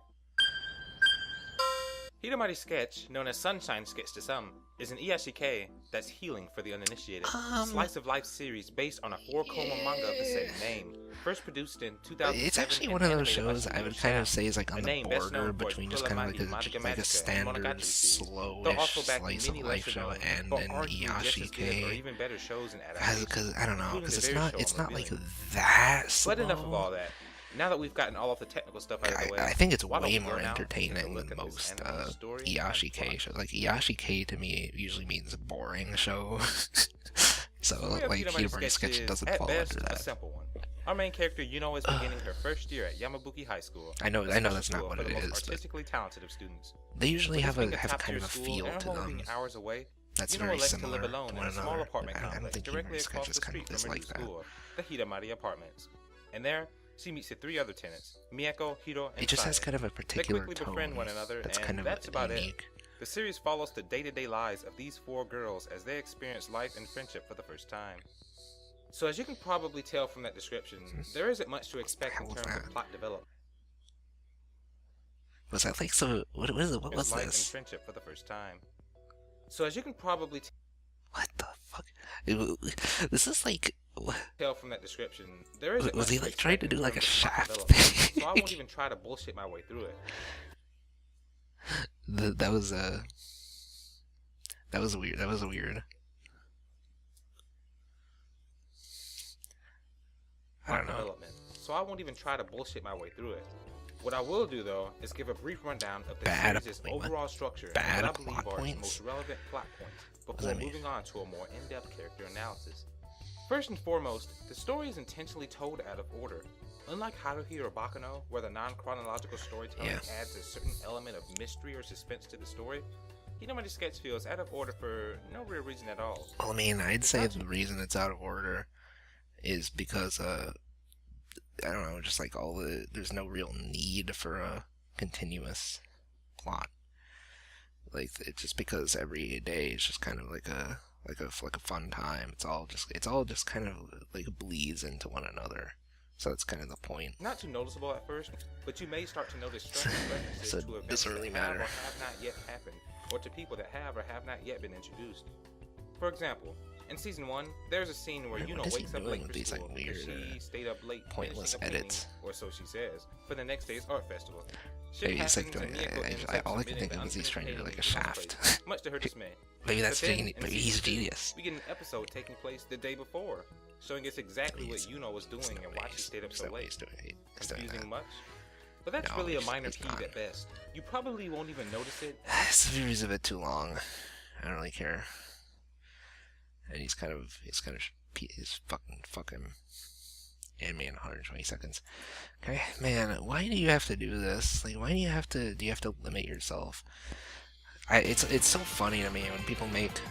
Hidamari Sketch, known as Sunshine Sketch to some, is an iyashikei that's healing for the uninitiated. Slice of life series based on a 4-koma manga of the same name. First produced in 2007. It's actually one of those shows I would kind of say is like on the border between just kind of like a standard slowish slice of life show and an iyashikei. Because I don't know, because it's not like that slow. But enough of all that. Now that we've gotten all of the technical stuff out of the way, I think it's way more entertaining than most iyashikei shows. Like, iyashikei to me usually means a boring show. So, like, Hidamari Sketch doesn't fall under that. A simple one. Our main character, Yuno, is beginning her first year at Yamabuki High School. I know that's not what it is. Artistically talented of students. They usually have kind of a feel to them. Hours away, That's Yuno very elects to similar live alone to in one a small another. apartment I don't complex think directly Hidamari Sketch across is the kind street of from her new like that. school, the Hidamari Apartments. And there, she meets the 3 other tenants, Miyako, Hiro, and It just has Sae. kind of a particular They quickly tone befriend one another, that's and kind of that's about unique. it. The series follows the day-to-day lives of these 4 girls as they experience life and friendship for the first time. So as you can probably tell from that description, there isn't much to expect in terms of plot development. Was that like so? What was it? What was Life and this? friendship for the first time. So as you can probably What the fuck? This is like. tell from that description, there isn't Was much he to like trying to expect do in like a terms of plot shaft development, thing? so I won't even try to bullshit my way through it. That was weird. That was weird. I don't know. Development, so I won't even try to bullshit my way through it. What I will do though is give a brief rundown of the series' overall structure and what I believe are its most relevant plot points before moving on to a more in-depth character analysis. First and foremost, the story is intentionally told out of order. Unlike Haruhi or Baccano, where the non-chronological storytelling adds a certain element of mystery or suspense to the story, Hidamari Sketch feels out of order for no real reason at all. Well, I mean, I'd say the reason it's out of order is because I don't know, just like there's no real need for a continuous plot. Like, it's just because every day is just kind of like a fun time. It's all just kind of like bleeds into one another. So that's kind of the point. Not too noticeable at first, but you may start to notice strange references So to it events doesn't that really have matter. or have not yet happened, or to people that have or have not yet been introduced. For example, in season 1, there's a scene where Yuno wakes up late for school because she stayed up late pointless finishing a painting, edits. or so she says, for the next day's art festival. Yeah, Shit he's like happens doing. and Miyako ends up All I can submitting think the of is he's trying to do unfinished like a painting in the shaft. first place, much to her dismay. Maybe that's But then, genius. in Maybe season he's 2, genius. We get an episode taking place the day before, showing us exactly what Yuno was doing and why she stayed up so late. Confusing much? But that's No, really a it's minor not. peeve at best. You probably won't even notice it. This series is a bit too long. I don't really care. And he's fucking anime in 120 seconds. Okay, man, why do you have to do this? Like, why do you have to limit yourself? It's so funny to me when people make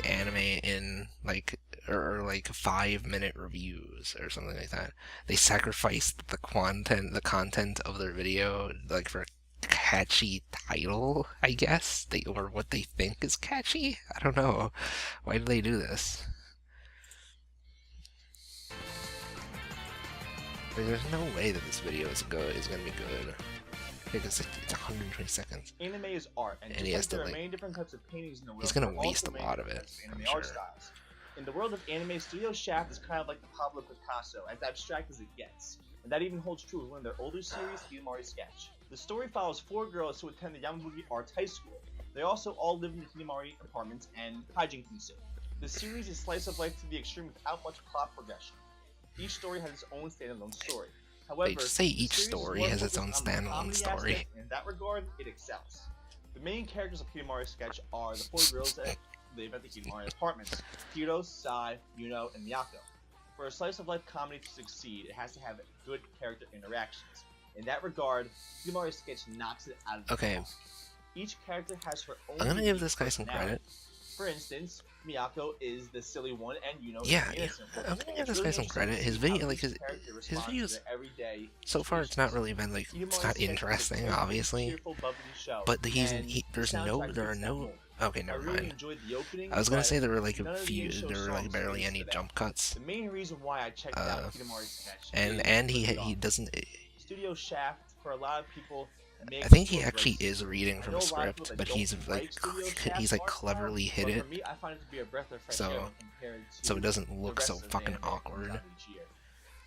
anime in like or like 5-minute reviews or something like that. They sacrifice the content of their video like for a catchy title, I guess, or what they think is catchy. I don't know. Why do they do this? Like, there's no way that this video is gonna be good. Because it's 120 seconds. Anime is art, and he just has like there to, are like, many different types of paintings in the world, he's gonna there are waste also a lot of many it, different I'm anime art sure. styles. In the world of anime, Studio Shaft is kind of like the Pablo Picasso, as abstract as it gets. And that even holds true with one of their older series, Hidamari Sketch. The story follows 4 girls who attend the Yamabuki Arts High School. They also all live in the Hidamari apartments and hijinks ensue. The series is slice of life to the extreme without much plot progression. Each story has its own standalone story. However, They just say the each series is story more has its focused own on the standalone comedy story. aspect, and in that regard, it excels. The main characters of Hidamari Sketch are the 4 girls that live at the Hidamari apartments: Hiro, Sae, Yuno, and Miyako. For a slice of life comedy to succeed, it has to have good character interactions. In that regard, Hidamari Sketch knocks it out of the park. Each character has her own. I'm gonna give unique this guy some personality. credit. For instance, Miyako is the silly one, and Yuno is Yeah, the innocent one. I'm gonna give It's this really guy some interesting credit. to His see video, how like each his character responds to videos, their everyday so far it's not really been like, it's not interesting, obviously, but there are no Okay, never really mind. enjoyed the opening, I was gonna but say there were like none a of the few, intro there were like songs barely made it any to that. jump cuts. The main reason why I checked out Hidamari Sketch And is he doesn't. Studio Shaft, for a lot of people, I think he actually is reading from a script, but he's like cleverly hid it, for me, I find it to be a breath of fresh so air compared to so it doesn't look the so rest of the fucking anime that comes awkward. out each year.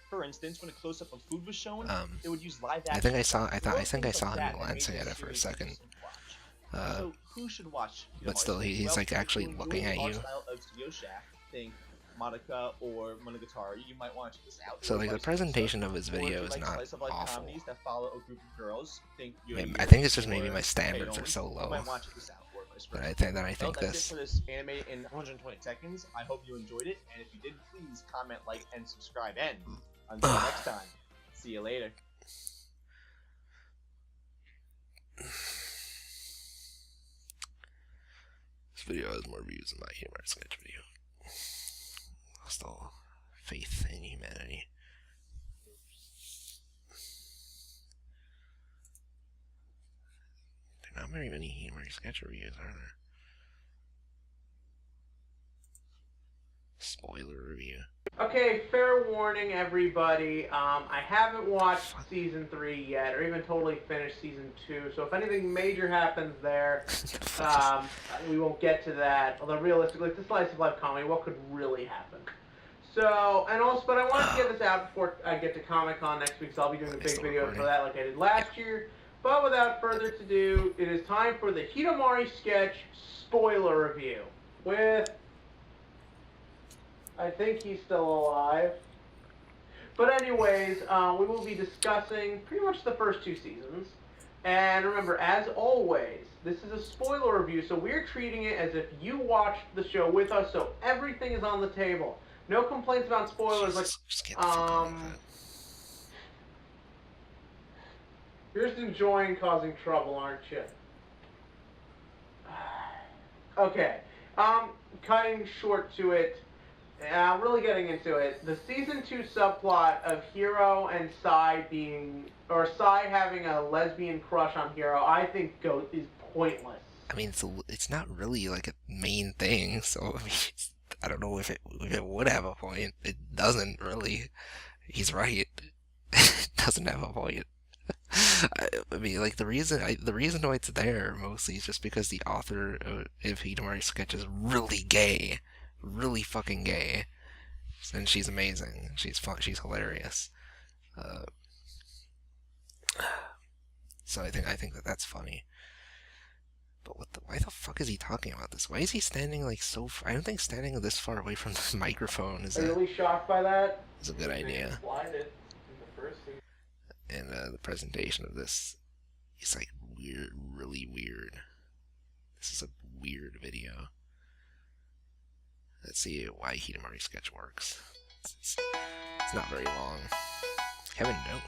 For instance, when a close-up of food was shown, it would use live I action. think I saw. I think I things saw like him that glancing made at this it for a series second. interesting to watch. So who should watch? But still, he's Well, like actually if you looking enjoy at the art you. style of Studio Shaft, think Monica or Monogatari, you might want to check this out. So like the presentation of his Or if video you is like not slice of life awful. comedies that follow a group of girls, think I think it's just maybe or my standards are K-On!, so you low. might want to check this out. Or vice But versa. I think Well, that's this. it for this anime in 120 seconds. I hope you enjoyed it, and if you did, please comment, like, and subscribe. And until next time, see you later. This video has more views than my Hidamari Sketch video. Lost all faith in humanity. There are not very many Hidamari Sketch reviews, are there? Spoiler review. Okay, fair warning, everybody. I haven't watched season 3 yet, or even totally finished season 2. So if anything major happens there, we won't get to that. Although realistically, it's a slice of life comedy. What could really happen? So, and also, but I wanted to get this out before I get to Comic-Con next week. So I'll be doing a big video for that, like I did last year. But without further ado, it is time for the Hidamari Sketch spoiler review with. I think he's still alive. But anyways, we will be discussing pretty much the first 2 seasons. And remember, as always, this is a spoiler review, so we're treating it as if you watched the show with us, so everything is on the table. No complaints about spoilers, you're just enjoying causing trouble, aren't you? Okay, cutting short to it. Really getting into it, the season 2 subplot of Hiro and Sai Sai having a lesbian crush on Hiro, I think is pointless. I mean, it's not really like a main thing, so I mean, I don't know if it would have a point. It doesn't really. He's right. It doesn't have a point. I mean, like the reason why it's there mostly is just because the author of Hidamari Sketch is really gay. Really fucking gay, and she's amazing. She's fun. She's hilarious. So I think that's funny. But why the fuck is he talking about this? Why is he standing like so? I don't think standing this far away from the microphone is really shocked by that. Is a good idea. Blinded in the first season. And the presentation of this is like weird, really weird. This is a weird video. Let's see why Hidamari Sketch works. It's not very long. Kevin knows.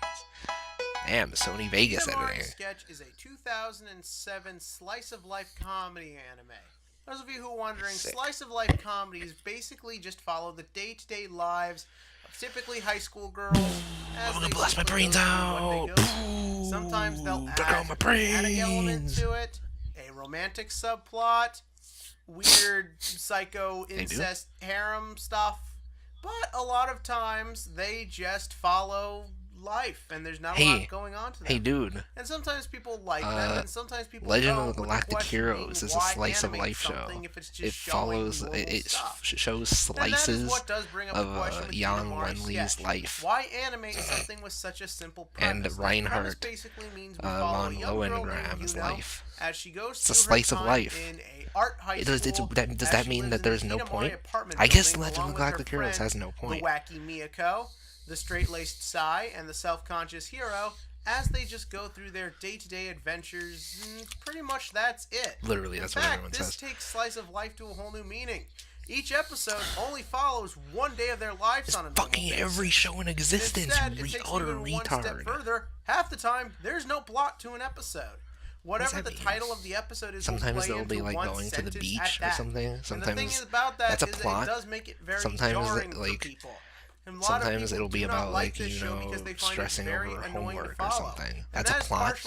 Damn, Sony Vegas Hidamari editing. Sketch is a 2007 slice-of-life comedy anime. Those of you who are wondering, slice-of-life comedies basically just follow the day-to-day lives of typically high school girls. I'm gonna blast my brains out. Sometimes they'll add out my brains. an element to it, a romantic subplot, weird psycho incest harem stuff, but a lot of times they just follow life and there's not a lot going on to them. Hey dude. And sometimes people like them and sometimes people Legend don't, of the Galactic Heroes is a slice of life show. It follows it shows slices of Yang Wenli's life. Why animate something with such a simple premise? And Reinhardt basically means we follow von a young girl named Lowengram's life. As she goes It's a through slice her of time life. in a art high Does school, that mean that there's no point? I guess Legend of the Galactic Heroes has no point. The wacky Miyako, the straight-laced Sai, and the self-conscious Hiro, as they just go through their day-to-day adventures. Pretty much that's it. Literally, that's what everyone says. This takes slice of life to a whole new meaning. Each episode only follows one day of their lives on a normal basis. Every show in existence, Instead, it takes even one step further. Half the time, there's no plot to an episode. Whatever the title of the episode is, sometimes they'll be like going to the beach or something. Sometimes and the thing is about that that's a is plot. That it does make it very Sometimes jarring it, like for people. sometimes it'll be about like stressing over homework or something. That's a plot.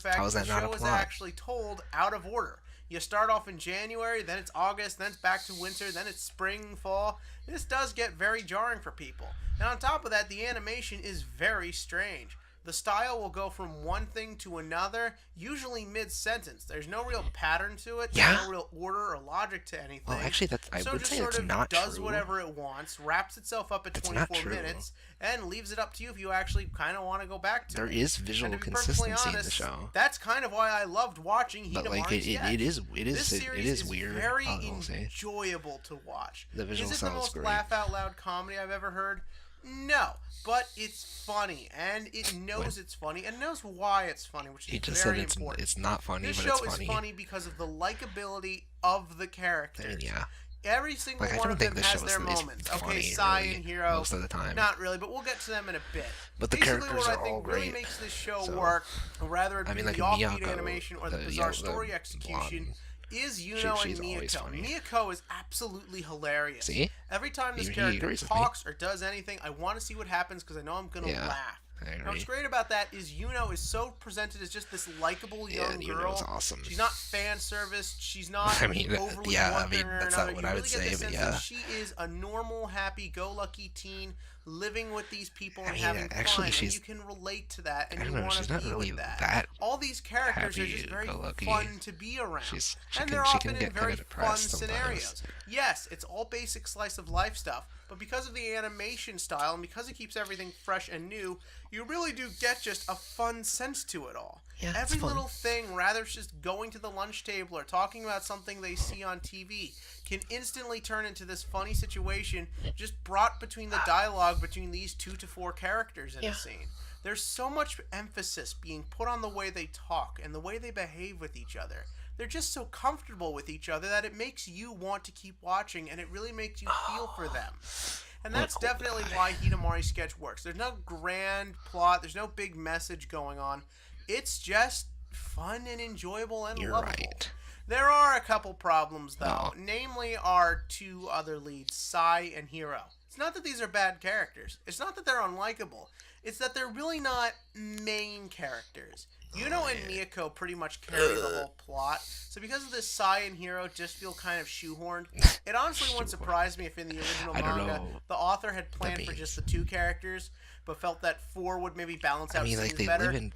How is that not a plot? Actually told out of order. You start off in January, then it's August, then it's back to winter, then it's spring, fall. This does get very jarring for people. And on top of that, the animation is very strange. The style will go from one thing to another, usually mid-sentence. There's no real pattern to it. There's no real order or logic to anything. Well, actually, I would say that's not does true. whatever it wants, wraps itself up at 24 minutes, and leaves it up to you if you actually kind of want to go back to it. There is visual consistency in the show. That's kind of why I loved watching Hidamari But like it is weird. Very enjoyable to watch. The visual is it the most great. laugh out loud comedy I've ever heard? No, but it's funny, and it knows it's funny, and knows why it's funny, which is very important. It's not funny, this but show it's funny. is funny because of the likability of the characters. Yeah. Every single one of them has their moments. Okay, Sai and Hiro, most of the time. Not really, but we'll get to them in a bit. But the Basically, characters what are I think all really great. makes this show work, rather it be the offbeat animation or the bizarre story execution, is Yuno and Miyako. Miyako is absolutely hilarious. See? Every time this character talks or does anything, I want to see what happens because I know I'm going to laugh. Now, what's great about that is Yuno is so presented as just this likable young girl. Yuno's awesome. She's not fan service. She's not overly that's not what I would say, but yeah. She is a normal, happy-go-lucky teen living with these people and I mean, having actually, fun, she's, and you can relate to that, and I you don't know, want she's to not be really with that. that All these characters are just very happy-go-lucky. fun to be around, and they're she often can get in very kinda fun depressed scenarios. sometimes. Yes, it's all basic slice of life stuff, but because of the animation style and because it keeps everything fresh and new, you really do get just a fun sense to it all. Yeah, Every little thing, rather it's just going to the lunch table or talking about something they see on TV, can instantly turn into this funny situation just brought between the dialogue between these 2 to 4 characters in a scene. There's so much emphasis being put on the way they talk and the way they behave with each other. They're just so comfortable with each other that it makes you want to keep watching, and it really makes you feel for them. And that's definitely why Hidamari Sketch works. There's no grand plot. There's no big message going on. It's just fun and enjoyable and lovable. Right. There are a couple problems, though. Namely, our 2 other leads, Sai and Hiro. It's not that these are bad characters. It's not that they're unlikable. It's that they're really not main characters. Yuno and Miyako pretty much carry the whole plot, so because of this, Sai and Hiro just feel kind of shoehorned. It honestly wouldn't surprise me if in the original manga, the author had planned for just the 2 characters, but felt that 4 would maybe balance out things better.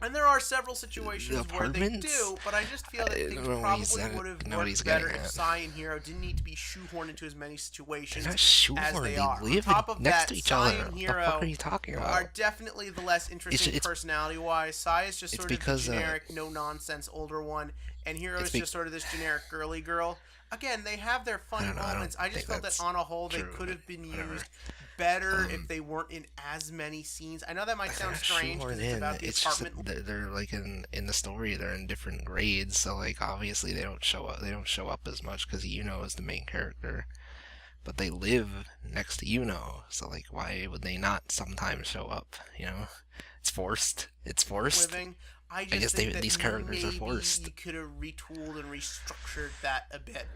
And there are several situations where they do, but I just feel that things probably would have worked better if Sai and Hiro didn't need to be shoehorned into as many situations as they are. On top of that, Sai and Hiro are definitely the less interesting personality-wise. Sai is just sort of the generic, no-nonsense older one, and Hiro is just sort of this generic girly girl. Again, they have their funny moments. I just felt that on a whole, they could have been used better if they weren't in as many scenes. I know that might sound strange because it's about the apartment. Just, they're like in the story, they're in different grades, so like obviously they don't show up as much because Yuno is the main character, but they live next to Yuno, so like why would they not sometimes show up? You know, it's forced. Living. I guess these characters are forced. You could have retooled and restructured that a bit.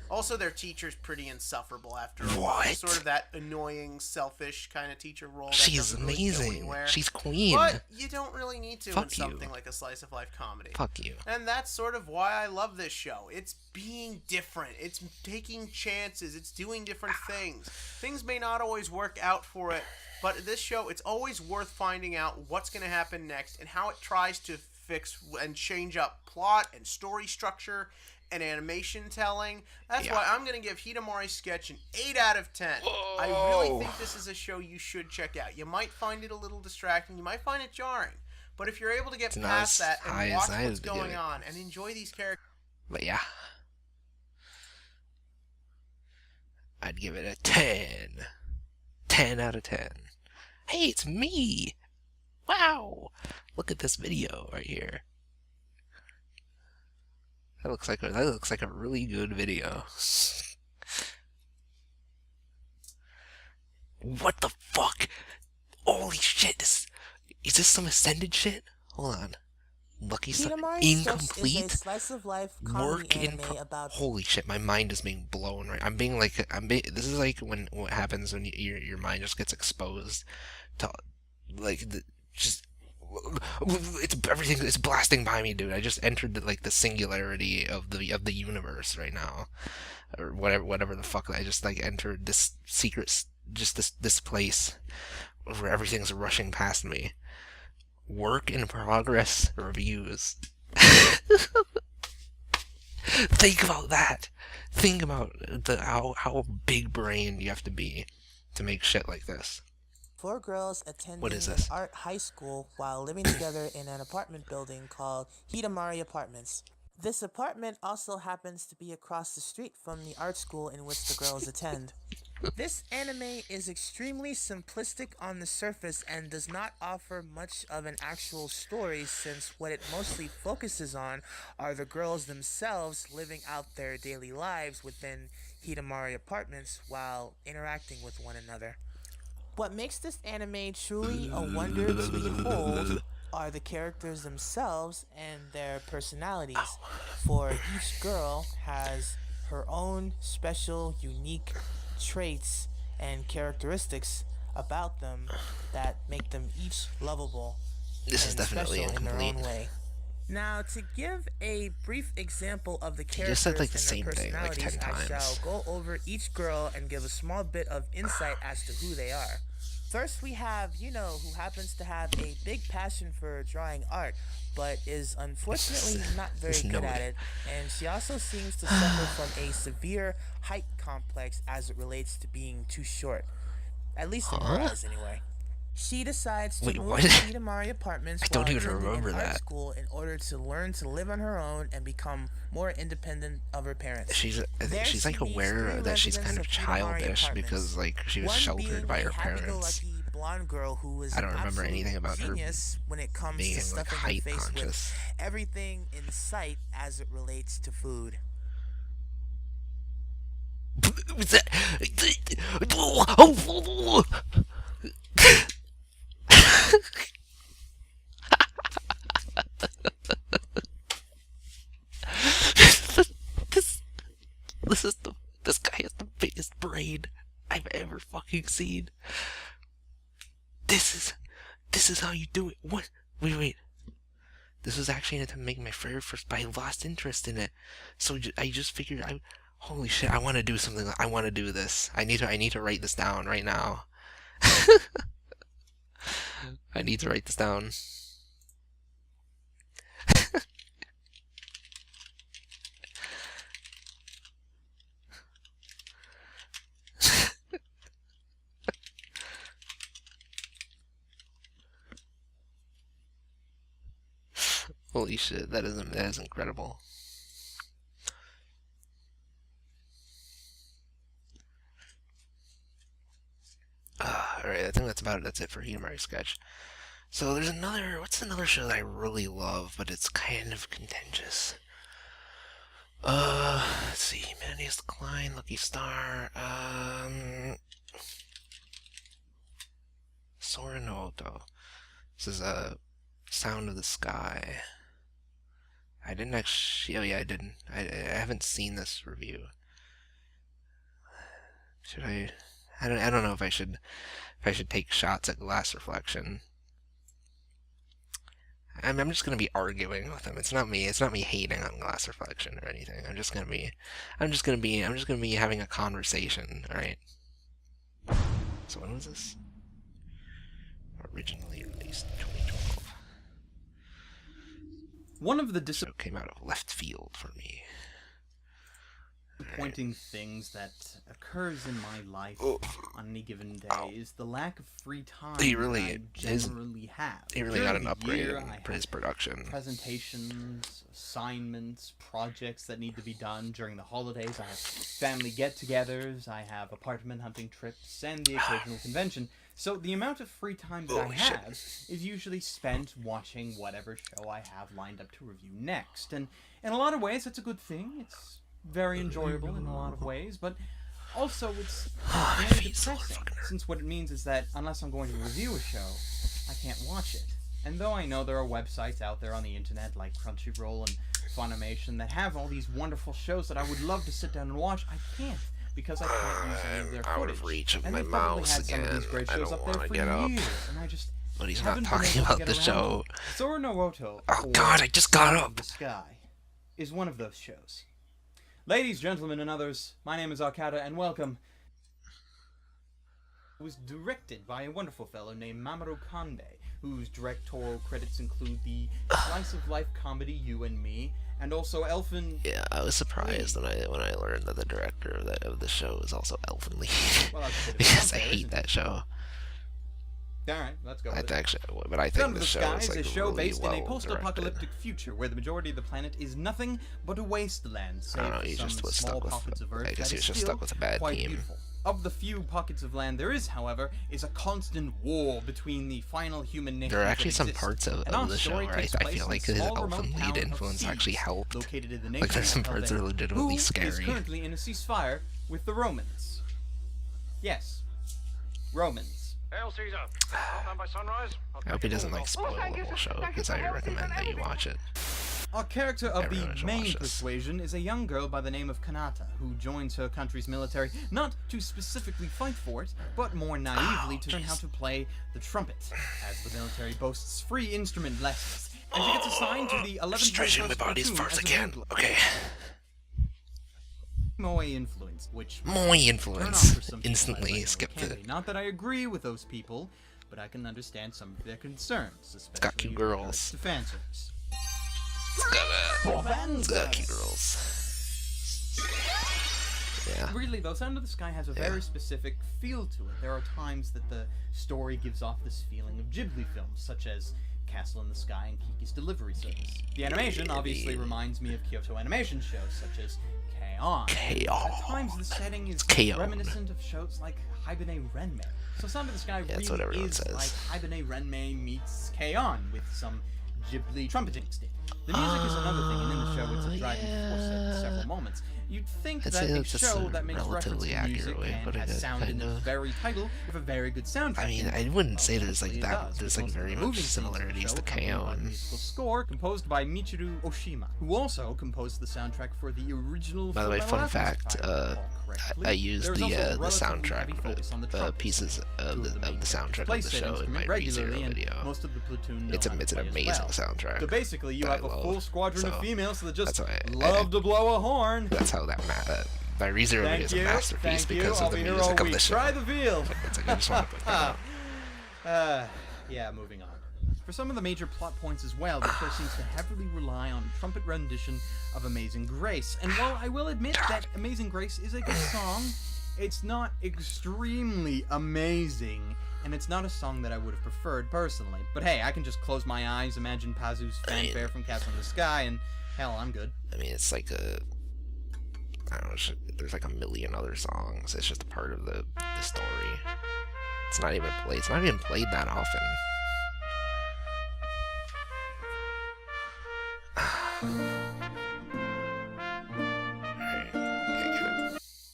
Also, their teacher's pretty insufferable after a while. Sort of that annoying, selfish kind of teacher role. She's amazing. She's queen. But you don't really need to in something like a slice of life comedy. Fuck you. And that's sort of why I love this show. It's being different. It's taking chances. It's doing different things. Things may not always work out for it, but this show, it's always worth finding out what's going to happen next and how it tries to fix and change up plot and story structure and animation telling. That's why I'm going to give Hidamari Sketch an 8 out of 10. Whoa. I really think this is a show you should check out. You might find it a little distracting. You might find it jarring. But if you're able to get past that and watch what's going on and enjoy these characters... But yeah. I'd give it a 10. 10 out of 10. Hey, it's me! Wow! Look at this video right here. That looks like a really good video. What the fuck? Holy shit! Is this some Ascended shit? Hold on. Lucky incomplete. Is a slice of life comedy anime about... Holy shit! My mind is being blown. Right, this is like what happens when your mind just gets exposed to just it's everything is blasting by me, dude. I just entered the singularity of the universe right now, or whatever the fuck. I just entered this secret, just this place where everything's rushing past me. Work in progress reviews. Think about that. Think about how big brain you have to be to make shit like this. 4 girls attending What is an this? art high school while living together in an apartment building called Hidamari Apartments. This apartment also happens to be across the street from the art school in which the girls attend. This anime is extremely simplistic on the surface and does not offer much of an actual story, since what it mostly focuses on are the girls themselves living out their daily lives within Hidamari Apartments while interacting with one another. What makes this anime truly a wonder to behold are the characters themselves and their personalities, for each girl has her own special, unique traits and characteristics about them that make them each lovable This is and definitely special in their incomplete. own way. Now, to give a brief example of the He characters just said the and their same thing like 10 personalities, I shall times. go over each girl and give a small bit of insight as to who they are. First, we have Yuno, who happens to have a big passion for drawing art, but is unfortunately not very good at it, and she also seems to suffer from a severe height complex as it relates to being too short. At least in her eyes, anyway. She decides to move to Hidamari Apartments I don't while even attending remember an art that. school in order to learn to live on her own and become more independent of her parents. I think she's aware that she's kind of childish because she was sheltered by her parents. Blonde girl who was I don't remember absolute anything about her genius when it comes being to stuffing her height face conscious. with everything in sight as it relates to food. This guy has the biggest brain I've ever fucking seen. This is how you do it. What? Wait. This was actually to make my very first, but I lost interest in it. So I just figured, holy shit, I want to do something. I want to do this. I need to write this down right now. I need to write this down. Holy shit, that is incredible. Alright, I think that's it for Hidamari Sketch. So there's what's another show that I really love, but it's kind of contentious. Let's see, Humanity's Decline, Lucky Star, Sora no Woto. This is Sound of the Sky. I didn't actually. Oh yeah, I didn't. I haven't seen this review. Should I? I don't know if I should take shots at Glass Reflection. I'm just gonna be arguing with him. It's not me hating on Glass Reflection or anything. I'm just gonna be having a conversation. All right. So when was this? Originally released 2012. One of the show came out of left field for me. disappointing things that occurs in my life on any given day is the lack of free time He really I generally have. He really During got an the upgrade year, in his production. Presentations, assignments, projects that need to be done during the holidays. I have family get-togethers. I have apartment hunting trips and the occasional convention. So the amount of free time that I have is usually spent watching whatever show I have lined up to review next. And in a lot of ways, that's a good thing. It's very enjoyable in a lot of ways, but also it's very depressing, since what it means is that unless I'm going to review a show, I can't watch it. And though I know there are websites out there on the internet like Crunchyroll and Funimation that have all these wonderful shows that I would love to sit down and watch, I can't, because I can't use any of their footage. Out of reach of and my they probably mouse had some of again. these great I shows don't up there wanna for get up. years, and But he's not talking about the show. Sora no Woto. Oh God, I just got up. The Sky is one of those shows. Ladies, gentlemen, and others, my name is Arkada, and welcome. It was directed by a wonderful fellow named Mamoru Kanbei, whose directorial credits include the slice-of-life comedy You and Me, and also Elfin... Yeah, I was surprised when I learned that the director of the show is also Elfin Lee. Well, that's a bit because of I hate that show. Alright, let's go with it. Actually, but I think Under the the show Sky is like a show really based well in a post-apocalyptic future where the majority of the planet is nothing but a wasteland, I save don't know, for he some just was small stuck with. pockets of Earth I guess that he was is just still stuck with a bad quite theme. beautiful. Of the few pockets of land there is, however, is a constant war between the final human nations. There are actually that some exist. parts of And our the show story where takes I place feel in like the his small, Elfin remote lead town of influence Thebes, actually helped. located in the Like there's some nation of parts that are Helvete, legitimately who scary. is currently in a ceasefire with the Romans. Yes, Romans. Hail Caesar! Outbound by sunrise. I hope he doesn't like spoil the whole show, because I recommend that you watch it. Our character of Everyone the should main watch this. persuasion is a young girl by the name of Kanata, who joins her country's military not to specifically fight for it, but more naively to learn how to play the trumpet, as the military boasts free instrument lessons, and she gets assigned to the 11th Stretching my body as far as I can. Okay. Moe influence, which Moe influence. Instantly skip it. Not that I agree with those people, but I can understand some of their concerns, especially It's got cute girls. to fan service. It's got cute girls. Yeah. Really though, Sound of the Sky has a very specific feel to it. There are times that the story gives off this feeling of Ghibli films, such as Castle in the Sky and Kiki's Delivery Service. The animation obviously reminds me of Kyoto animation shows, such as K-On! At times the setting is reminiscent of shows like Hibine Renmei. So Sound of the Sky really is like Hibine Renmei meets K-On! With some Ghibli trumpeting stick. The music is another thing, and in the show it's a driving force at several moments. You'd think that a show that makes reference to music and has sound in its very title with a very good soundtrack. I mean, I wouldn't say there's like that. There's like very much similarities to KO. Musical score composed by Michiru Oshima, who also composed the soundtrack for the original. By the way, fun fact: I used the soundtrack, the pieces of the soundtrack of the show in my ReZero video. Most of the platoon It's an amazing soundtrack. So basically, you have a full squadron of females that just love to blow a horn. That's how that my ReZero video is a masterpiece because of the music of the show. Try the veal. It's like, I just want to put that out. Yeah, moving on. For some of the major plot points as well, the show seems to heavily rely on trumpet rendition of Amazing Grace. And while I will admit that Amazing Grace is a good song, it's not extremely amazing, and it's not a song that I would have preferred personally. But hey, I can just close my eyes, imagine Pazu's fanfare from Castle in the Sky, and hell, I'm good. I mean, it's like I don't know, there's like a million other songs. It's just a part of the story. It's not even played. It's not even played that often.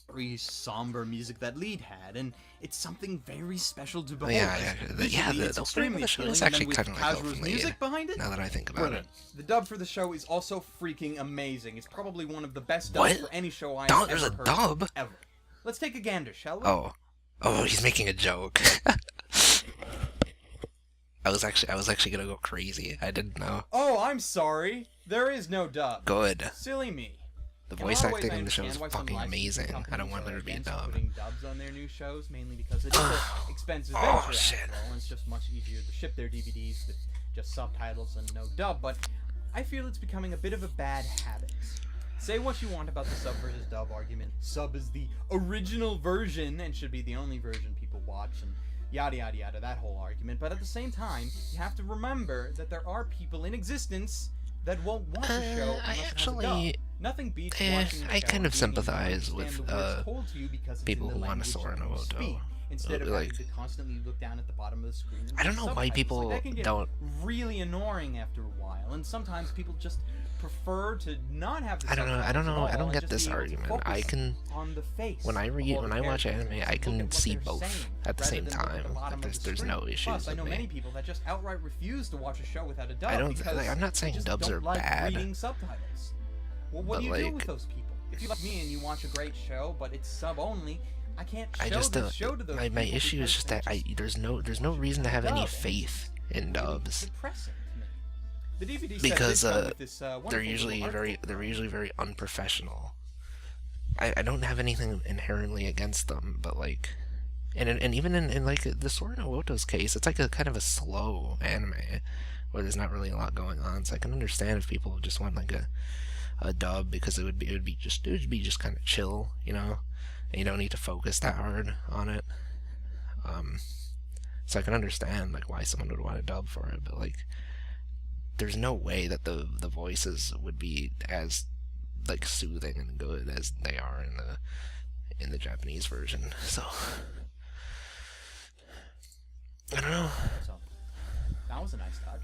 Very somber music that Lead had, and it's something very special to behold. The opening of the show is actually kind of like Elfin music behind it. Now that I think about it, the dub for the show is also freaking amazing. It's probably one of the best dubs for any show I've ever There's a heard dub? ever. Let's take a gander, shall we? Oh, he's making a joke. I was actually gonna go crazy. I didn't know. Oh, I'm sorry. There is no dub. Good. Silly me. The voice acting in the show is fucking amazing. I don't want there to be a dub. Putting dubs on their new shows, mainly because it is an expensive venture after all, and it's just much easier to ship their DVDs with just subtitles and no dub, but I feel it's becoming a bit of a bad habit. Say what you want about the sub versus dub argument. Sub is the original version and should be the only version people watch, and yada yada yada, that whole argument. But at the same time, you have to remember that there are people in existence that won't watch a show unless it has a dub. Nothing beats watching I kind of sympathize with people who want to Sora no Woto. Instead of having to constantly look down at the bottom of the screen. I don't know why people that can get don't. Really annoying after a while, and sometimes people just prefer to not have the I don't know. I don't get this argument. I can when I watch anime, I can see both at the same time. There's no issues Plus, I with know me. many people that just outright refuse to watch a show without a dub. I don't. Because Like, I'm not saying they just dubs don't are like bad. reading subtitles. Well, what do you do with those people? If you like me and you watch a great show, but it's sub only, I can't show I just the show to those my people issue is just that there's no reason to have any faith in dubs. Depressing to me. The DVD set Because did come with this, they're wonderful usually little very unprofessional. I don't have anything inherently against them, but like, and even in like the Sora no Woto's case, it's like a kind of a slow anime where there's not really a lot going on. So I can understand if people just want like a dub, because it would be just kind of chill, you know, and you don't need to focus that hard on it. So I can understand like why someone would want a dub for it, but like, there's no way that the voices would be as like soothing and good as they are in the Japanese version. So I don't know. So, that was a nice touch.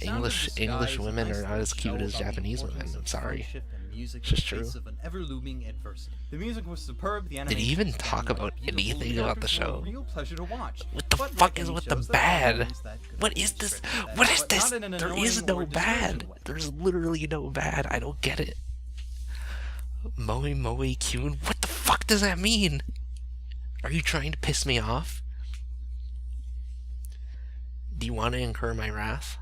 English women are not as cute as Japanese women. I'm sorry. It's just true. The music was superb. The Did he even talk about anything about the show? Real pleasure to watch. What the fuck is with the bad? What is this? What is this? There is no bad. There's literally no bad. I don't get it. Moe Kyun? What the fuck does that mean? Are you trying to piss me off? Do you want to incur my wrath?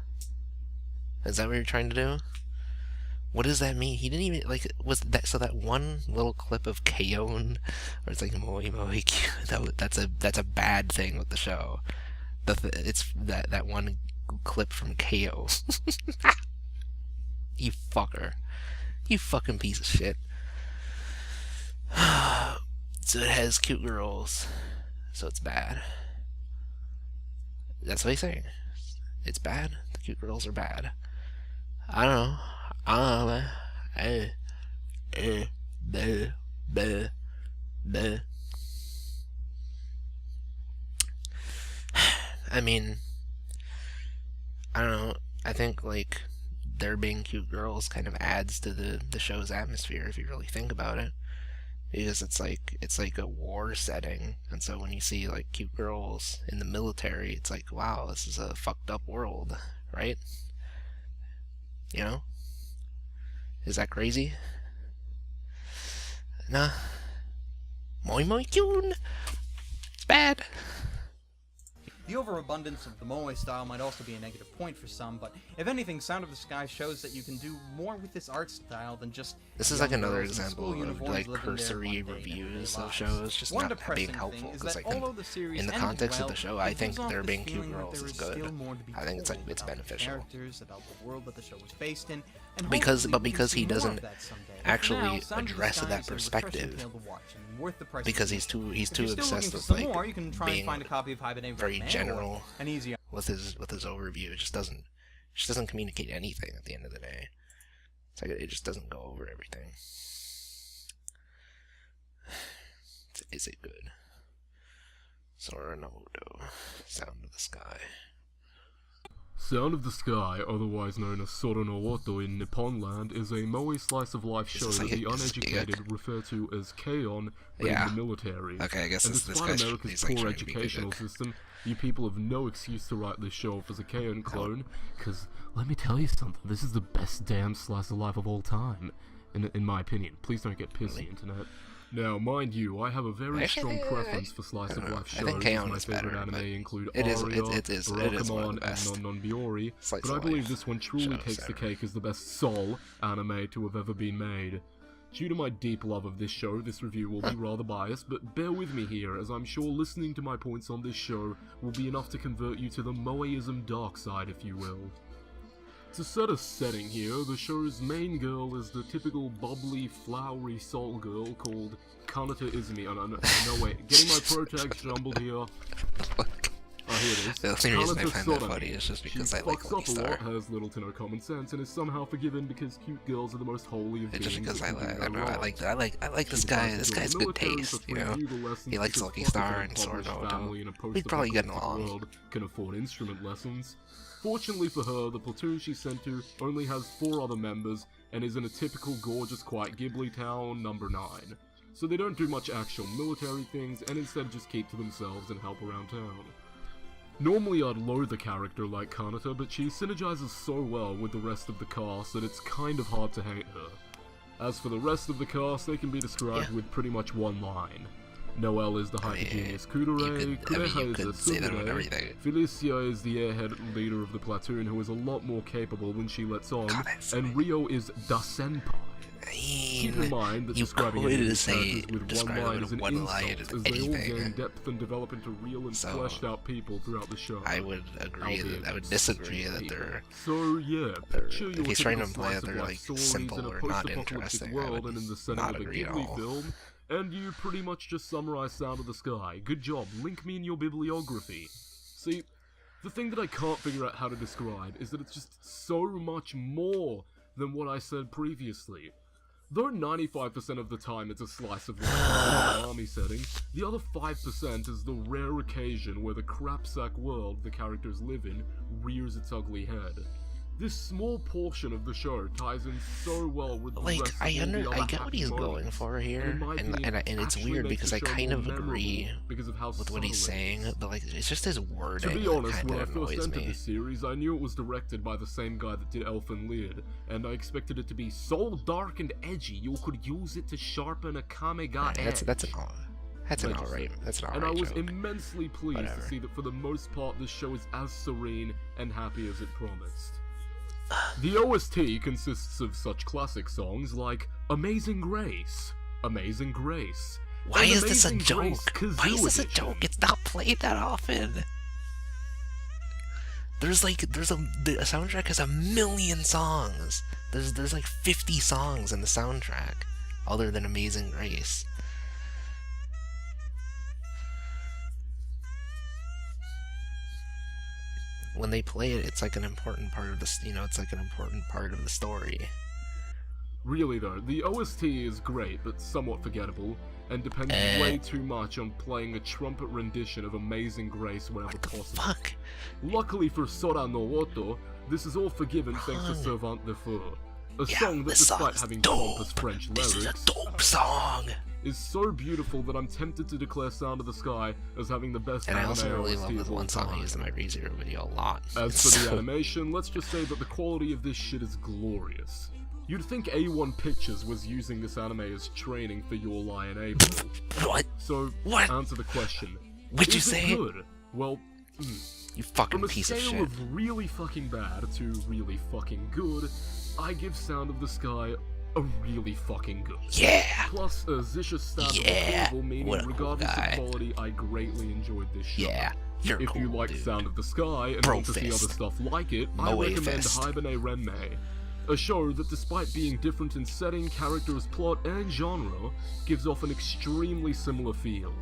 Is that what you're trying to do? What does that mean? He didn't even, like, was that, so that one little clip of Kaon, where it's like, Moe Kyun, that's a bad thing with the show. It's that one clip from KO. You fucker. You fucking piece of shit. So it has cute girls, so it's bad. That's what he's saying. It's bad. The cute girls are bad. I don't know. I mean, I don't know. I think like there being cute girls kind of adds to the show's atmosphere if you really think about it. Because it's like a war setting, and so when you see like cute girls in the military, it's like, wow, this is a fucked up world, right? You know? Is that crazy? Nah. Moe Kyun! It's bad. The overabundance of the Moe style might also be a negative point for some, but if anything, Sound of the Sky shows that you can do more with this art style than just... This is like another example of like cursory reviews of shows just not being helpful, because like in the context of the show, I think there being cute girls is good. I think it's beneficial. Because he doesn't actually address that perspective, because he's too obsessed with like being very general with his overview. It just doesn't communicate anything at the end of the day. It's like it just doesn't go over everything. Is it good? Sora no Woto, Sound of the Sky. Sound of the Sky, otherwise known as Sora no Woto in Nippon land, is a moe slice-of-life show that the uneducated refer to as Kaon, but in the military. Okay, I guess and despite America's poor educational system, you people have no excuse to write this show off as a Kaon clone, because, let me tell you something, this is the best damn slice-of-life of all time, in my opinion. Please don't get pissy, Internet. Now, mind you, I have a very strong preference for slice-of-life shows. My favorite anime include Aria, Barakamon, and Non-Non-Biori, but I believe this one truly takes the cake as the best Sol anime to have ever been made. Due to my deep love of this show, this review will be rather biased, but bear with me here, as I'm sure listening to my points on this show will be enough to convert you to the Moeism dark side, if you will. To set a setting here, the show's main girl is the typical bubbly, flowery soul girl called Kanata Izumi. No wait, getting my protags jumbled here. Here it is. The only reason I find that funny is just because I like Lucky Star. She fucks up a lot, has little to no common sense, and is somehow forgiven because cute girls are the most holy of beings. Just because I like this guy. This guy's good taste, you know. He likes Lucky Star and Sora no Woto. We'd probably get along. Can afford instrument lessons. Fortunately for her, the platoon she's sent to only has 4 other members and is in a typical gorgeous quiet Ghibli town number 9. So they don't do much actual military things and instead just keep to themselves and help around town. Normally I'd loathe a character like Kanata, but she synergizes so well with the rest of the cast that it's kind of hard to hate her. As for the rest of the cast, they can be described with pretty much one line. Noelle is the hyper-genius Kudere, Kureha is the tsundere, Felicia is the airhead leader of the platoon who is a lot more capable when she lets on, and Rio is the senpai. Keep in mind that describing any of these characters with one line is an insult, as they all gain depth and develop into real and fleshed out people throughout the show. I would agree I would disagree that they're... So yeah, picture your if he's trying to typical imply that slice of they're life like stories simple in a or not post-apocalyptic interesting, I world would and in the setting not of a agree at Ghibli all. film, and you pretty much just summarize Sound of the Sky. Good job, link me in your bibliography. See, the thing that I can't figure out how to describe is that it's just so much more than what I said previously. Though 95% of the time it's a slice of life in an army setting, the other 5% is the rare occasion where the crapsack world the characters live in rears its ugly head. This small portion of the show ties in so well with the rest of I the get what he's going for here, and it's weird because I kind of agree with what he's saying, but like it's just his wording. To be honest, that when I kind of first annoys entered me. the series, I knew it was directed by the same guy that did Elfen Lied, and I expected it to be so dark and edgy you could use it to sharpen a Kamega edge. That's an alright And I was joke. immensely pleased to see that for the most part this show is as serene and happy as it promised. The OST consists of such classic songs like Amazing Grace, Amazing Grace. Why and is this a Amazing joke? Grace Why is Kazoo this a Edition. joke? It's not played that often. The soundtrack has 1 million songs. There's like 50 songs in the soundtrack, other than Amazing Grace. When they play it, it's like an important part of this. It's like an important part of the story. Really though, the OST is great, but somewhat forgettable, and depends way too much on playing a trumpet rendition of Amazing Grace whenever possible. Luckily for Sora no Woto, this is all forgiven thanks to Servant de Feu, a song that despite having pompous French lyrics, is so beautiful that I'm tempted to declare Sound of the Sky as having the best And I anime also really OST love this of all one song I time. used in my ReZero video a lot. As for the animation, let's just say that the quality of this shit is glorious. You'd think A1 Pictures was using this anime as training for Your Lie in April. What? So, answer the question. What'd you Is it say? good? Well, you fucking from a piece of scale shit. of really fucking bad to really fucking good, I give Sound of the Sky a really fucking good. Yeah! Plus a vicious stab of approval, meaning What a cool regardless guy. of quality, I greatly enjoyed this show. Yeah, you're if you cool, like dude. Sound of the Sky and Bro want to see fist. other stuff like it, I Moe recommend fist. Hibane Renmei, a show that despite being different in setting, characters, plot, and genre, gives off an extremely similar feel.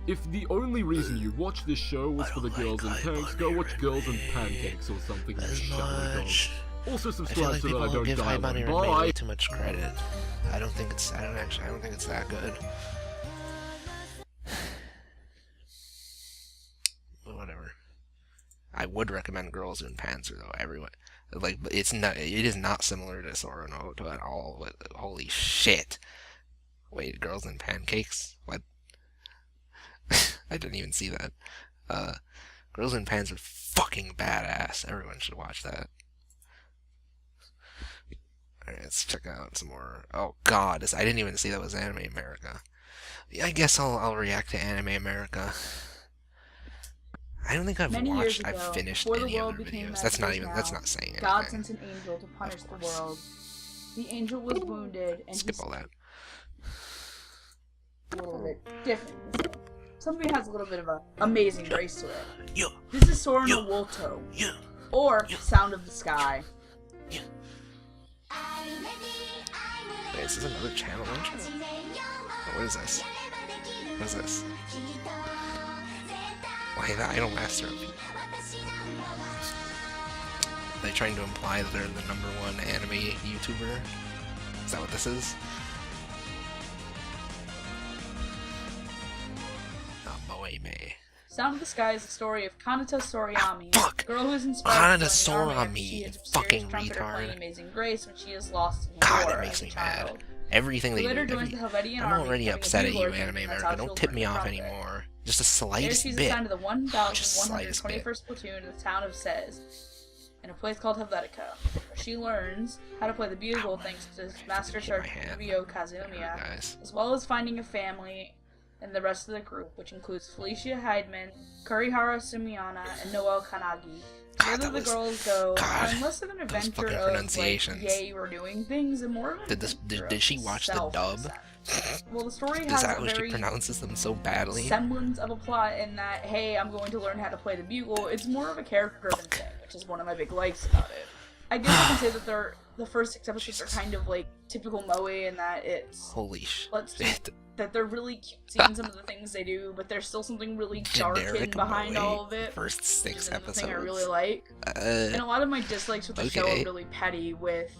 If the only reason you watch this show was for the girls in tanks, go watch Girls and Pancakes or something, you shallow dog. Also I feel subscribe like so people that I don't give die Hibane alone. Renmei Bye! way too much credit. I don't think it's that good. But whatever. I would recommend Girls in Panzer though. Everyone, like, it is not similar to Sora no Woto at all. But holy shit! Wait, Girls in Pancakes? What? I didn't even see that. Girls in Pants are fucking badass. Everyone should watch that. Alright, let's check out some more. Oh god, I didn't even see that was Anime America. Yeah, I guess I'll react to Anime America. I don't think I've finished before any the world other became videos. as That's it not is even. now, That's not saying anything. God sent an angel to punish the world. The angel was wounded, and Skip all that. a little bit different. Something has a little bit of a amazing grace to it. Yeah. This is Sora no Woto, or Sound of the Sky. Wait, is this another channel entry? What is this? What is this? Why the Idol Master? Are they trying to imply that they're the #1 anime YouTuber? Is that what this is? Sound of the Sky is the story of Kanata Sorayami, a girl who is inspired Kanata to join the army after Sorayami, she is a fucking serious trumpeter retard. playing Amazing Grace when she is lost in God, war it makes as a me child. mad. Everything they She later do. joins the Helvetian I'm army, already becoming a upset at you, bugler, Anime and that's America. how Don't she'll tip learn me to off trumpet. anymore. Just the There slightest she's bit. assigned to the slightest bit. 1,121st platoon in the town of Sez, in a place called Helvetica, where she learns how to play the bugle thanks to Master Sergeant Ryo Kazumiya, as well as finding a family and the rest of the group, which includes Felicia Heidman, Kurihara Sumiana, and Noelle Kanagi. Whether the girls go on less of an adventure of like, yay, we're doing things, and more of an Did she watch the dub? Well, the story Is has that a why she very pronounces them so badly? semblance of a plot in that, hey, I'm going to learn how to play the bugle. It's more of a character-driven thing, which is one of my big likes about it. I guess I can say that the first 6 episodes are kind of like typical Moe in that it's that they're really cutesy in some of the things they do, but there's still something really dark hidden behind all of it. First 6 episodes. Thing I really like. And a lot of my dislikes with the show are really petty with.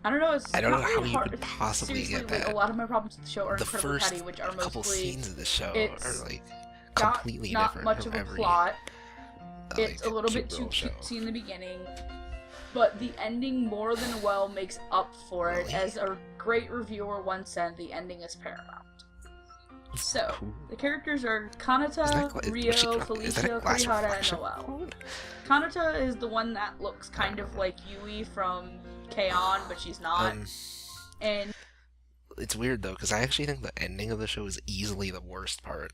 I don't know. It's I don't know not how really you hard. could possibly Seriously, get that. Like, a lot of my problems with the show are The incredibly first petty, which are couple mostly scenes of the show are like not completely not different much from of a every plot. like, It's a little bit cute too girl show. cutesy in the beginning, but the ending more than well makes up for it. As a great reviewer once said, the ending is paramount. So, the characters are Kanata, Rio, Felicia, Kurihara, and Noelle. Kanata is the one that looks kind of like Yui from K-On!, but she's not. And it's weird though, because I actually think the ending of the show is easily the worst part.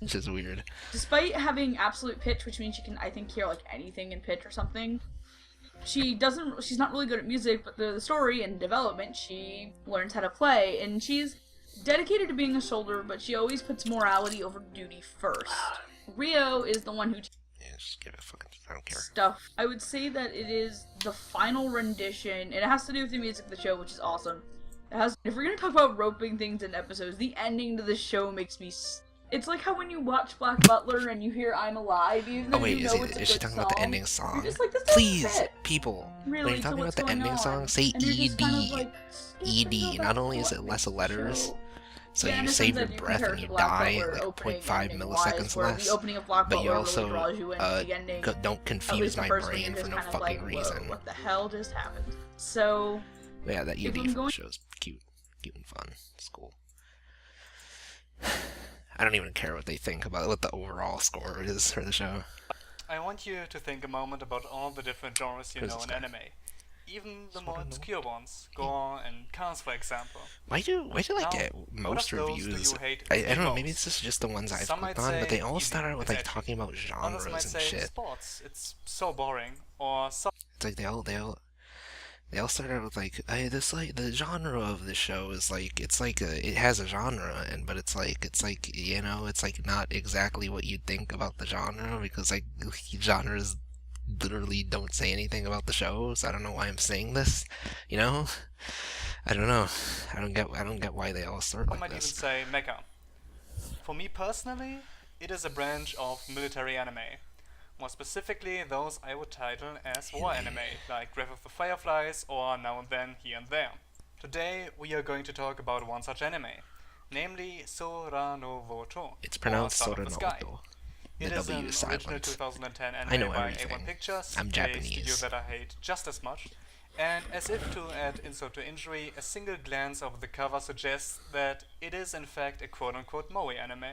Which is weird. despite having absolute pitch, which means she can, I think, hear like anything in pitch or something, she's not really good at music, but the story and development, she learns how to play, and she's dedicated to being a soldier, but she always puts morality over duty first. Rio is the one who just give it fucking, I don't care. Stuff. I would say that it is the final rendition, and it has to do with the music of the show, which is awesome. If we're gonna talk about roping things in episodes, the ending to the show makes me. It's like how when you watch Black Butler and you hear "I'm Alive," even though you know it's a good song. Is she talking about the ending song? You're just like, this doesn't Please, fit. people, Really, when you're talking about the ending song, say ED. ED. Not only is it less letters, so Yeah, you save your breath and you die like 0.5 milliseconds less, but you also don't confuse my brain for no fucking reason. What the hell just happened? So. But yeah, that ED from the show is cute and fun. It's cool. I don't even care what they think about what the overall score is for the show. I want you to think a moment about all the different genres you know in anime. Even the more obscure ones, gore and cars, for example. Why do I get most reviews? I don't know, maybe it's just the ones I've clicked on, but they all start out with like talking about genres and shit. Sports, it's so boring, or so. It's like they all start out with like, this like the genre of the show is like it has a genre but it's like you know, it's like not exactly what you'd think about the genre, because like genres literally don't say anything about the show, so I don't know why I'm saying this, you know? I don't know. I don't get why they all start like I might this. even say mecha. For me personally, it is a branch of military anime. More specifically, those I would title as war anime, like Grave of the Fireflies or Now and Then, Here and There. Today we are going to talk about one such anime, namely Sora no Woto. It's pronounced Sora no Sky. Woto. It The is W an is original silent. 2010 I anime know by everything. A1 Pictures, I'm a Japanese. studio that I hate just as much. And as if to add insult to injury, a single glance over the cover suggests that it is in fact a quote-unquote moe anime.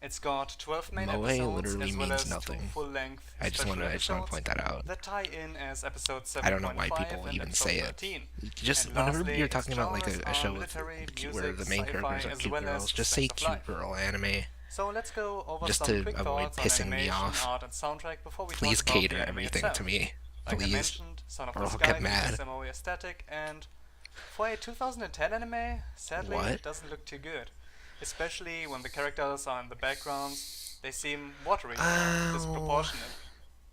It's got 12 main Moe episodes literally as well means as nothing. 2 full-length I just want to point that out. that tie in as episode 7.5 I don't know why people and even episode say it. 13. Just And whenever lastly, you're talking about like genres a are show with military, where music, the main sci-fi, characters are as cute well as girls, just say slice of cute life. girl anime. So let's go over Just some to quick avoid thoughts on pissing me animation, off. art, and soundtrack before we Please talk about cater the anime everything itself. to me, Like I please, mentioned, Son of or the I'll Sky get mad. is MOE aesthetic, and for a 2010 anime, sadly, What? it doesn't look too good. Especially when the characters are in the backgrounds, they seem watery or disproportionate.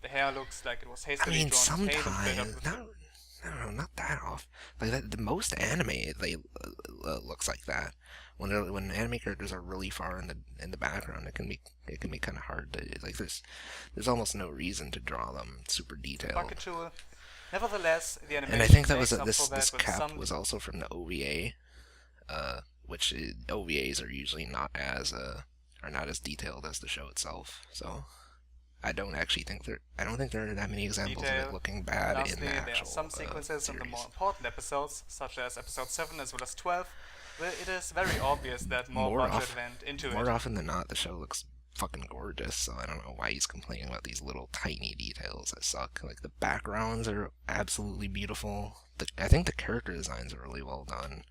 The hair looks like it was I hastily mean, drawn and faded sometimes, with I don't know, not that off. Like that, the most anime they looks like that. When anime characters are really far in the background, it can be kind of hard to like. There's almost no reason to draw them super detailed. Bucket-tool. Nevertheless, the animation And I think that was makes up this for that with cap some was also from the OVA, which OVAs are usually not as detailed as the show itself. So I don't think there are that many examples of it looking bad Lastly, in the actual there are some sequences in the series. more important episodes, such as episode 7 as well as 12, where it is very obvious that more budget went into More it. often than not, the show looks fucking gorgeous, so I don't know why he's complaining about these little tiny details that suck. Like, the backgrounds are absolutely beautiful. I think the character designs are really well done.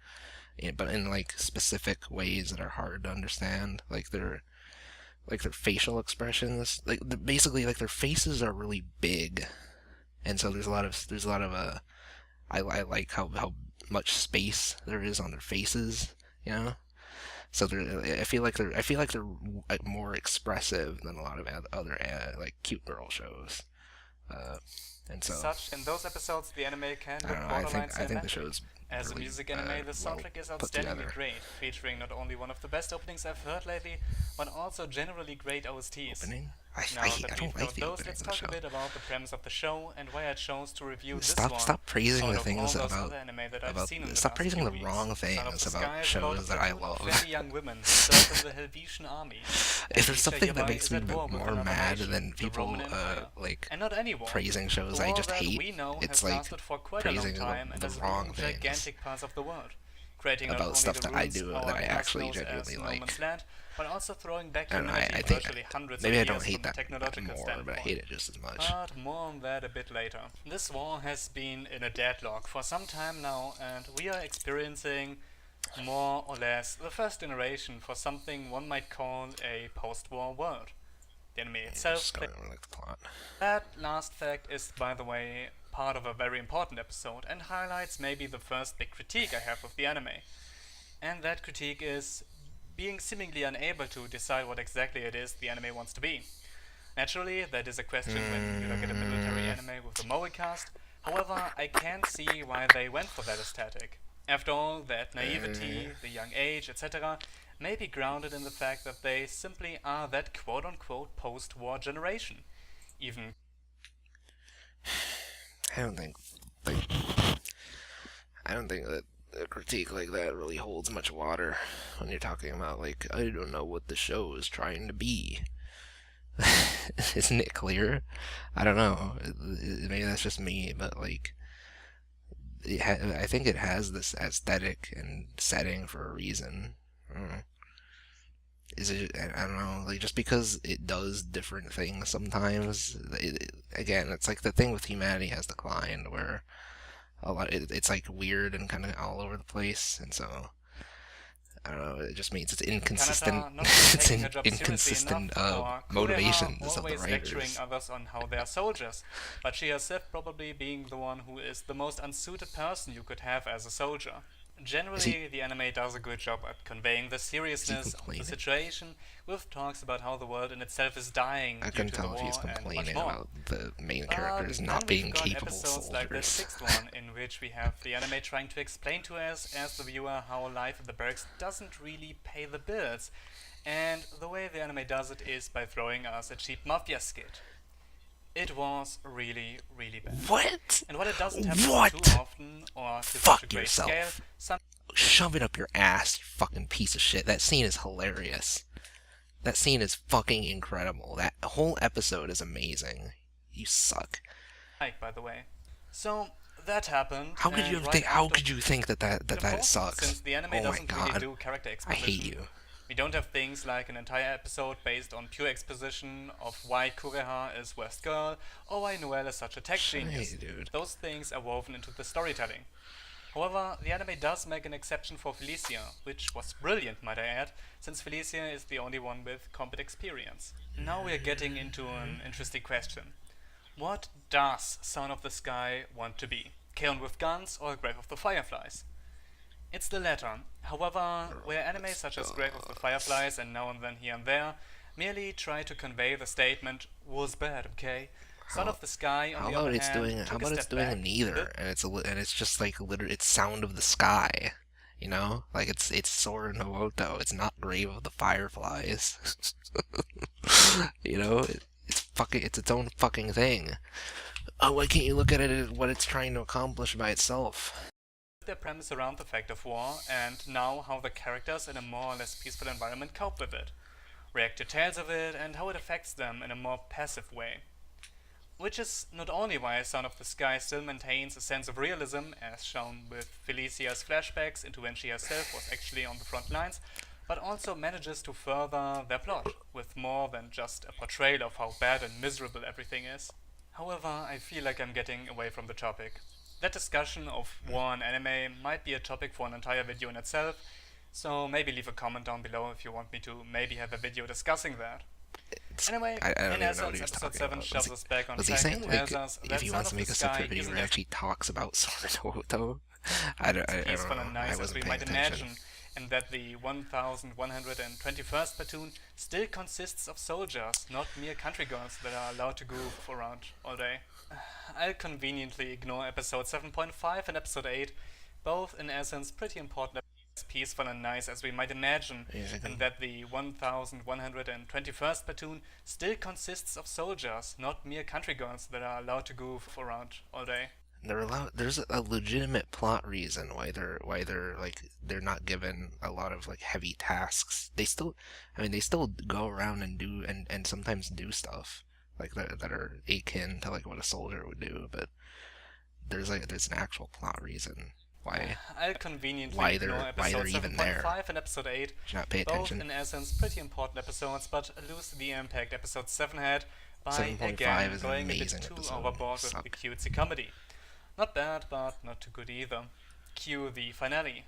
but in like specific ways that are hard to understand. Like their facial expressions, basically like their faces are really big, and so there's a lot of I like how much space there is on their faces, you know. So I feel like they're more expressive than a lot of other like cute girl shows, and so. As such, in those episodes, the anime can I look don't know. borderline I think the cinematic. show's As a really, music anime, the soundtrack is well put outstandingly together. great, featuring not only one of the best openings I've heard lately, but also generally great OSTs. Opening? Now I that don't we've like got the those, opening let's of the talk a show. bit about the premise of the show and why I chose to review this Stop one. praising out the of things all those about other anime that I've seen in the stop past praising few the weeks. wrong Son of things the about Sky is shows about that I a group of love. very young women who serve in the Helvetian army. If there's Each something that Yabai makes is me at war with more another mad nation, than the people Roman Empire. like And not any war. praising shows The I war just that hate, we know it's has like lasted for quite a long praising time and the has wrong ruined things gigantic parts of the world, creating not about only stuff the that I ruins do our that I class actually knows genuinely as No like. Man's Land, but also throwing back I don't know, humanity I think virtually hundreds maybe of I years don't hate from a that technological more, standpoint. but I hate it just as much. But more on that a bit later. This war has been in a deadlock for some time now, and we are experiencing more or less the first generation for something one might call a post-war world. The anime itself. That last fact is, by the way, part of a very important episode and highlights maybe the first big critique I have of the anime. And that critique is being seemingly unable to decide what exactly it is the anime wants to be. Naturally, that is a question when you look at a military anime with a Moe cast. However, I can see why they went for that aesthetic. After all, that naivety, the young age, etc., may be grounded in the fact that they simply are that quote-unquote post-war generation. Even I don't think that a critique like that really holds much water when you're talking about, like, I don't know what the show is trying to be. Isn't it clear? I don't know. Maybe that's just me, but like, I think it has this aesthetic and setting for a reason. I don't know. Is it? I don't know. Like, just because it does different things sometimes. Again, it's like the thing with humanity has declined, where a lot it's like weird and kind of all over the place, and so I don't know. It just means it's inconsistent. It's inconsistent motivations of the always lecturing writers. others on how they are soldiers, but she herself probably being the one who is the most unsuited person you could have as a soldier. Generally, the anime does a good job at conveying the seriousness of the situation, with talks about how the world in itself is dying I due couldn't to the tell if war he's and much complaining more. about the main characters not being capable episodes like the soldiers. 6th one, in which we have the anime trying to explain to us as the viewer how life at the barracks doesn't really pay the bills, and the way the anime does it is by throwing us a cheap mafia skit. It was really, really bad. What? And while it doesn't happen What? too often or to such a great yourself. scale, some Shove it up your ass, you fucking piece of shit. That scene is hilarious. That scene is fucking incredible. That whole episode is amazing. You suck. like, by the way. So that happened. How could you and think? right How after- could you think that Of course, sucks? Since the anime Oh my doesn't really god! do character I exposition. hate you. We don't have things like an entire episode based on pure exposition of why Kureha is worst girl, or why Noelle is such a tech genius. Dude. Those things are woven into the storytelling. However, the anime does make an exception for Felicia, which was brilliant, might I add, since Felicia is the only one with combat experience. Now we are getting into an interesting question. What does Son of the Sky want to be? Kaon with guns or Grave of the Fireflies? It's the latter. However, where anime such as Grave of the Fireflies and Now and Then Here and There merely try to convey the statement, was bad, okay? Son of the Sky, on How the about other it's hand, doing? took How a about it's step doing back, neither? And it's just like literally, it's Sound of the Sky. You know, like it's Sora no Woto. It's not Grave of the Fireflies. You know, it's its own fucking thing. Oh, why can't you look at it as what it's trying to accomplish by itself? their premise around the fact of war, and now how the characters in a more or less peaceful environment cope with it, react to tales of it, and how it affects them in a more passive way. Which is not only why Son of the Sky still maintains a sense of realism, as shown with Felicia's flashbacks into when she herself was actually on the front lines, but also manages to further their plot, with more than just a portrayal of how bad and miserable everything is. However, I feel like I'm getting away from the topic. That discussion of war and anime might be a topic for an entire video in itself, so maybe leave a comment down below if you want me to maybe have a video discussing that. Anyway, I don't in even know what essence, he was episode talking 7 about. shoves us back on Was he track saying and tells like us if that he Son wants of to the make a Sky separate video isn't where he as actually talks about Sora and Woto? I don't peaceful know. and nice I as wasn't we paying might attention. imagine, and that the 1121st platoon still consists of soldiers, not mere country girls that are allowed to goof around all day. I'll conveniently ignore episode 7.5 and episode 8, both in essence pretty important, as peaceful and nice as we might imagine, and that the 1121st platoon still consists of soldiers, not mere country girls that are allowed to goof around all day. There's a legitimate plot reason why they're they're not given a lot of like heavy tasks. They still go around and do and sometimes do stuff like that are akin to like what a soldier would do, but there's an actual plot reason why I'll conveniently why ignore they're episode even there. 7.5 and episode 8, Should not pay both attention. in essence pretty important episodes, but lose the impact episode 7 had by 7.5 again is an going a bit amazing too episode. overboard with the cutesy comedy. Not bad, but not too good either. Cue the finale.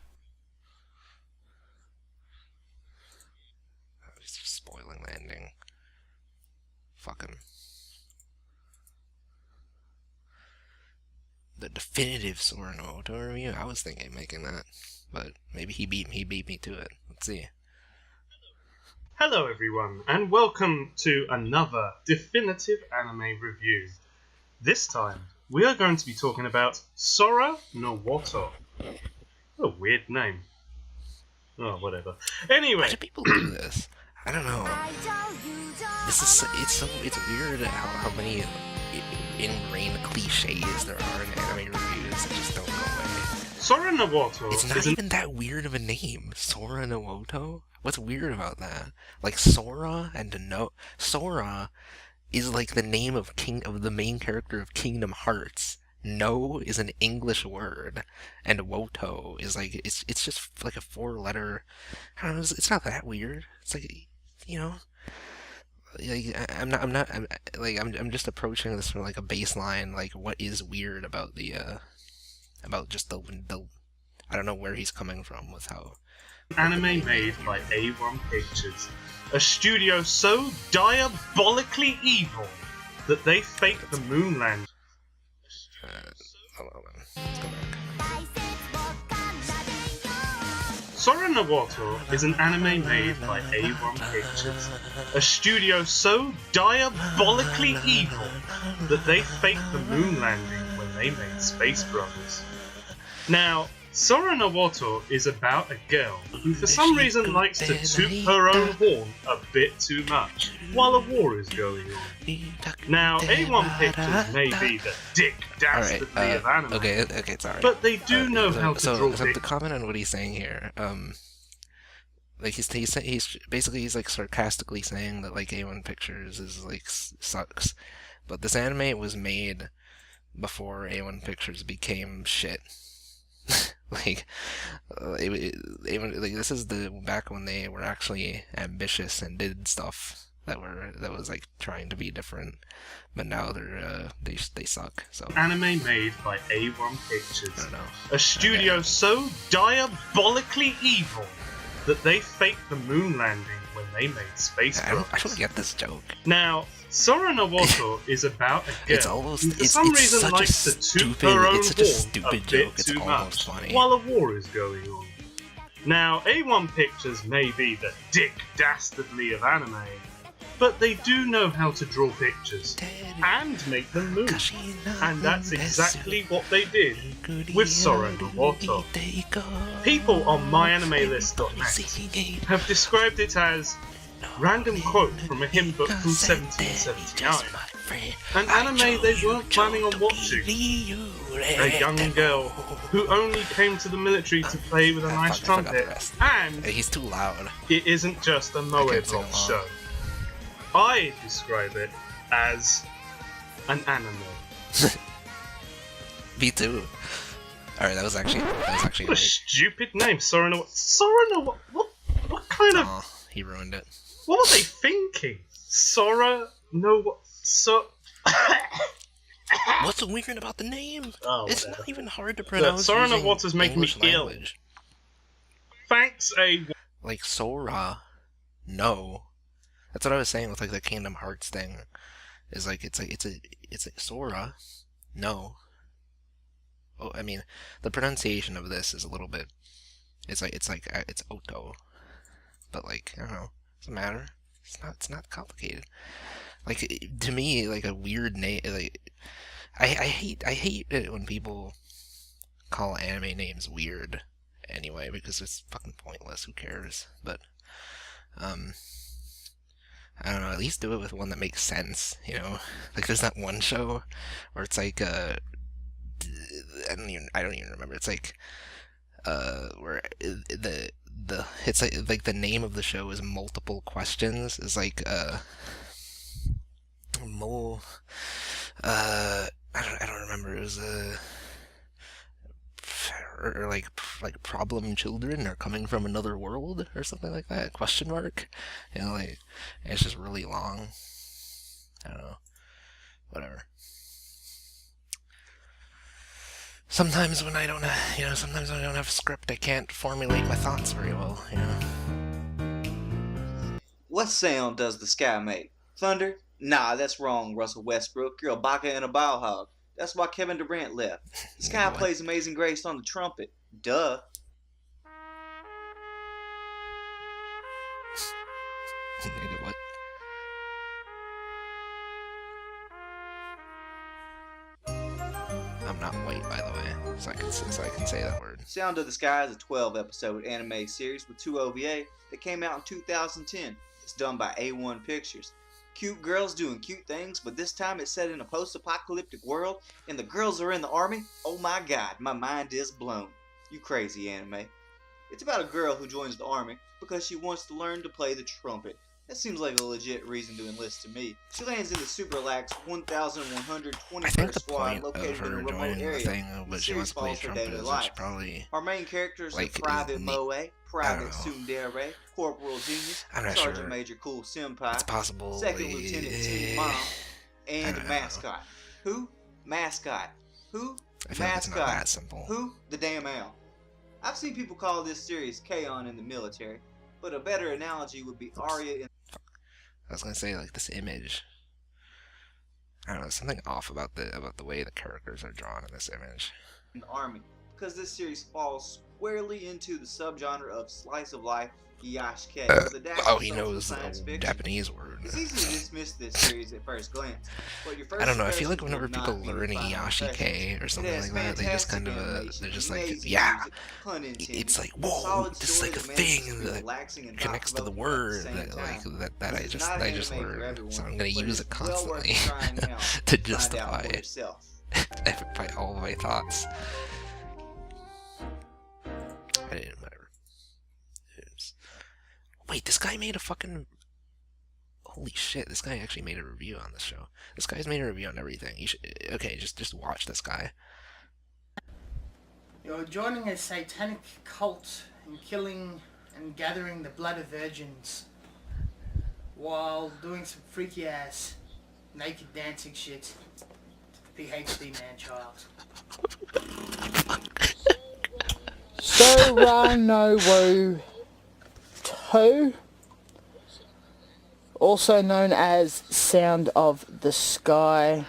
He's just spoiling the ending. Fuck him. The definitive Sora no Woto review. I was thinking of making that, but maybe he beat me to it. Let's see. Hello everyone, and welcome to another definitive anime review. This time, we are going to be talking about Sora no Woto. What a weird name. Oh, whatever. Anyway. Why do people do this? I don't know. It's weird how many ingrained cliches there are in anime reviews that just don't go away. Sora no Woto. It's not even that weird of a name. Sora no Woto? What's weird about that? Like Sora Sora is like the name of the main character of Kingdom Hearts. No is an English word, and Woto is like it's just like a 4-letter. I don't know. It's not that weird. It's like, you know, like I'm just approaching this from like a baseline. Like, what is weird about about just the I don't know where he's coming from with how. Anime made by A1 Pictures, a studio so diabolically evil that they faked the moon landing. Hold on, let's go back. Sora no Woto is an anime made by A1 Pictures, a studio so diabolically evil that they faked the moon landing when they made Space Brothers. Now, Sora no Woto is about a girl who for some reason likes to toot her own horn a bit too much while a war is going on. Now, A1 Pictures may be the dick dastardly of anime, okay, sorry. but they do know how to draw So to comment on what he's saying here, like he's basically like sarcastically saying that like A1 Pictures is like sucks, but this anime was made before A1 Pictures became shit. Like, this is the back when they were actually ambitious and did stuff that was like trying to be different, but now they suck. So anime made by A1 Pictures, a studio so diabolically evil that they faked the moon landing when they made Space Brothers. I don't get this joke. Now, Sora no Woto is about a girl who for some reason likes to toot her own horn a bit too much while a war is going on. Now, A1 Pictures may be the dick dastardly of anime, but they do know how to draw pictures and make them move, and that's exactly what they did with Sora no Woto. People on myanimelist.net have described it as random quote from a hymn book from 1779, an anime they weren't planning on watching. A young girl who only came to the military to play with a nice trumpet, and he's too loud. It isn't just a Moe Block show. I describe it as an anime. Me too. Alright, that was actually What a great. stupid name, Sora no what kind of... He ruined it. What were they thinking? Sora no What's so weird about the name? Oh, it's whatever. not even hard to pronounce. Sora using Woto's making English me ill. language. Thanks, A1. Like Sora, no. That's what I was saying with like the Kingdom Hearts thing. Is like it's like Sora, no. Oh, I mean, the pronunciation of this is a little bit. It's Woto, but like I don't know. Doesn't matter. It's not complicated. Like to me, like a weird name. Like I hate it when people call anime names weird. Anyway, because it's fucking pointless. Who cares? But I don't know. At least do it with one that makes sense. You know, like there's that one show where it's like I don't even remember. It's like where it's like the name of the show is multiple questions. It's like I don't remember. It was or like problem children are coming from another world or something like that, question mark. You know, like it's just really long. I don't know. Whatever. Sometimes when I don't have a script, I can't formulate my thoughts very well, you know. What sound does the sky make? Thunder? Nah, that's wrong, Russell Westbrook. You're a baka and a ball hog. That's why Kevin Durant left. The sky plays Amazing Grace on the trumpet. Duh. Nigga, what? I'm not white, by the way, so I can say that word. Sound of the Sky is a 12-episode anime series with 2 OVA that came out in 2010. It's done by A1 Pictures. Cute girls doing cute things, but this time it's set in a post-apocalyptic world, and the girls are in the army. Oh my god, my mind is blown. You crazy anime. It's about a girl who joins the army because she wants to learn to play the trumpet. That seems like a legit reason to enlist to me. She lands in the super lax 1,121st squad located in a remote area. But she wants to play trumpet is that she probably... Our main characters are like, Private Moe, Private Tsundere, Corporal Genius, Sergeant sure. Major Cool Senpai, It's possible. Second Lieutenant Teen Mom, and Mascot. Who? Mascot. Who? I feel like it's Mascot. not that simple. Who? The damn owl. I've seen people call this series K-On! In the military, but a better analogy would be Arya in... I was gonna say, like, this image. I don't know, something off about the way the characters are drawn in this image. in the army, because this series falls squarely into the subgenre of slice of life Yashike. He knows the Japanese word. It's easy to dismiss this series at first glance, but your first I don't know, I feel like impressions whenever will people not be learn your final Yashike or something impressions. like that, they just kind of, they're just like, yeah, it's like, whoa, this is like a thing that connects to the word that I just learned, so I'm gonna use it constantly to justify all of my thoughts. I didn't, whatever. Wait, this guy made a fucking... Holy shit, this guy actually made a review on this show. This guy's made a review on everything. You should... Okay, just watch this guy. You're joining a satanic cult and killing and gathering the blood of virgins while doing some freaky ass naked dancing shit to the PhD man-child. Sora no Woto, also known as Sound of the Sky,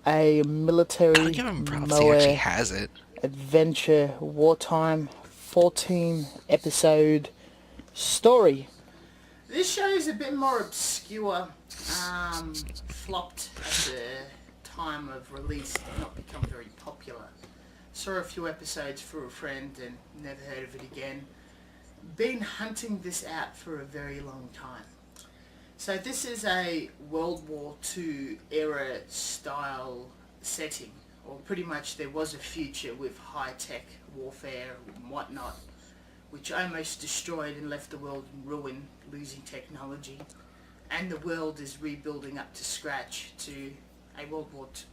a military moe has it. adventure wartime 14-episode story. This show is a bit more obscure, flopped at the time of release, did not become very popular. Saw a few episodes for a friend and never heard of it again. Been hunting this out for a very long time. So this is a World War II era style setting, or pretty much there was a future with high-tech warfare and whatnot, which almost destroyed and left the world in ruin, losing technology, and the world is rebuilding up to scratch to a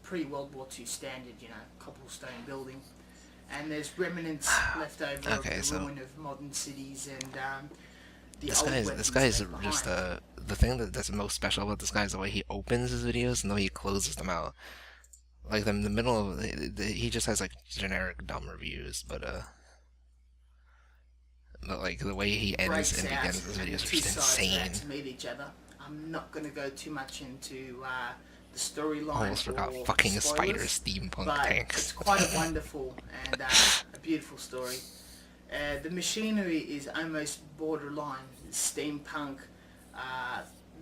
pre-World War II standard, you know, cobblestone building. And there's remnants left over of the ruin of modern cities and This guy is just the thing that's most special about this guy is the way he opens his videos and the way he closes them out. Like the middle of he just has like generic dumb reviews, but like the way he ends and begins his videos are just insane. To meet each other. I'm not gonna go too much into the storyline. Almost forgot fucking spiders, steampunk tanks. It's quite a wonderful and a beautiful story. The machinery is almost borderline steampunk.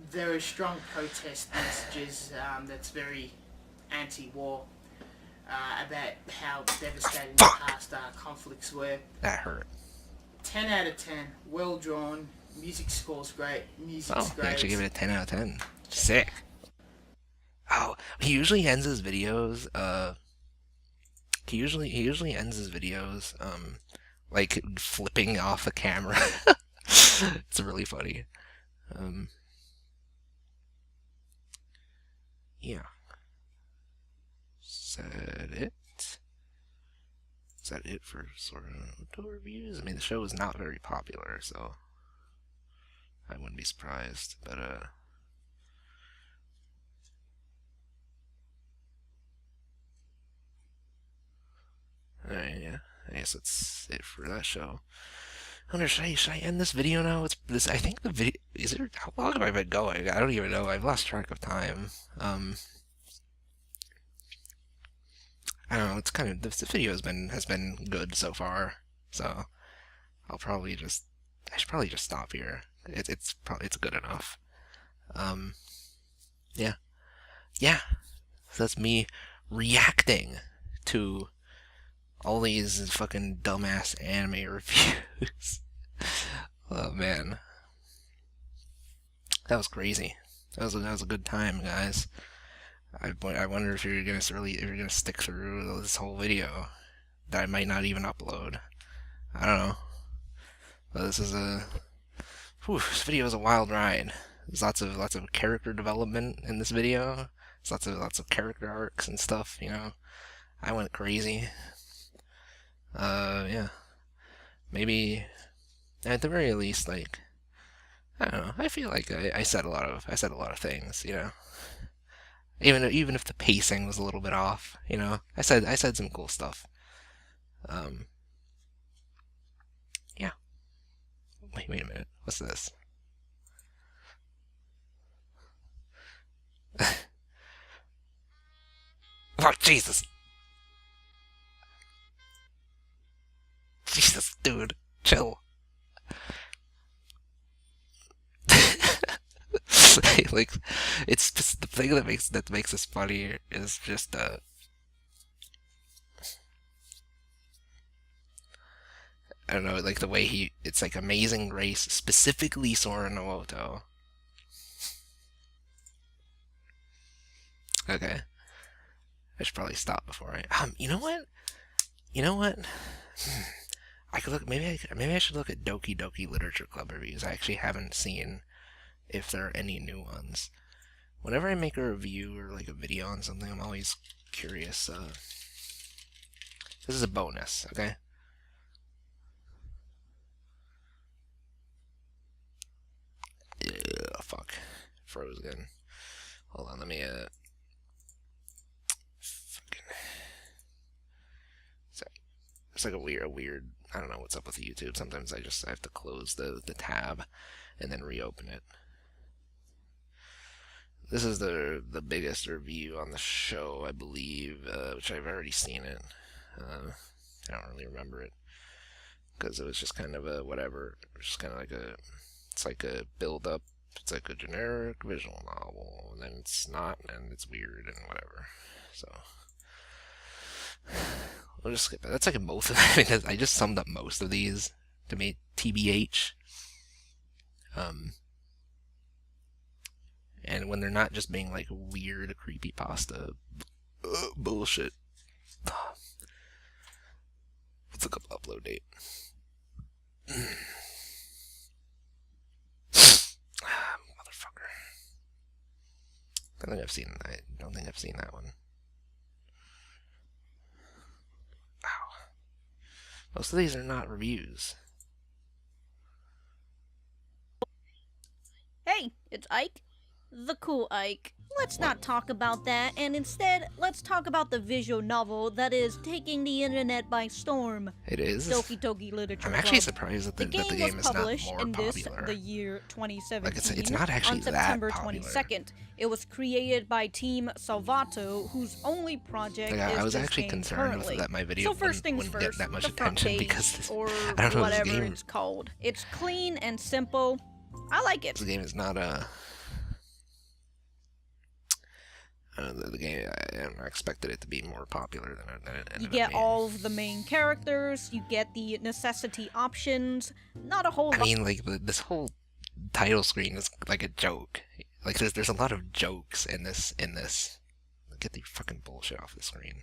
Very strong protest messages that's very anti-war about how devastating the past conflicts were. That hurt. 10 out of 10. Well drawn. Music score's great. Music's Oh, great. I actually give it a 10 out of 10. Sick. Oh, he usually ends his videos. He usually ends his videos. Like flipping off a camera. It's really funny. Yeah. Is that it for Sora Woto reviews? I mean, the show is not very popular, so I wouldn't be surprised. But alright, yeah. I guess that's it for that show. I wonder, should I end this video now? It's this. I think the video is it. How long have I been going? I don't even know. I've lost track of time. I don't know. It's kind of this video has been good so far. So I should probably just stop here. It's good enough. Yeah. So that's me reacting to all these fucking dumbass anime reviews. Oh man, that was crazy. That was a good time, guys. I wonder if you're gonna stick through this whole video that I might not even upload. I don't know. But this video is a wild ride. There's lots of character development in this video. There's lots of character arcs and stuff. You know, I went crazy. Yeah. Maybe at the very least, like, I don't know. I feel like I said a lot of things. You know. Even if the pacing was a little bit off, you know, I said some cool stuff. Yeah. Wait a minute. What's this? Oh, Jesus, dude, chill. Like, it's just the thing that makes this funny is just I don't know, like the way it's like Amazing Grace, specifically Sora no Woto. Okay, I should probably stop before I you know what I could look, maybe I should look at Doki Doki Literature Club reviews. I actually haven't seen if there are any new ones. Whenever I make a review or like a video on something, I'm always curious. This is a bonus, okay? Ugh, fuck. Froze again. Hold on, let me it's like a weird, I don't know what's up with YouTube. Sometimes I have to close the tab and then reopen it. This is the biggest review on the show, I believe, which I've already seen it. I don't really remember it because it was just kind of a whatever. It was just kind of like it's like a build up. It's like a generic visual novel, and then it's not, and it's weird and whatever. So we'll just skip it. That's like in both of them because I just summed up most of these to me, TBH. And when they're not just being like weird creepypasta bullshit. Let's look up upload date. Motherfucker. I don't think I've seen that one. Wow. Most of these are not reviews. Hey, it's Ike. the cool Ike. Let's not talk about that, and instead, let's talk about the visual novel that is taking the internet by storm. It is? Doki Doki Literature I'm actually Club. surprised that the game game was is not published more in popular. the year 2017 Like, it's not actually on September that popular. 22nd. It was created by Team Salvato, whose only project Like, is I was this actually game concerned currently. that my video So first wouldn't things get first, that much the front attention page, because this, or I don't know, whatever this game, it's called. It's clean and simple. I like it. this game is not a... the game, I expected it to be more popular than it ended You up get being. all of the main characters, you get the necessity options, not a whole lot. I mean, like, this whole title screen is like a joke. Like, there's a lot of jokes in this. Get the fucking bullshit off the screen.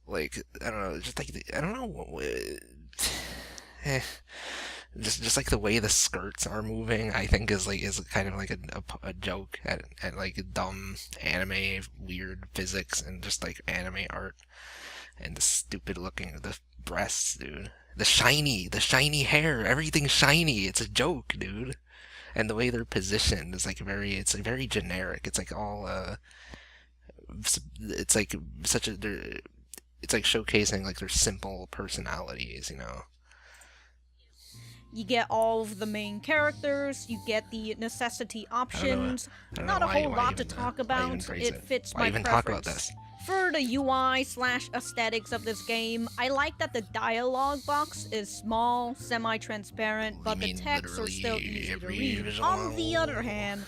Like, I don't know, just like, I don't know, just like the way the skirts are moving, I think is kind of like a joke at like dumb anime weird physics and just like anime art, and the stupid looking the breasts, dude. The shiny hair, everything's shiny. It's a joke, dude. And the way they're positioned is like it's like very generic. It's like all it's like it's like showcasing like their simple personalities, you know. You get all of the main characters, you get the necessity options, not a whole lot to talk about, it fits my preference. Talk about this? For the UI/aesthetics of this game, I like that the dialogue box is small, semi-transparent, but the texts are still easy to read. On the other hand,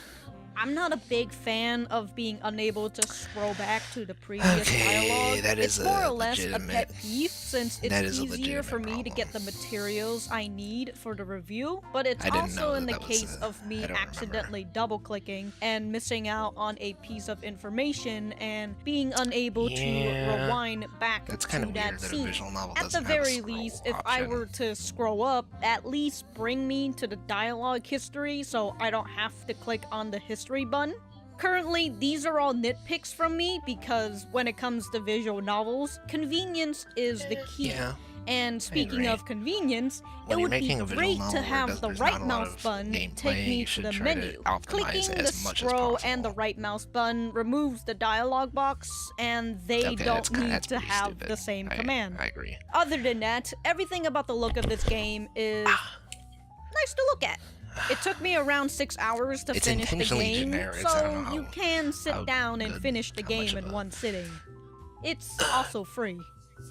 I'm not a big fan of being unable to scroll back to the previous dialogue. That is it's more or less a pet peeve, since it's easier for me to get the materials I need for the review, but it's also in the case of me accidentally double-clicking and missing out on a piece of information and being unable to rewind back to that scene. At the very least, if I were to scroll up, at least bring me to the dialogue history so I don't have to click on the history button. Currently, these are all nitpicks from me because when it comes to visual novels, convenience is the key. Yeah. And speaking of convenience, it would be great to have the right mouse button take me to the menu. Clicking the scroll and the right mouse button removes the dialogue box, and they don't need to have the same command. I agree. Other than that, everything about the look of this game is nice to look at. It took me around 6 hours to finish the game, so you can sit down and finish the game in one sitting. It's also free.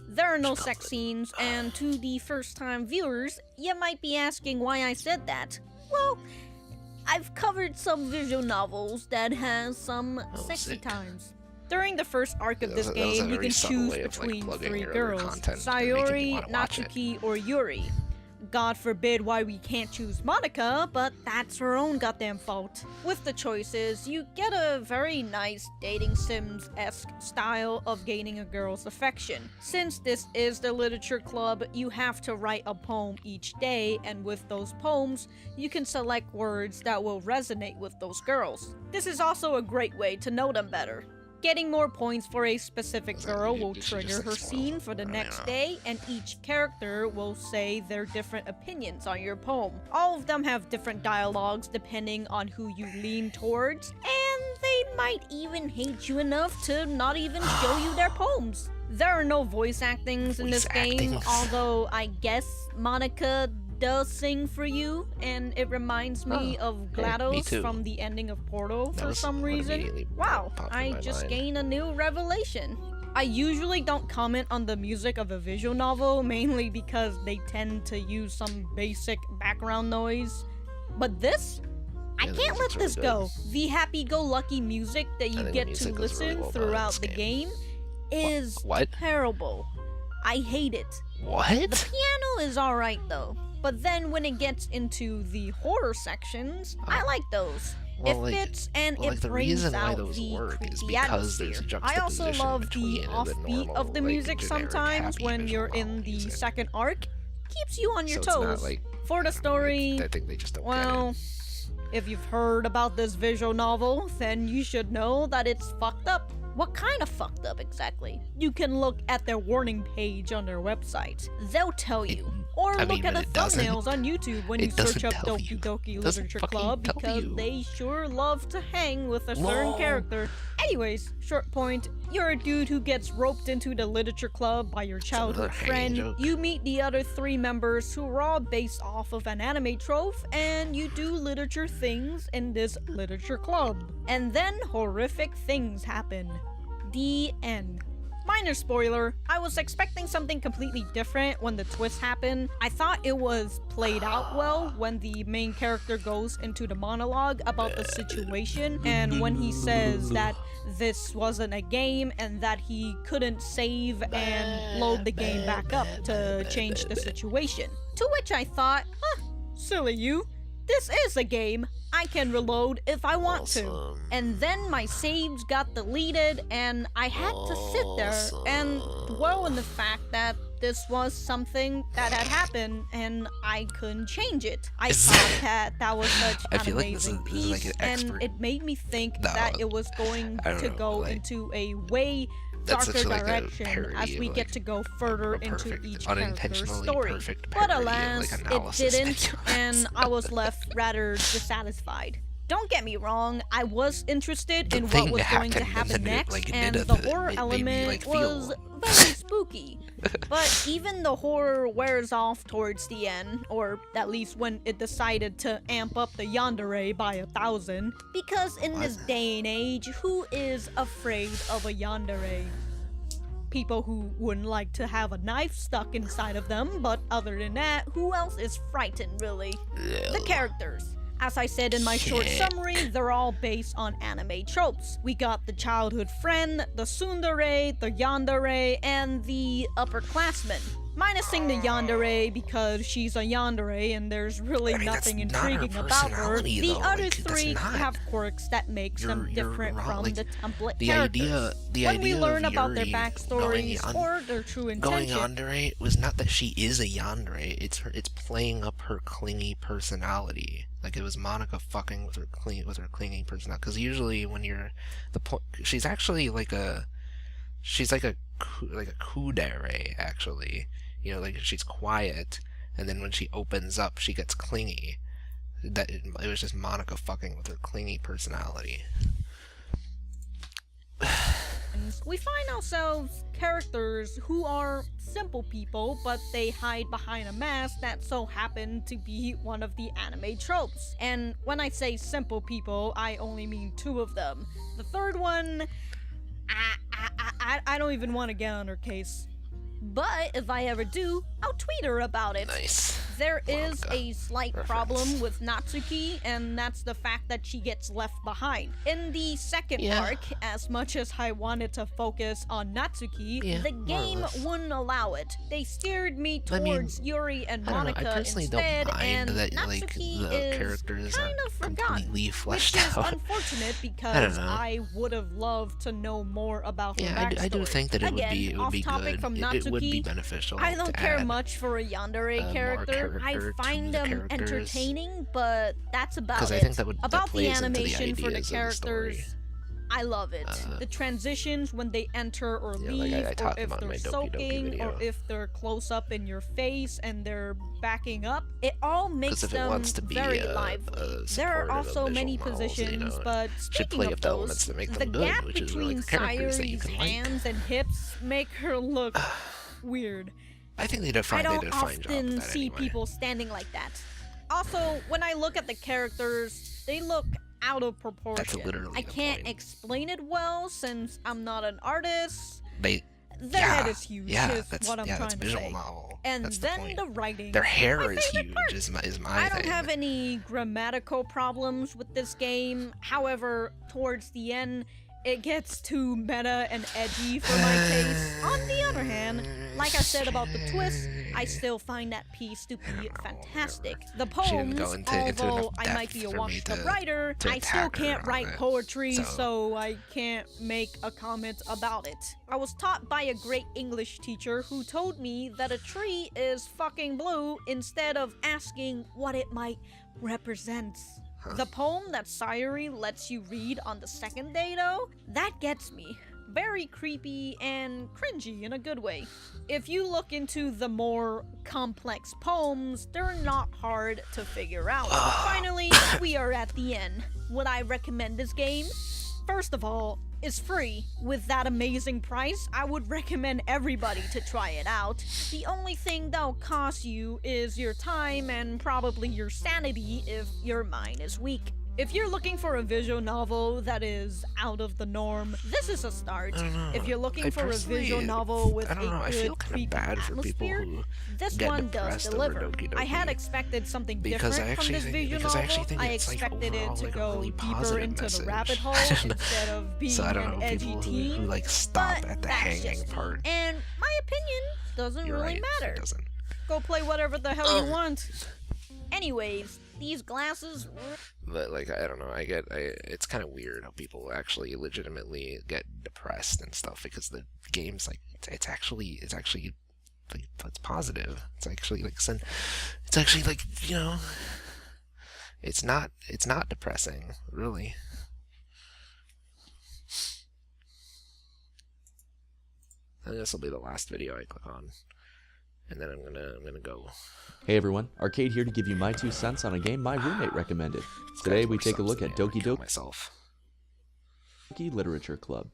There are no sex scenes, and to the first-time viewers, you might be asking why I said that. Well, I've covered some visual novels that has some sexy times. During the first arc of this game, you can choose between 3 girls, Sayori, Natsuki, or Yuri. God forbid why we can't choose Monica, but that's her own goddamn fault. With the choices, you get a very nice dating sims-esque style of gaining a girl's affection. Since this is the literature club, you have to write a poem each day, and with those poems, you can select words that will resonate with those girls. This is also a great way to know them better. Getting more points for a specific girl will trigger her scene for the next day, and each character will say their different opinions on your poem. All of them have different dialogues depending on who you lean towards, and they might even hate you enough to not even show you their poems. There are no voice actings in this game, although I guess Monica does sing for you, and it reminds me of GLaDOS from the ending of Portal for some reason. Wow, I just gained a new revelation. I usually don't comment on the music of a visual novel, mainly because they tend to use some basic background noise. But this? I can't let this go. The happy-go-lucky music that you get to listen throughout the game is terrible. I hate it. What? The piano is alright though. But then when it gets into the horror sections, I like those. It fits and it brings out the creepy atmosphere. I also love the offbeat of the music sometimes when you're in the second arc. Keeps you on your toes. For the story, I think they just don't well, if you've heard about this visual novel, then you should know that it's fucked up. What kind of fucked up exactly? You can look at their warning page on their website. They'll tell you, Or I look mean, at the but it doesn't. thumbnails on YouTube when It you search doesn't up tell Doki you. Doki It doesn't Literature fucking Club tell because you. they sure love to hang with a certain Lol. character. Anyways, short point, you're a dude who gets roped into the literature club by your childhood hanging friend. joke. You meet the other 3 members who are all based off of an anime trope, and you do literature things in this literature club. And then horrific things happen. The end. Minor spoiler, I was expecting something completely different when the twist happened. I thought it was played out well when the main character goes into the monologue about the situation, and when he says that this wasn't a game and that he couldn't save and load the game back up to change the situation. To which I thought, silly you. This is a game. I can reload if I want to. And then my saves got deleted and I had to sit there and dwell on the fact that this was something that had happened and I couldn't change it. I thought that was such an amazing piece, and it made me think that it was going to go into a way darker direction as we get to go further into each character's story. But alas, it didn't, and I was left rather dissatisfied. Don't get me wrong, I was interested in what was going to happen next, and the horror element was very spooky. But even the horror wears off towards the end, or at least when it decided to amp up the yandere by 1,000, because in this day and age, who is afraid of a yandere? People who wouldn't like to have a knife stuck inside of them, but other than that, who else is frightened, really? The characters. As I said in my short summary, they're all based on anime tropes. We got the childhood friend, the tsundere, the yandere, and the upperclassman. Minusing the yandere because she's a yandere and there's really nothing intriguing about her. The other 3 have quirks that makes them different from the template characters. When we learn about their backstories or their true intention. Going yandere was not that she is a yandere. It's playing up her clingy personality. Like it was Monica fucking with her clingy personality. Because usually when you're she's actually like a kudere actually. You know, like she's quiet, and then when she opens up, she gets clingy. It was just Monica fucking with her clingy personality. We find ourselves characters who are simple people, but they hide behind a mask that so happen to be one of the anime tropes. And when I say simple people, I only mean 2 of them. The third one, I don't even want to get on her case. But if I ever do, I'll tweet her about it. Nice. There is a slight problem with Natsuki, and that's the fact that she gets left behind. In the second arc, as much as I wanted to focus on Natsuki, the game wouldn't allow it. They steered me towards Yuri and Monica instead, and Natsuki is kind of forgotten, which is unfortunate because I would have loved to know more about her backstory. I do think that it would be topic good. From Natsuki, it would be beneficial. I don't care much for a yandere character. I find them entertaining, but that's about it. I think that would about the plays into animation for the ideas of the characters, I love it. The transitions when they enter or leave, or if they're soaking, or if they're close up in your face and they're backing up, it all makes them very lively. There are also many positions, but speaking of those, the gap between Sayuri's hands and hips make her look weird. I think they did a fine job with that I don't often see people standing like that. Also, when I look at the characters, they look out of proportion. That's literally I can't explain it well since I'm not an artist. Their head is huge. That's what I'm trying that's to visual say. Novel. And that's then the writing. Their hair is huge. Is my thing. I don't have any grammatical problems with this game. However, towards the end, it gets too meta and edgy for my taste. On the other hand, like I said about the twist, I still find that piece to be fantastic. The poems, although I might be a washed-up writer, I still can't write poetry, so I can't make a comment about it. I was taught by a great English teacher who told me that a tree is fucking blue instead of asking what it might represent. The poem that Sayuri lets you read on the second day, though, that gets me. very creepy and cringy in a good way. If you look into the more complex poems, they're not hard to figure out. Finally, we are at the end. Would I recommend this game? First of all, it's free. With that amazing price, I would recommend everybody to try it out. The only thing that'll cost you is your time and probably your sanity if your mind is weak. If you're looking for a visual novel that is out of the norm, this is a start. If you're looking for a visual novel with a good, creepy atmosphere, this one does deliver. I had expected something different from this visual novel. I expected it to go deeper into the rabbit hole instead of being an edgy teen, who stop but at the that's hanging just me. part. And my opinion doesn't You're really right, matter. it doesn't. Go play whatever the hell you want. Anyways, these glasses. But I don't know, it's kind of weird how people actually legitimately get depressed and stuff because the game's it's actually it's positive. It's actually it's not depressing, really. And this will be the last video I click on, and then I'm gonna go. Hey everyone, Arcade here to give you my 2 cents on a game my roommate recommended. Today we take a look at Doki Doki Literature Club.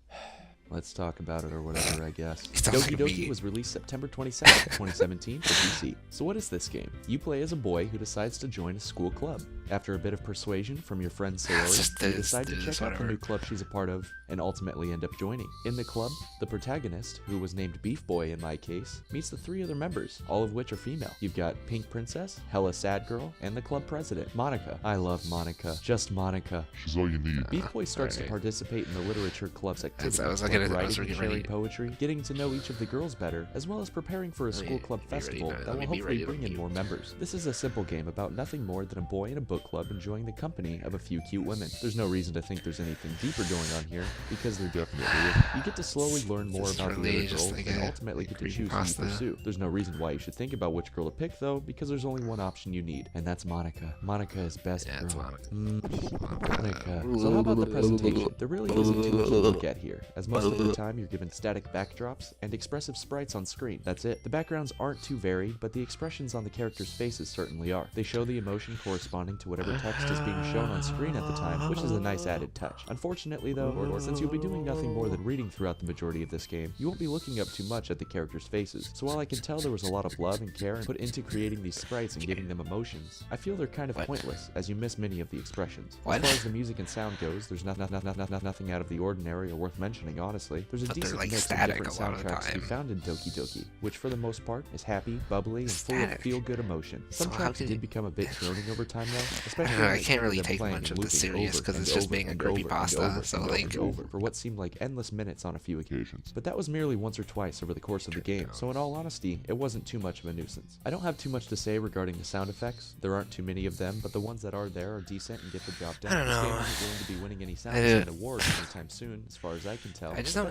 Let's talk about it or whatever, I guess. Doki Doki was released September 27th, 2017 for PC. So what is this game? You play as a boy who decides to join a school club. After a bit of persuasion from your friend Sayori, you decide to check out the new club she's a part of and ultimately end up joining. In the club, the protagonist, who was named Beef Boy in my case, meets the 3 other members, all of which are female. You've got Pink Princess, Hella Sad Girl, and the club president, Monica. I love Monica. Just Monica. She's all you need. Beef Boy starts to participate in the literature club's activities, writing and sharing poetry, getting to know each of the girls better, as well as preparing for a school club festival that will hopefully bring in more members. This is a simple game about nothing more than a boy in a book club enjoying the company of a few cute women. There's no reason to think there's anything deeper going on here, because there definitely is. You get to slowly learn more about the other girls and ultimately get to choose who you pursue. There's no reason why you should think about which girl to pick though, because there's only one option you need, and that's Monica. Monica is best girl. Monica. So how about the presentation? There really isn't too much to look at here, as most of the time you're given static backdrops and expressive sprites on screen. That's it. The backgrounds aren't too varied, but the expressions on the characters' faces certainly are. They show the emotion corresponding to whatever text is being shown on screen at the time, which is a nice added touch. Unfortunately though, since you'll be doing nothing more than reading throughout the majority of this game, you won't be looking up too much at the characters' faces. So while I can tell there was a lot of love and care put into creating these sprites and giving them emotions, I feel they're kind of pointless, as you miss many of the expressions. As far as the music and sound goes, there's nothing out of the ordinary or worth mentioning, honestly. There's a decent mix of different soundtracks to be found in Doki Doki, which for the most part is happy, bubbly, and full of feel-good emotion. Some tracks did become a bit droning over time though, especially I can't really take much of this serious because it's just being a creepypasta, so for what seemed like endless minutes on a few occasions. But that was merely once or twice over the course of the game, so in all honesty, it wasn't too much of a nuisance. I don't have too much to say regarding the sound effects. There aren't too many of them, but the ones that are there are decent and get the job done. I don't know. This game isn't going to be winning any sound design awards anytime soon, as far as I can tell. I just don't.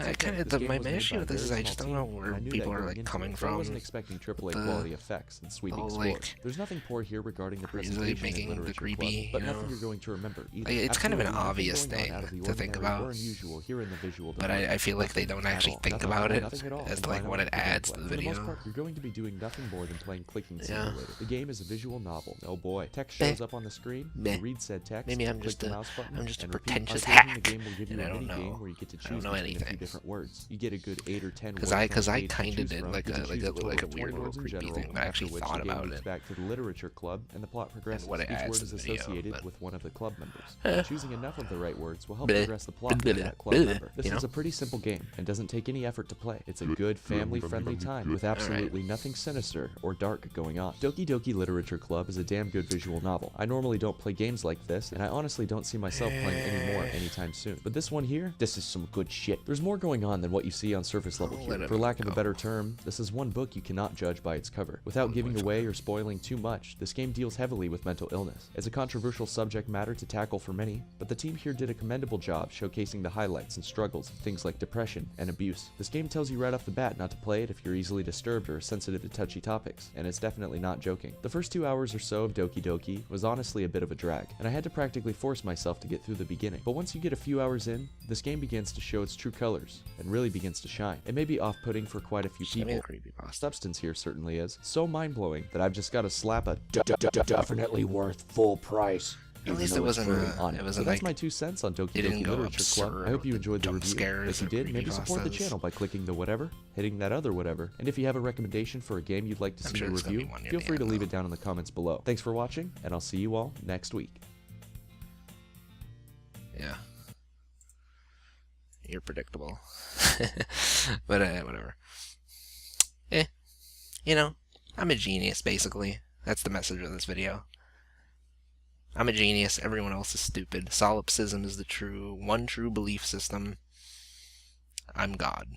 My issue with this is I just don't know where people are coming from. I wasn't expecting AAA quality effects and sweeping scores. There's nothing poor here regarding the presentation and literature club, but nothing you're going to remember either. It's kind of an obvious thing to think about, but I feel like they don't actually think about it as what it adds to the video. For the most part, you're going to be doing nothing more than playing clicking simulator. The game is a visual novel. Oh boy, text shows up on the screen. You read said text. Maybe I'm just a pretentious hack, the game will give you and I don't a mini game know. where you get to I don't choose know between a few anything. different words. You get a good 8 or 10 Because I kind of did like a weird little creepy thing, but I actually thought about it. Back to the literature club, and the plot progresses. What it Each adds word to is the video, associated with one of the club members. Choosing enough of the right words will help progress the plot for that club member. This is a pretty simple game and doesn't take any effort to play. It's a good family-friendly time with absolutely nothing sinister or dark going on. Doki Doki Literature Club is a damn good visual novel. I normally don't play games like this, and I honestly don't see myself playing any more anytime soon. But this one here, this is some good shit. There's more going on than what you see on surface level here. For lack of a better term, this is one book you cannot judge by its cover. Without giving away or spoiling too much, this game deals heavily with mental illness. It's a controversial subject matter to tackle for many, but the team here did a commendable job showcasing the highlights and struggles of things like depression and abuse. This game tells you right off the bat not to play it if you're easily disturbed or sensitive to touchy topics, and it's definitely not joking. The first 2 hours or so of Doki Doki was honestly a bit of a drag, and I had to practically force myself to get through the beginning. But once you get a few hours in, this game begins to show its true colors and really begins to shine. It may be off-putting for quite a few people. Substance here certainly is so mind-blowing that I've just got to slap a definitely worth full price. At least it wasn't on it. So that's my 2 cents on Doki Doki Literature Club. I hope you enjoyed the review. If you did, maybe support the channel by clicking the whatever, hitting that other whatever, and if you have a recommendation for a game you'd like to see me review, feel free to leave it down in the comments below. Thanks for watching, and I'll see you all next week. Yeah. You're predictable. But whatever. You know, I'm a genius, basically. That's the message of this video. I'm a genius, everyone else is stupid. Solipsism is the one true belief system. I'm God.